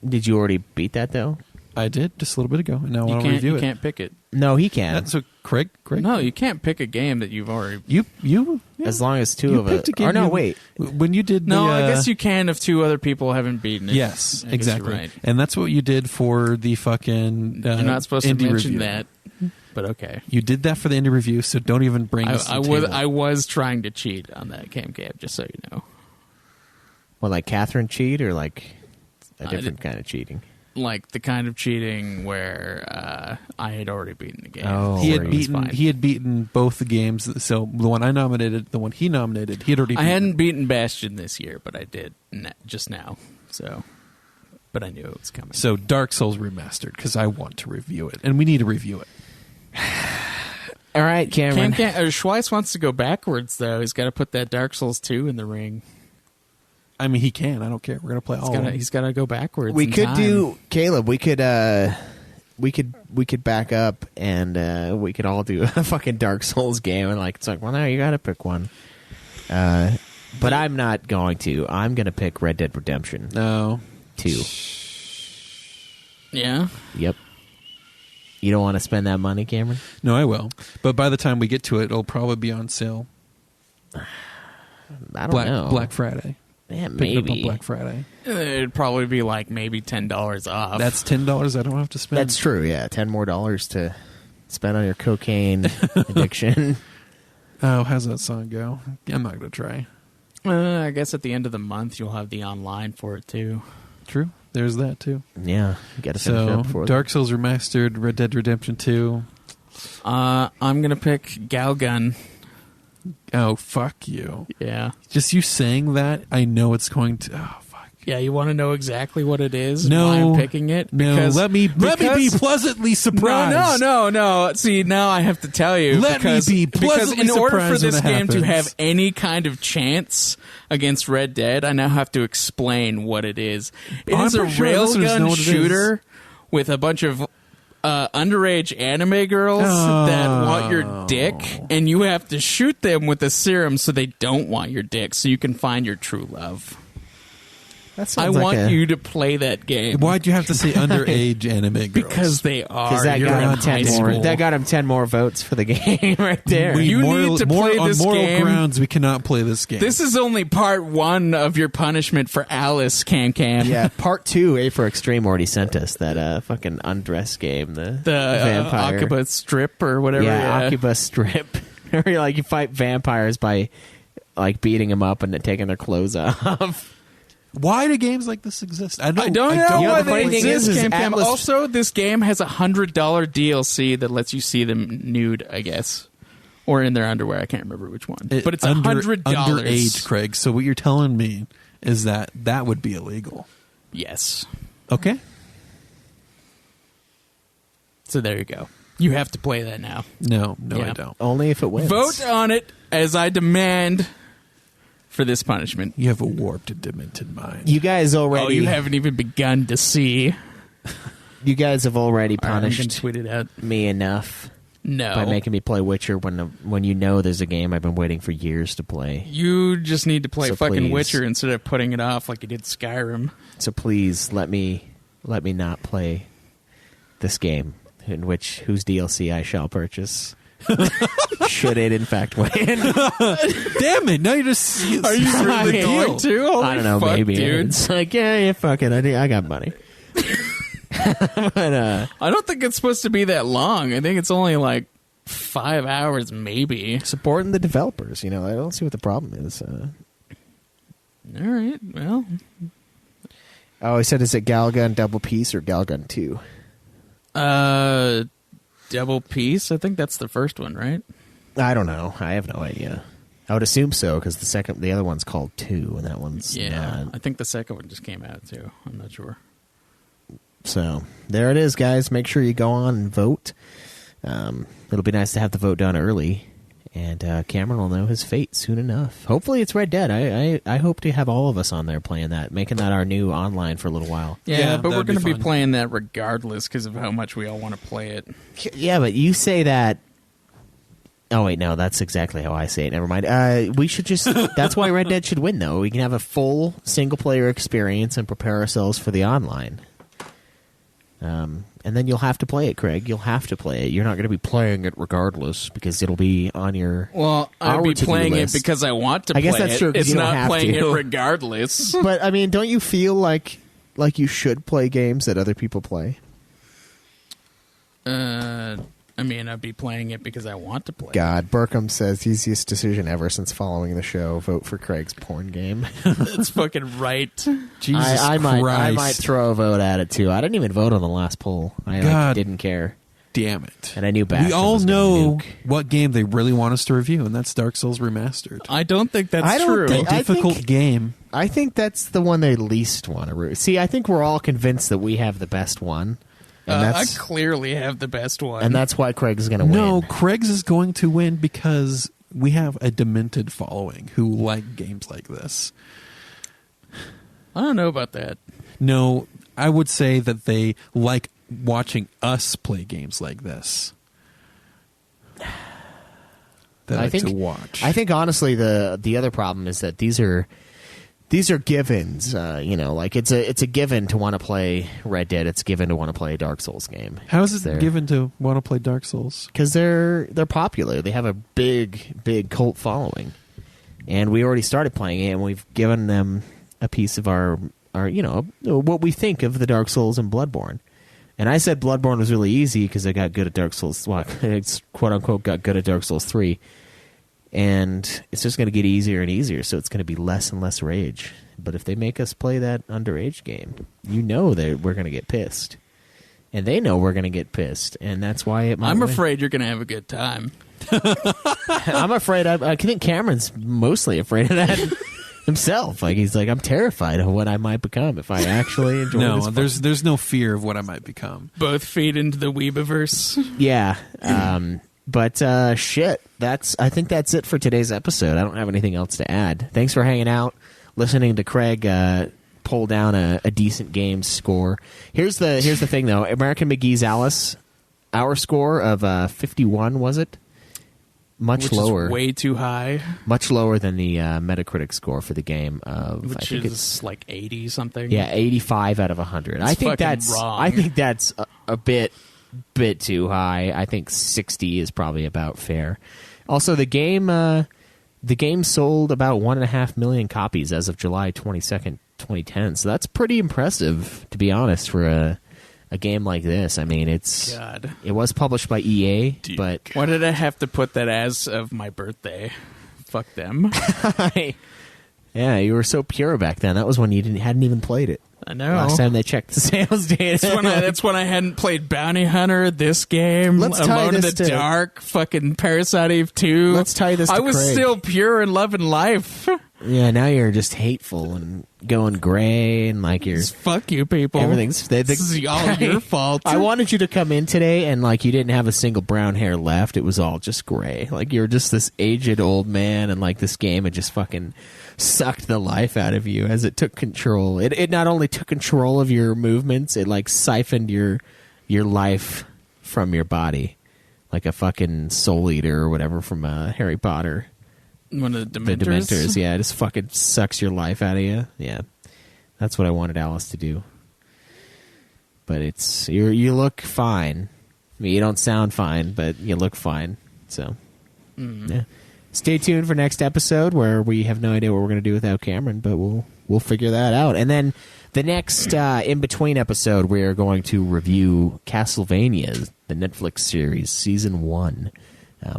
Did you already beat that, though? I did just a little bit ago, and now I You want to review you it. can't pick it. No, he can. That's so Craig. No, you can't pick a game that you've already... You As long as two you of us... picked a game Or no, you- wait. When you did No, the, I guess you can if two other people haven't beaten it. Yes, I guess exactly. You're right. And that's what you did for the fucking You're not supposed to indie mention review. that, but okay. You did that for the indie review, so don't even bring us to the table. I was trying to cheat on that Camcab, just so you know. Well, like Catherine cheat or like a I different did- kind of cheating? Like the kind of cheating where I had already beaten the game. Oh, He where had he was beaten. fine. He had beaten both the games. So the one I nominated, the one he nominated, he had already. I beaten. hadn't beaten Bastion this year, but I did just now. So, but I knew it was coming. So Dark Souls Remastered, because I want to review it, and we need to review it. All right, Cameron. Schweiss wants to go backwards though. He's got to put that Dark Souls 2 in the ring. I mean, he can. I don't care. We're gonna play all. of them. He's got to go backwards. We in could time. do Caleb. We could back up and we could all do a fucking Dark Souls game and like it's like, well, now you got to pick one. But I'm not going to. I'm going to pick Red Dead Redemption No. 2. Yeah. Yep. You don't want to spend that money, Cameron? No, I will. But by the time we get to it, it'll probably be on sale. I don't know. Black Friday. Yeah, Pick it up on maybe. Black Friday. It'd probably be like maybe $10 off. That's $10 I don't have to spend. That's true. Yeah, $10 more to spend on your cocaine addiction. Oh, how's that song go? I'm not gonna try. I guess at the end of the month you'll have the online for it too. True. There's that too. Yeah, you got to finish it So up before Dark Souls Remastered, Red Dead Redemption 2. I'm gonna pick Galgun. Oh, fuck you. Yeah. Just you saying that, I know it's going to. Oh, fuck. Yeah, you want to know exactly what it is? No. Why I'm picking it? No, Because- let me be because- pleasantly surprised. No. See, now I have to tell you. Let me because, be because pleasantly in order for surprised when this it game to happens. have any kind of chance against Red Dead, I now have to explain what it is. It I'm is a pretty sure listeners know railgun what it is. shooter with a bunch of underage anime girls that want your dick, and you have to shoot them with a serum so they don't want your dick, so you can find your true love. That I want you to play that game. Why'd you have to say underage anime girls? Because they are. Because that You're got in him high 10 more. school. That got him 10 more votes for the game right there. We You need to play on this moral game. grounds, we cannot play this game. This is only part one of your punishment for Alice, Cam. Yeah, part 2, A for Extreme already sent us that fucking undress game, the vampire. Occupus strip or whatever. Yeah, Occupus strip. Where you like you fight vampires by like beating them up and taking their clothes off. Why do games like this exist? I I don't know You know, why the funny they thing exist, is Cam. Atlas- Also, this game has a $100 DLC that lets you see them nude, I guess. Or in their underwear. I can't remember which one. But it's $100. Underage, Craig. So what you're telling me is that would be illegal. Yes. Okay. So there you go. You have to play that now. No, Yeah. I don't. Only if it wins. Vote on it as I demand for this punishment. You have a warped and demented mind. You guys already. Oh, you haven't even begun to see. You guys have already All right, I'm gonna punished tweet it out. me enough No. by making me play Witcher when you know there's a game I've been waiting for years to play. You just need to play So fucking please. Witcher instead of putting it off like you did Skyrim. So please let me not play this game in whose DLC I shall purchase. Should it in fact win? Damn it! Now you're just. Are you really mean, going to? Holy I don't know, fuck, maybe. dude. It's like, yeah, fuck it. I got money. But I don't think it's supposed to be that long. I think it's only like 5 hours, maybe. supporting the developers, I don't see what the problem is. All right. Well, Oh, he said, is it Galgun Double Peace or Galgun 2? Double Peace. I think that's the first one, right? I don't know. I have no idea. I would assume so because the other one's called 2, and that one's Yeah, not. I think the second one just came out too. I'm not sure. So there it is, guys. Make sure you go on and vote. It'll be nice to have the vote done early, and Cameron will know his fate soon enough. Hopefully it's Red Dead. I hope to have all of us on there playing that, making that our new online for a little while. Yeah, but we're that'd be going to be fun. playing that regardless because of how much we all want to play it. Yeah, but you say that. Oh, wait, no, that's exactly how I say it. Never mind. We should just... That's why Red Dead should win, though. We can have a full single-player experience and prepare ourselves for the online. And then you'll have to play it, Craig. You'll have to play it. You're not going to be playing it regardless because it'll be on your... Well, I'll our be to-do playing list. it because I want to I play guess that's it. true, 'cause It's you don't not have playing to. it regardless. But, I mean, don't you feel like you should play games that other people play? I mean, I'd be playing it because I want to play it. God, Burkham says easiest decision ever since following the show. Vote for Craig's porn game. That's fucking right. Jesus I Christ. might throw a vote at it too. I didn't even vote on the last poll. I God. didn't care, Damn it. and I knew Bastion We all was gonna know nuke. what game they really want us to review, and that's Dark Souls Remastered. I don't think that's I don't true. think- I Difficult game. I think that's the one they least want to root. See, I think we're all convinced that we have the best one, and I that's clearly have the best one. and that's why Craig's going to win. No, Craig's is going to win because we have a demented following who like games like this. I don't know about that. No, I would say that they like watching us play games like this. That I like to watch. I think honestly, the other problem is that these are givens. Like it's a given to want to play Red Dead. It's given to want to play a Dark Souls game. How is it They're- given to want to play Dark Souls? Because they're popular. They have a big cult following, and we already started playing it, and we've given them a piece of our what we think of the Dark Souls and Bloodborne. And I said Bloodborne was really easy because I got good at Dark Souls. Well, it's quote unquote got good at Dark Souls 3, and it's just going to get easier and easier. So it's going to be less and less rage. But if they make us play that underage game, that we're going to get pissed. And they know we're going to get pissed, and that's why it might I'm win. afraid you're going to have a good time. I'm afraid. I think Cameron's mostly afraid of that himself. Like he's like, I'm terrified of what I might become if I actually enjoy No, this. there's no fear of what I might become. Both feed into the Weebiverse. Yeah. But shit. I think that's it for today's episode. I don't have anything else to add. Thanks for hanging out, listening to Craig pull down a decent game score. Here's the thing though. American McGee's Alice, our score of 51 was it? Much Which lower. is way too high. Much lower than the Metacritic score for the game of Which I think is it's like 80 something. yeah 85 out of 100. I think fucking that's wrong. I think that's a bit too high. I think 60 is probably about fair. Also, the game sold about 1.5 million copies as of July 22nd, 2010. So that's pretty impressive, to be honest, for a game like this. I mean, God. it was published by EA, but Why did I have to put that as of my birthday? Fuck them. yeah, you were so pure back then. That was when you hadn't even played it. I know. Last time they checked the sales data. That's when I hadn't played Bounty Hunter, this game, Let's tie Alone in the this to- Dark, fucking Parasite Eve 2. Let's tie this to I was Craig. still pure and loving life. Yeah, now you're just hateful and going gray and like you're Fuck you, people. everything's. This is all your fault. I wanted you to come in today and like you didn't have a single brown hair left. It was all just gray. Like you're just this aged old man, and like this game had just fucking sucked the life out of you as it took control. It not only took control of your movements, it like siphoned your life from your body, like a fucking soul eater or whatever from Harry Potter. One of the The Dementors. Dementors, yeah, it just fucking sucks your life out of you. Yeah, that's what I wanted Alice to do. But you look fine. I mean, you don't sound fine, but you look fine. So, yeah. Stay tuned for next episode where we have no idea what we're going to do without Cameron, but we'll figure that out. And then the next in between episode, we are going to review Castlevania, the Netflix series, season 1.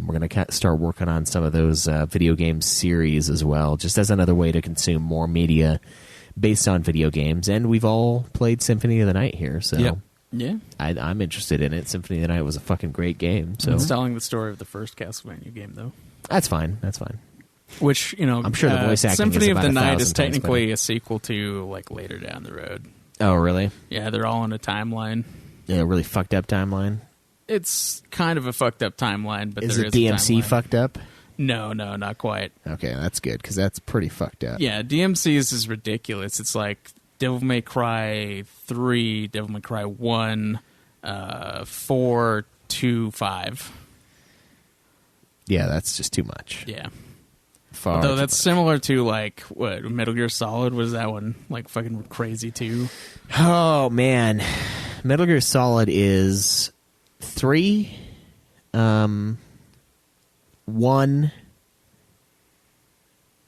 We're going to start working on some of those video game series as well, just as another way to consume more media based on video games, and we've all played Symphony of the Night here, so Yep. Yeah. I'm interested in it. Symphony of the Night was a fucking great game, so It's telling the story of the first Castlevania game, though. that's fine. That's fine. Which, you know, I'm sure the voice acting Symphony is of the about Night 1,000 is times technically better. a sequel to, like, later down the road. Oh, really? Yeah, they're all in a timeline. Yeah, really fucked up timeline. It's kind of a fucked up timeline, but Is there it is a DMC timeline. fucked up? No, not quite. Okay, that's good because that's pretty fucked up. Yeah, DMC's is ridiculous. It's like Devil May Cry 3, Devil May Cry 1, 4, 2, 5. Yeah, that's just too much. Yeah. Far Although too that's much. similar to, like, what, Metal Gear Solid? Was that one, like, fucking crazy, too? Oh man, Metal Gear Solid is 3, 1,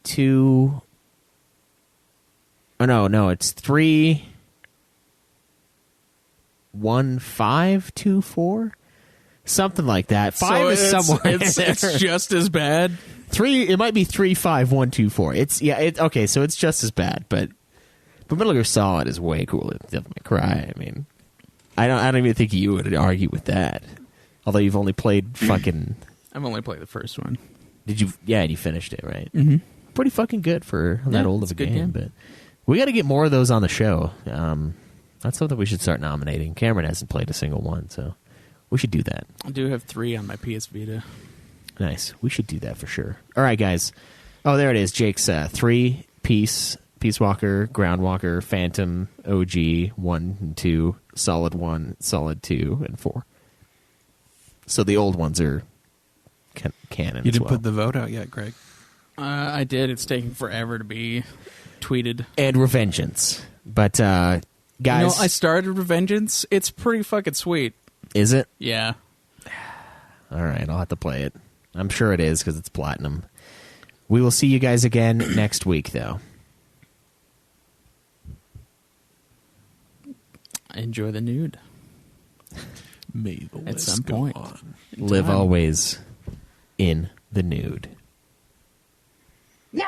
2. Oh no, it's 3, 1, 5, 2, 4, something like that. 5 is somewhere. It's just as bad. 3. It might be 3, 5, 1, 2, 4. It's okay. So it's just as bad, but Metal Gear Solid is way cooler than Devil May Cry. I mean, I don't even think you would argue with that. Although you've only played fucking. I've only played the first one. Did you? Yeah, and you finished it, right? Mm-hmm. Pretty fucking good for that old it's of a a good game. game. But we got to get more of those on the show. That's something we should start nominating. Cameron hasn't played a single one, so we should do that. I do have 3 on my PS Vita. Nice. We should do that for sure. All right, guys. Oh, there it is. Jake's 3-piece Peace Walker, Groundwalker, Phantom, OG, 1 and 2, Solid 1, Solid 2, and 4. So the old ones are canon. You as didn't well. put the vote out yet, Greg. I did. It's taking forever to be tweeted. And Revengeance. But guys, You know, I started Revengeance. It's pretty fucking sweet. is it? Yeah. All right, I'll have to play it. I'm sure it is because it's platinum. We will see you guys again next week, though. Enjoy the nude. May the At list some go point. on. Live Time. always in the nude. No!